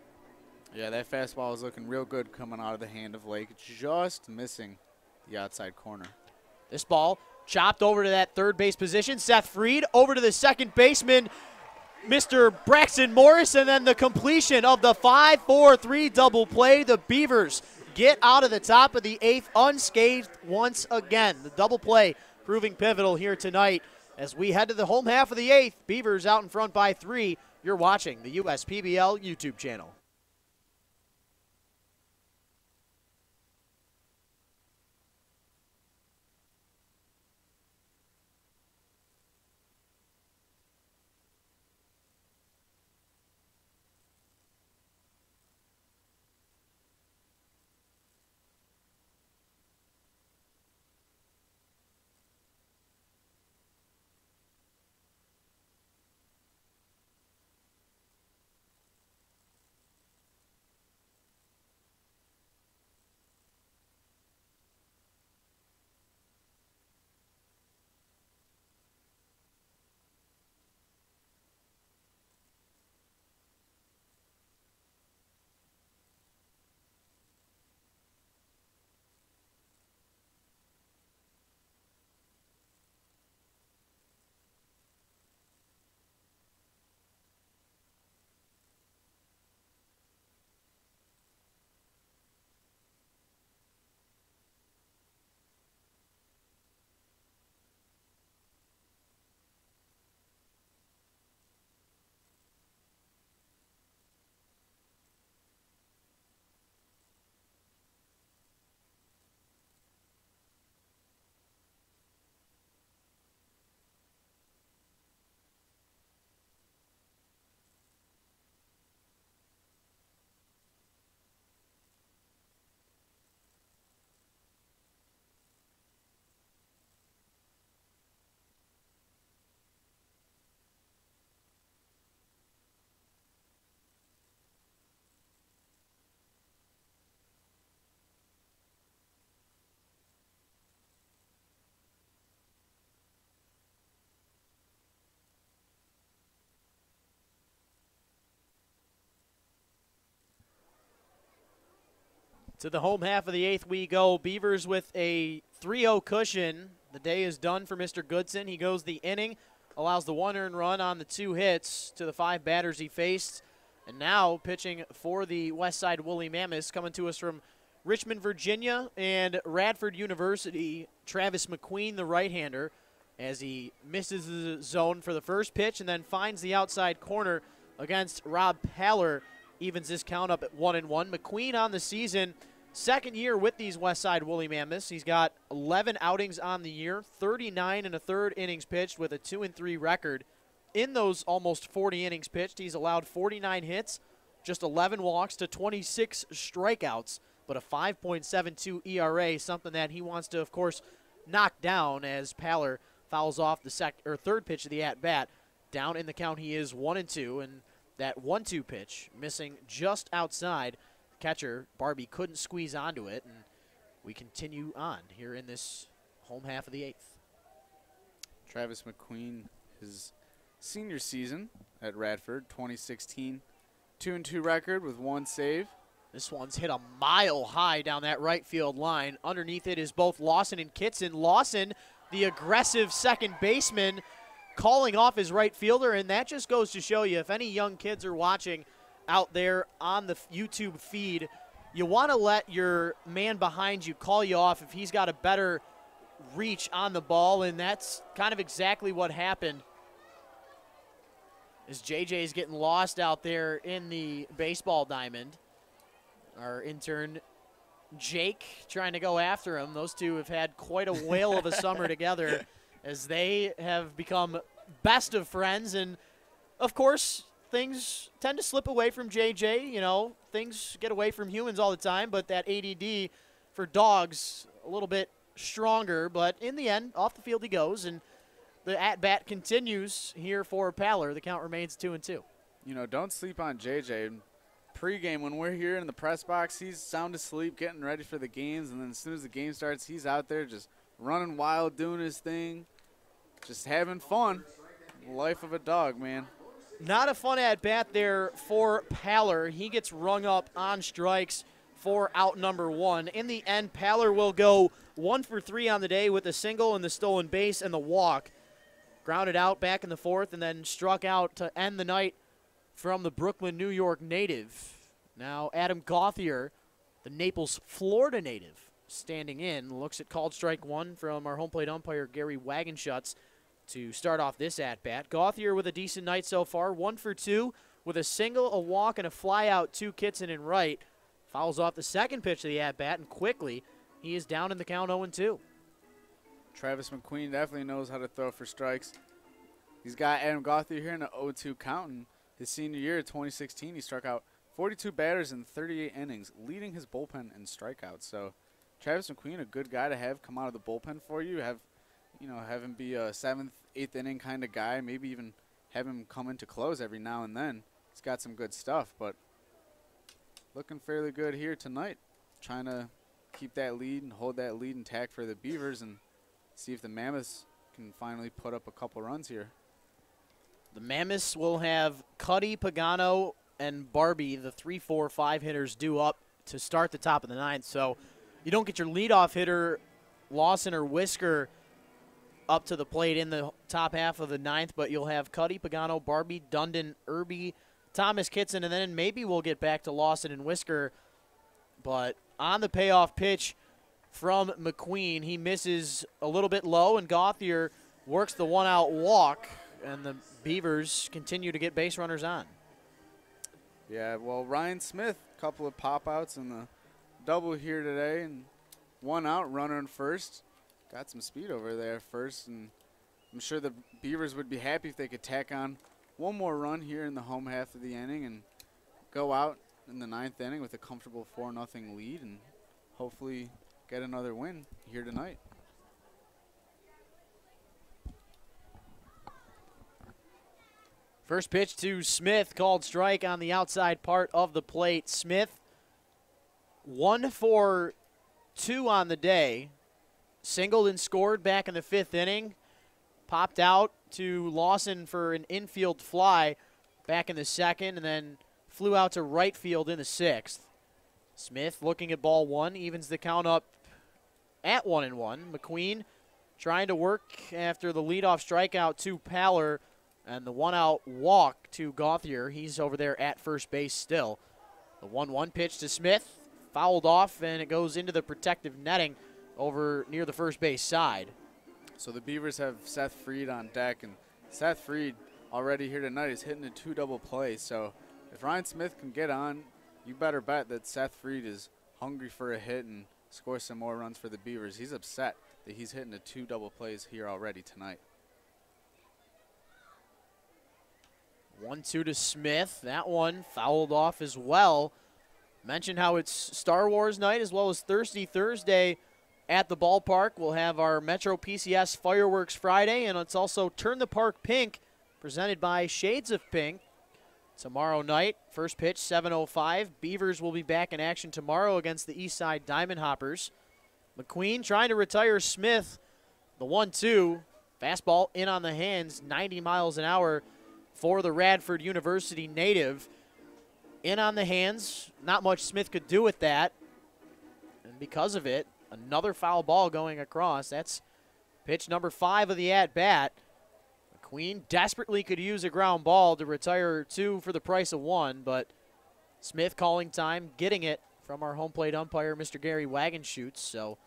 Yeah, that fastball is looking real good coming out of the hand of Lake, just missing the outside corner. This ball chopped over to that third base position. Seth Freed over to the second baseman, Mr. Braxton Morris, and then the completion of the 5-4-3 double play. The Beavers get out of the top of the 8th unscathed once again. The double play proving pivotal here tonight as we head to the home half of the 8th. Beavers out in front by 3. You're watching the USPBL YouTube channel. To the home half of the 8th we go. Beavers with a 3-0 cushion. The day is done for Mr. Goodson. He goes the inning, allows the 1 earned run on the 2 hits to the 5 batters he faced. And now pitching for the Westside Woolly Mammoths, coming to us from Richmond, Virginia, and Radford University, Travis McQueen, the right-hander, as he misses the zone for the first pitch and then finds the outside corner against Rob Paller, evens this count up at 1-1. McQueen on the season, second year with these Westside Woolly Mammoths. He's got 11 outings on the year, 39 1/3 innings pitched with a 2-3 record. In those almost 40 innings pitched, he's allowed 49 hits, just 11 walks to 26 strikeouts, but a 5.72 ERA, something that he wants to, of course, knock down as Paller fouls off the third pitch of the at-bat. Down in the count, he is 1-2, and that 1-2 pitch missing just outside. Catcher Barbie couldn't squeeze onto it, and we continue on here in this home half of the 8th. Travis McQueen, his senior season at Radford, 2016, 2-2 record with 1 save. This one's hit a mile high down that right field line. Underneath it is both Lawson and Kitson. Lawson, the aggressive second baseman, calling off his right fielder, and that just goes to show you, if any young kids are watching out there on the YouTube feed, you want to let your man behind you call you off if he's got a better reach on the ball, and that's kind of exactly what happened. As JJ is getting lost out there in the baseball diamond. Our intern, Jake, trying to go after him. Those two have had quite a whale of a summer together as they have become best of friends. And, of course, things tend to slip away from JJ. You know, things get away from humans all the time, but that ADD for dogs a little bit stronger. But in the end, off the field he goes, and the at-bat continues here for Paller. The count remains 2-2. You know, don't sleep on JJ. Pre-game, when we're here in the press box, he's sound asleep, getting ready for the games, and then as soon as the game starts, he's out there just running wild, doing his thing, just having fun. Life of a dog, man. Not a fun at-bat there for Paller. He gets rung up on strikes for out number 1. In the end, Paller will go 1 for 3 on the day with a single and the stolen base and the walk. Grounded out back in the 4th and then struck out to end the night from the Brooklyn, New York native. Now Adam Gauthier, the Naples, Florida native, standing in, looks at called strike 1 from our home plate umpire, Gary Wagenschutz, to start off this at-bat. Gauthier with a decent night so far, 1 for 2 with a single, a walk, and a fly-out to Kitson and right. Fouls off the second pitch of the at-bat, and quickly he is down in the count 0-2. Travis McQueen definitely knows how to throw for strikes. He's got Adam Gauthier here in the 0-2 count, and his senior year, 2016, he struck out 42 batters in 38 innings, leading his bullpen in strikeouts. So Travis McQueen, a good guy to have come out of the bullpen for you. Have him be a 7th, 8th inning kind of guy. Maybe even have him come in to close every now and then. He's got some good stuff, but looking fairly good here tonight. Trying to keep that lead and hold that lead intact for the Beavers and see if the Mammoths can finally put up a couple runs here. The Mammoths will have Cuddy, Pagano, and Barbie, the 3-4-5 hitters, due up to start the top of the 9th. So you don't get your leadoff hitter, Lawson or Whisker, up to the plate in the top half of the 9th, but you'll have Cuddy, Pagano, Barbie, Dundon, Irby, Thomas Kitson, and then maybe we'll get back to Lawson and Whisker. But on the payoff pitch from McQueen, he misses a little bit low, and Gauthier works the 1-out walk, and the Beavers continue to get base runners on. Yeah, well, Ryan Smith, a couple of pop-outs in the double here today, and 1 out, runner in first. Got some speed over there first, and I'm sure the Beavers would be happy if they could tack on 1 more run here in the home half of the inning and go out in the 9th inning with a comfortable 4-0 lead and hopefully get another win here tonight. First pitch to Smith, called strike on the outside part of the plate. Smith, 1 for 2 on the day. Singled and scored back in the 5th inning. Popped out to Lawson for an infield fly back in the 2nd, and then flew out to right field in the 6th. Smith looking at ball one, evens the count up at 1-1. McQueen trying to work after the leadoff strikeout to Paller and the one-out walk to Gauthier. He's over there at first base still. The 1-1 pitch to Smith, fouled off, and it goes into the protective netting over near the first base side. So the Beavers have Seth Freed on deck, and Seth Freed already here tonight is hitting a 2 double play. So if Ryan Smith can get on, you better bet that Seth Freed is hungry for a hit and score some more runs for the Beavers. He's upset that he's hitting a 2 double plays here already tonight. 1-2 to Smith. That one fouled off as well. Mentioned how it's Star Wars night as well as Thirsty Thursday at the ballpark. We'll have our Metro PCS Fireworks Friday, and it's also Turn the Park Pink, presented by Shades of Pink. Tomorrow night, first pitch, 7:05. Beavers will be back in action tomorrow against the Eastside Diamond Hoppers. McQueen trying to retire Smith. The 1-2. Fastball in on the hands, 90 miles an hour for the Radford University native. In on the hands. Not much Smith could do with that. And because of it, another foul ball going across. That's pitch number 5 of the at-bat. McQueen desperately could use a ground ball to retire 2 for the price of 1, but Smith calling time, getting it from our home plate umpire, Mr. Gary Wagenschutz. So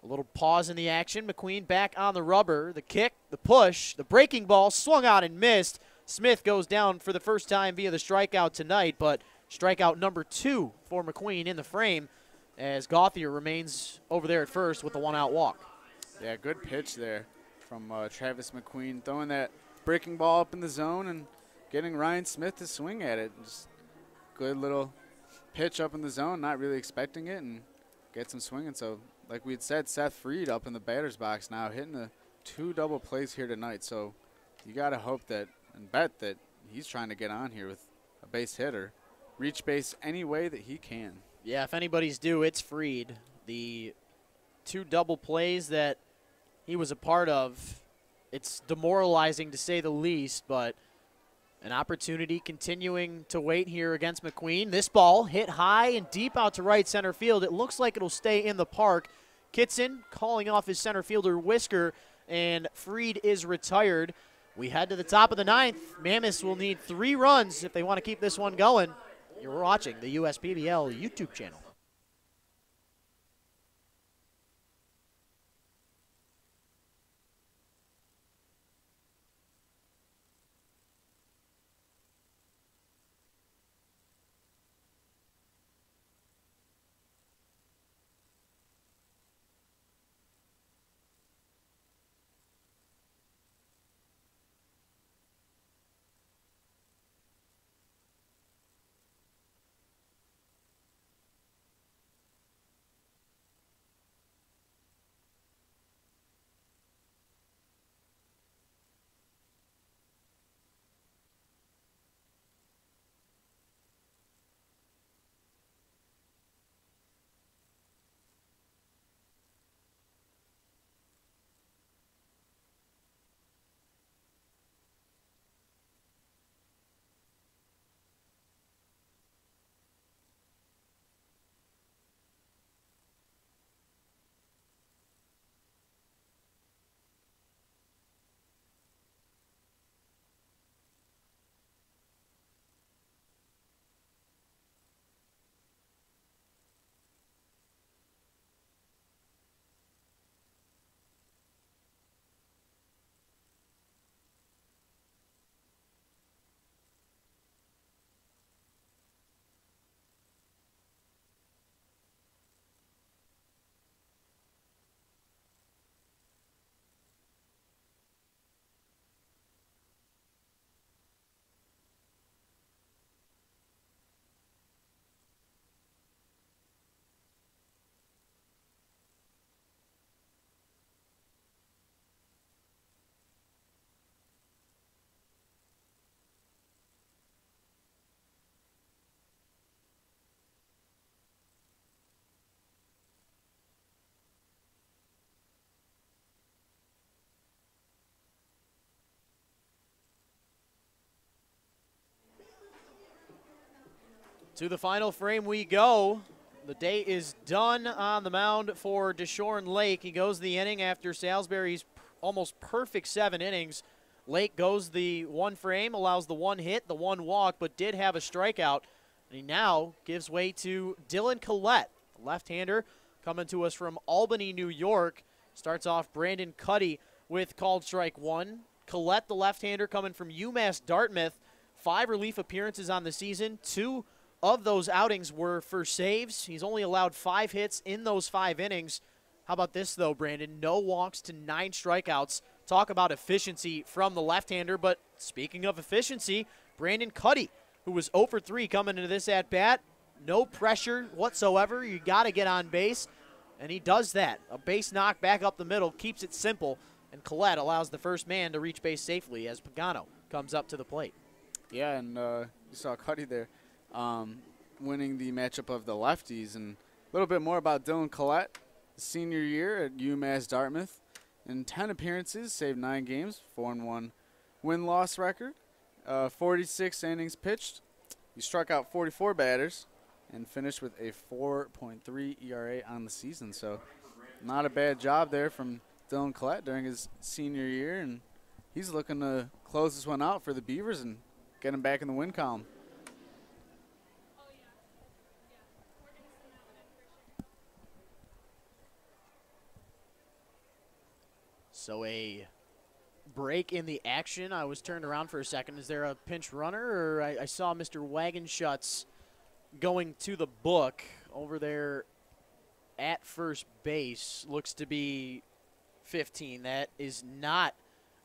a little pause in the action. McQueen back on the rubber. The kick, the push, the breaking ball swung out and missed. Smith goes down for the first time via the strikeout tonight, but strikeout number 2 for McQueen in the frame as Gauthier remains over there at first with the one-out walk. Yeah, good pitch there from Travis McQueen, throwing that breaking ball up in the zone and getting Ryan Smith to swing at it. Just good little pitch up in the zone, not really expecting it, and get some swinging. So like we had said, Seth Freed up in the batter's box now, hitting the 2 double plays here tonight. So you got to hope that and bet that he's trying to get on here with a base hitter, reach base any way that he can. Yeah, if anybody's due, it's Freed. The 2 double plays that he was a part of, it's demoralizing to say the least, but an opportunity continuing to wait here against McQueen. This ball hit high and deep out to right center field. It looks like it'll stay in the park. Kitson calling off his center fielder Whisker, and Freed is retired. We head to the top of the 9th. Mammoths will need 3 runs if they want to keep this one going. You're watching the USPBL YouTube channel. To the final frame we go. The day is done on the mound for Deshorn Lake. He goes the inning after Salisbury's almost perfect 7 innings. Lake goes the 1 frame, allows the 1 hit, the 1 walk, but did have a strikeout. And he now gives way to Dylan Collette, left-hander coming to us from Albany, New York. Starts off Brandon Cuddy with called strike 1. Collette, the left-hander, coming from UMass Dartmouth. 5 relief appearances on the season. 2 of those outings were for saves. He's only allowed 5 hits in those 5 innings. How about this, though, Brandon? No walks to 9 strikeouts. Talk about efficiency from the left-hander. But speaking of efficiency, Brandon Cuddy, who was 0 for 3 coming into this at-bat. No pressure whatsoever. You got to get on base, and he does that. A base knock back up the middle, keeps it simple, and Collette allows the first man to reach base safely as Pagano comes up to the plate. Yeah, and you saw Cuddy there winning the matchup of the lefties. And a little bit more about Dylan Collette. Senior year at UMass Dartmouth. In 10 appearances, saved 9 games, 4-1 win-loss record. 46 innings pitched. He struck out 44 batters and finished with a 4.3 ERA on the season. So not a bad job there from Dylan Collette during his senior year. And he's looking to close this one out for the Beavers and get him back in the win column. So a break in the action. I was turned around for a second. Is there a pinch runner? Or I saw Mr. Wagenschutz going to the book over there at first base. Looks to be 15. That is not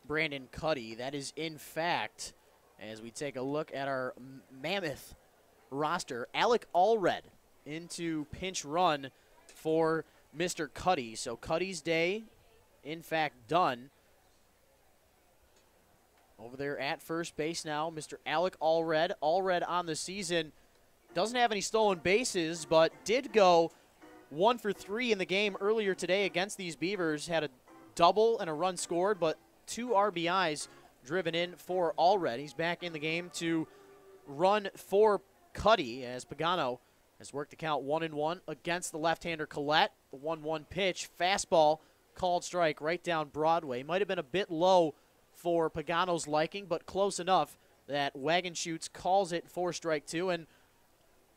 Brandon Cuddy. That is, in fact, as we take a look at our Mammoth roster, Alec Allred into pinch run for Mr. Cuddy. So Cuddy's day, in fact, done. Over there at first base now, Mr. Alec Allred. Allred on the season doesn't have any stolen bases, but did go 1 for 3 in the game earlier today against these Beavers. Had a double and a run scored, but 2 RBIs driven in for Allred. He's back in the game to run for Cuddy as Pagano has worked the count 1-1 against the left-hander Collette. The 1-1 pitch, fastball, called strike right down Broadway. Might have been a bit low for Pagano's liking, but close enough that Wagenschutz calls it for strike 2. And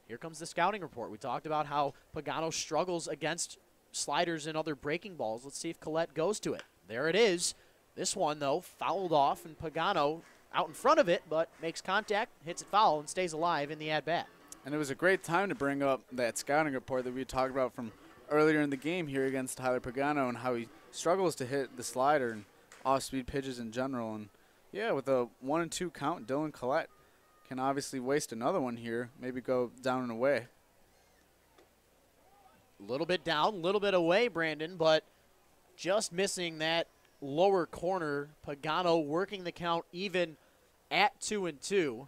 here comes the scouting report. We talked about how Pagano struggles against sliders and other breaking balls. Let's see if Collette goes to it. There it is. This one, though, fouled off, and Pagano out in front of it, but makes contact, hits it foul, and stays alive in the at-bat. And it was a great time to bring up that scouting report that we talked about from earlier in the game here against Tyler Pagano and how he struggles to hit the slider and off-speed pitches in general. And, yeah, with a 1-2 count, Dylan Collette can obviously waste another one here, maybe go down and away. A little bit down, a little bit away, Brandon, but just missing that lower corner. Pagano working the count even at 2-2.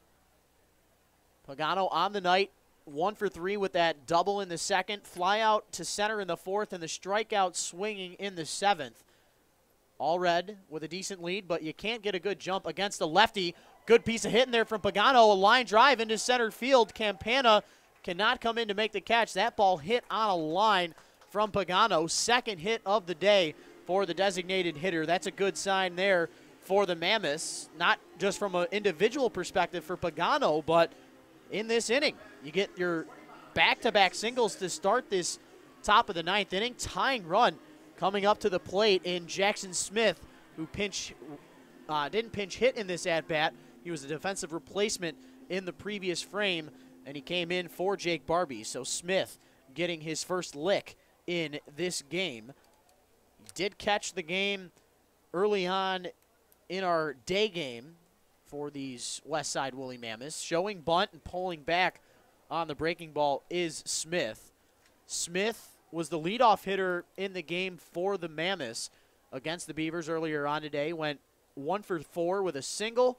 Pagano on the night, 1 for 3 with that double in the second, fly out to center in the 4th, and the strikeout swinging in the 7th. Allred with a decent lead, but you can't get a good jump against the lefty. Good piece of hitting there from Pagano. A line drive into center field. Campana cannot come in to make the catch. That ball hit on a line from Pagano. Second hit of the day for the designated hitter. That's a good sign there for the Mammoths, not just from an individual perspective for Pagano, but in this inning. You get your back-to-back singles to start this top of the 9th inning. Tying run coming up to the plate in Jackson Smith, who didn't pinch hit in this at-bat. He was a defensive replacement in the previous frame, and he came in for Jake Barbie. So Smith getting his first lick in this game. He did catch the game early on in our day game for these Westside Woolly Mammoths. Showing bunt and pulling back on the breaking ball is Smith. Smith was the leadoff hitter in the game for the Mammoths against the Beavers earlier on today. Went 1 for 4 with a single,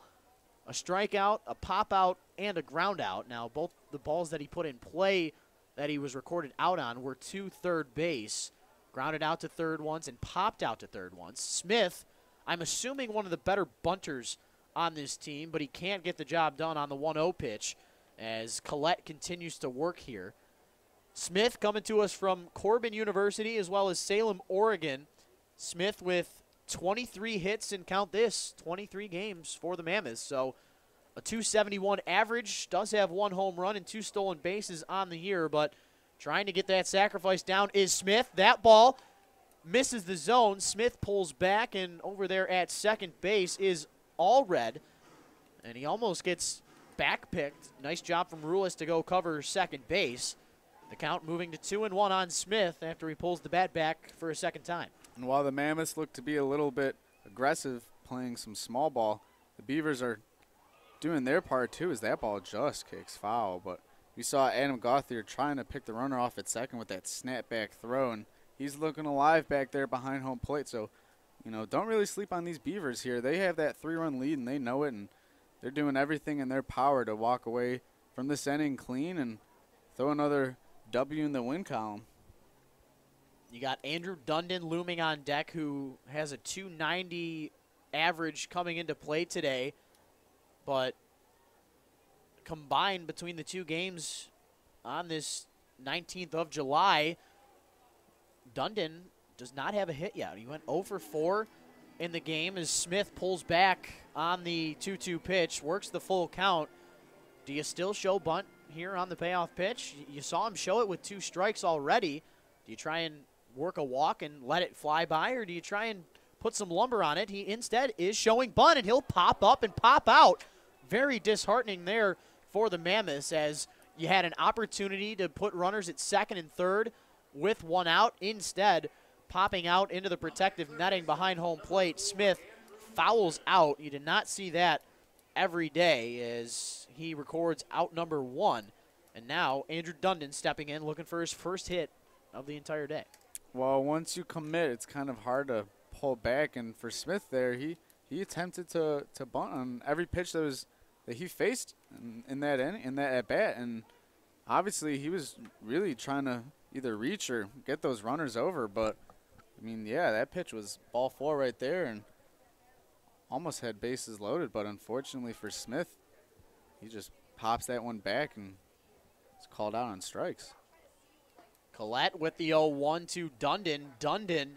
a strikeout, a pop-out, and a ground-out. Now, both the balls that he put in play that he was recorded out on were to third base. Grounded out to third once and popped out to third once. Smith, I'm assuming one of the better bunters on this team, but he can't get the job done on the 1-0 pitch. as Collette continues to work here. Smith coming to us from Corbin University as well as Salem, Oregon. Smith with 23 hits and count this, 23 games for the Mammoths. So a 271 average, does have 1 home run and 2 stolen bases on the year, but trying to get that sacrifice down is Smith. That ball misses the zone. Smith pulls back, and over there at second base is Allred, and he almost gets back-picked. Nice job from Rulis to go cover second base. The count moving to 2-1 on Smith after he pulls the bat back for a second time. And while the Mammoths look to be a little bit aggressive playing some small ball, the Beavers are doing their part too, as that ball just kicks foul. But we saw Adam Gauthier trying to pick the runner off at second with that snapback throw, and he's looking alive back there behind home plate. So, you know, don't really sleep on these Beavers here. They have that 3-run lead, and they know it, and they're doing everything in their power to walk away from this inning clean and throw another W in the win column. You got Andrew Dundon looming on deck, who has a 290 average coming into play today. But combined between the two games on this 19th of July, Dundon does not have a hit yet. He went 0 for 4 in the game as Smith pulls back on the 2-2 pitch, works the full count. Do you still show bunt here on the payoff pitch? You saw him show it with 2 strikes already. Do you try and work a walk and let it fly by, or do you try and put some lumber on it? He instead is showing bunt, and he'll pop up and pop out. Very disheartening there for the Mammoths, as you had an opportunity to put runners at second and third with 1 out. Instead, popping out into the protective netting behind home plate, Smith fouls out. You did not see that every day as he records out number 1. And now Andrew Dundon stepping in, looking for his first hit of the entire day. Well, once you commit, it's kind of hard to pull back. And for Smith there, he attempted to bunt on every pitch that he faced in that at bat, and obviously he was really trying to either reach or get those runners over. But I mean, yeah, that pitch was ball 4 right there, and almost had bases loaded. But unfortunately for Smith, he just pops that one back and it's called out on strikes. Collette with the 0-1 to Dundon. Dundon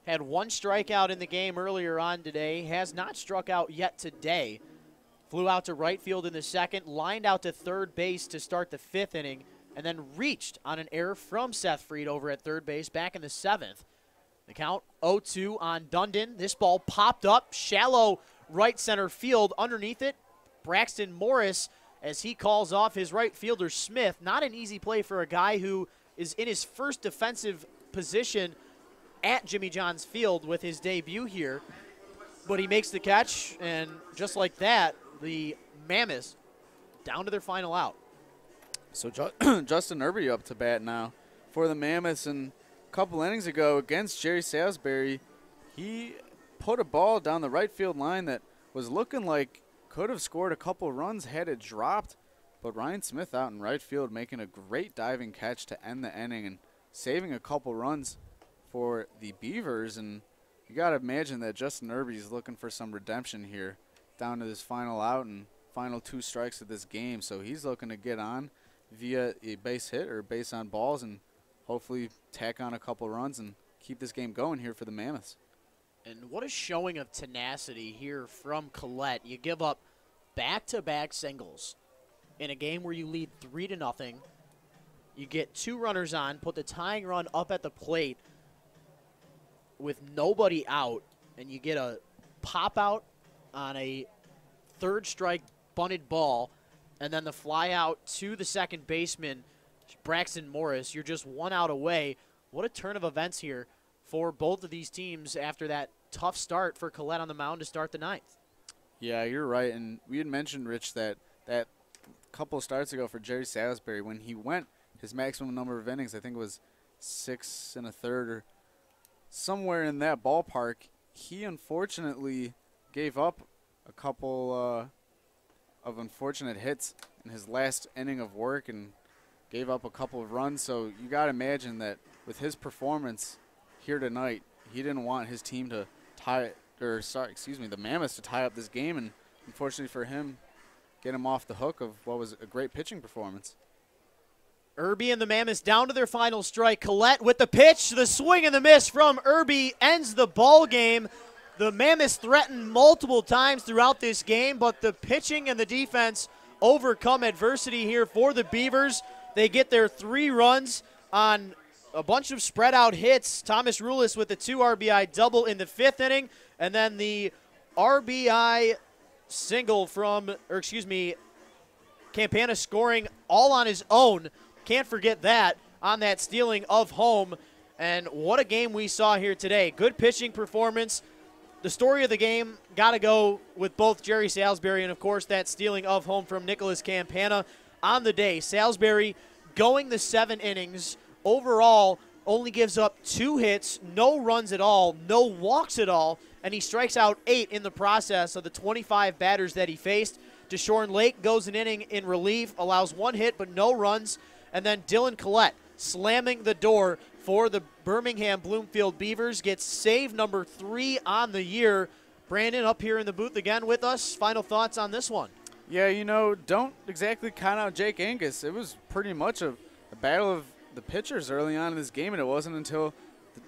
had 1 strikeout in the game earlier on today, has not struck out yet today. Flew out to right field in the second, lined out to third base to start the 5th inning, and then reached on an error from Seth Freed over at third base back in the 7th. The count 0-2 on Dundon. This ball popped up, shallow right center field. Underneath it, Braxton Morris, as he calls off his right fielder Smith. Not an easy play for a guy who is in his first defensive position at Jimmy John's Field with his debut here. But he makes the catch, and just like that, the Mammoths down to their final out. So Justin Irby up to bat now for the Mammoths, and a couple innings ago against Jerry Salisbury, he put a ball down the right field line that was looking like could have scored a couple runs had it dropped, but Ryan Smith out in right field making a great diving catch to end the inning and saving a couple runs for the Beavers. And you got to imagine that Justin Irby's looking for some redemption here down to this final out and final 2 strikes of this game. So he's looking to get on via a base hit or base on balls and hopefully tack on a couple runs and keep this game going here for the Mammoths. And what a showing of tenacity here from Collette. You give up back-to-back singles in a game where you lead 3-0. You get 2 runners on, put the tying run up at the plate with nobody out, and you get a pop-out on a third strike bunted ball, and then the fly out to the second baseman, Braxton Morris. You're just 1 out away. What a turn of events here for both of these teams after that tough start for Collette on the mound to start the 9th. Yeah, you're right. And we had mentioned, Rich, that couple of starts ago for Jerry Salisbury, when he went his maximum number of innings, I think it was 6 1/3 or somewhere in that ballpark, he unfortunately gave up a couple of unfortunate hits in his last inning of work and gave up a couple of runs. So you got to imagine that with his performance here tonight, he didn't want his team to the Mammoths to tie up this game, and unfortunately for him, get him off the hook of what was a great pitching performance. Irby and the Mammoths down to their final strike. Collette with the pitch. The swing and the miss from Irby ends the ball game. The Mammoths threatened multiple times throughout this game, but the pitching and the defense overcome adversity here for the Beavers. They get their 3 runs on a bunch of spread out hits. Thomas Rulis with the 2 RBI double in the 5th inning, and then the RBI single from, Campana scoring all on his own. Can't forget that on that stealing of home. And what a game we saw here today. Good pitching performance. The story of the game got to go with both Jerry Salisbury and, of course, that stealing of home from Nicholas Campana on the day. Salisbury going the 7 innings. Overall, only gives up 2 hits, no runs at all, no walks at all, and he strikes out 8 in the process of the 25 batters that he faced. Deshaun Lake goes an inning in relief, allows 1 hit but no runs. And then Dylan Collette slamming the door for the Birmingham Bloomfield Beavers, gets save number 3 on the year. Brandon, up here in the booth again with us. Final thoughts on this one? Yeah, don't exactly count out Jake Angus. It was pretty much a battle of the pitchers early on in this game, and it wasn't until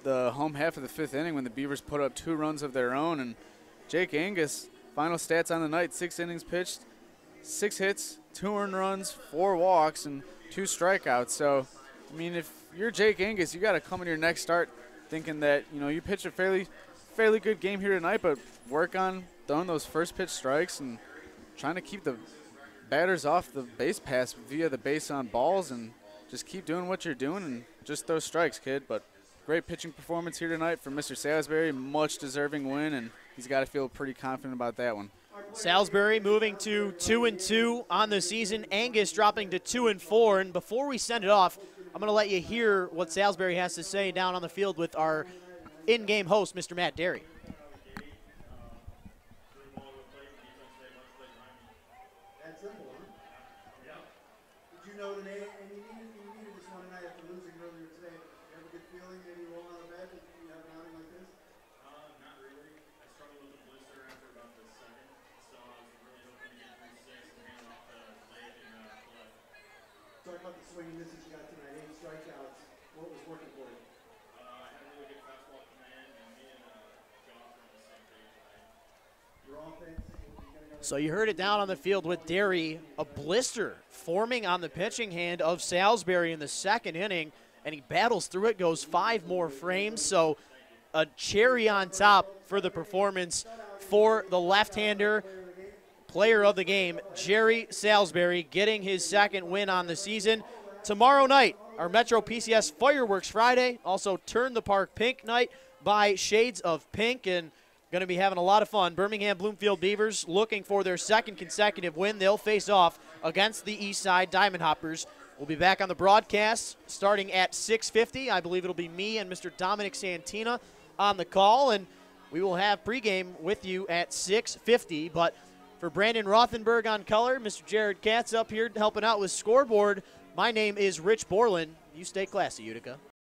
the home half of the 5th inning when the Beavers put up 2 runs of their own. And Jake Angus, final stats on the night, 6 innings pitched, 6 hits, 2 earned runs, 4 walks, and 2 strikeouts. So, I mean, if you're Jake Angus, you got to come in your next start thinking that, you pitch a fairly good game here tonight, but work on throwing those first pitch strikes and trying to keep the batters off the base pass via the base on balls, and just keep doing what you're doing and just throw strikes, kid. But great pitching performance here tonight from Mr. Salisbury. Much deserving win, and he's got to feel pretty confident about that one. Salisbury moving to 2-2 on the season. Angus dropping to 2-4. And before we send it off, I'm going to let you hear what Salisbury has to say down on the field with our in-game host, Mr. Matt Derry. That's simple, huh? Yeah. Did you know today, and you needed this one tonight after losing earlier today? You have a good feeling maybe rolling out of bed if you have an outing like this? Not really. I struggled with the blister after about the 2nd, so I was really hoping to get through 6 and hand off the leg and left. Talk about the swing and misses you got tonight, 8 strikeouts. What was working for you? I had a really good fastball command, and me and Josh were on the same page tonight. Your offense? So you heard it down on the field with Derry. A blister forming on the pitching hand of Salisbury in the 2nd inning, and he battles through it, goes 5 more frames. So a cherry on top for the performance for the left-hander, player of the game, Jerry Salisbury, getting his 2nd win on the season. Tomorrow night, our Metro PCS Fireworks Friday, also Turn the Park Pink night by Shades of Pink, and going to be having a lot of fun. Birmingham Bloomfield Beavers looking for their 2nd consecutive win. They'll face off against the Eastside Diamond Hoppers. We'll be back on the broadcast starting at 6:50. I believe it'll be me and Mr. Dominic Santina on the call, and we will have pregame with you at 6:50. But for Brandon Rothenberg on color, Mr. Jared Katz up here helping out with scoreboard, my name is Rich Borland. You stay classy, Utica.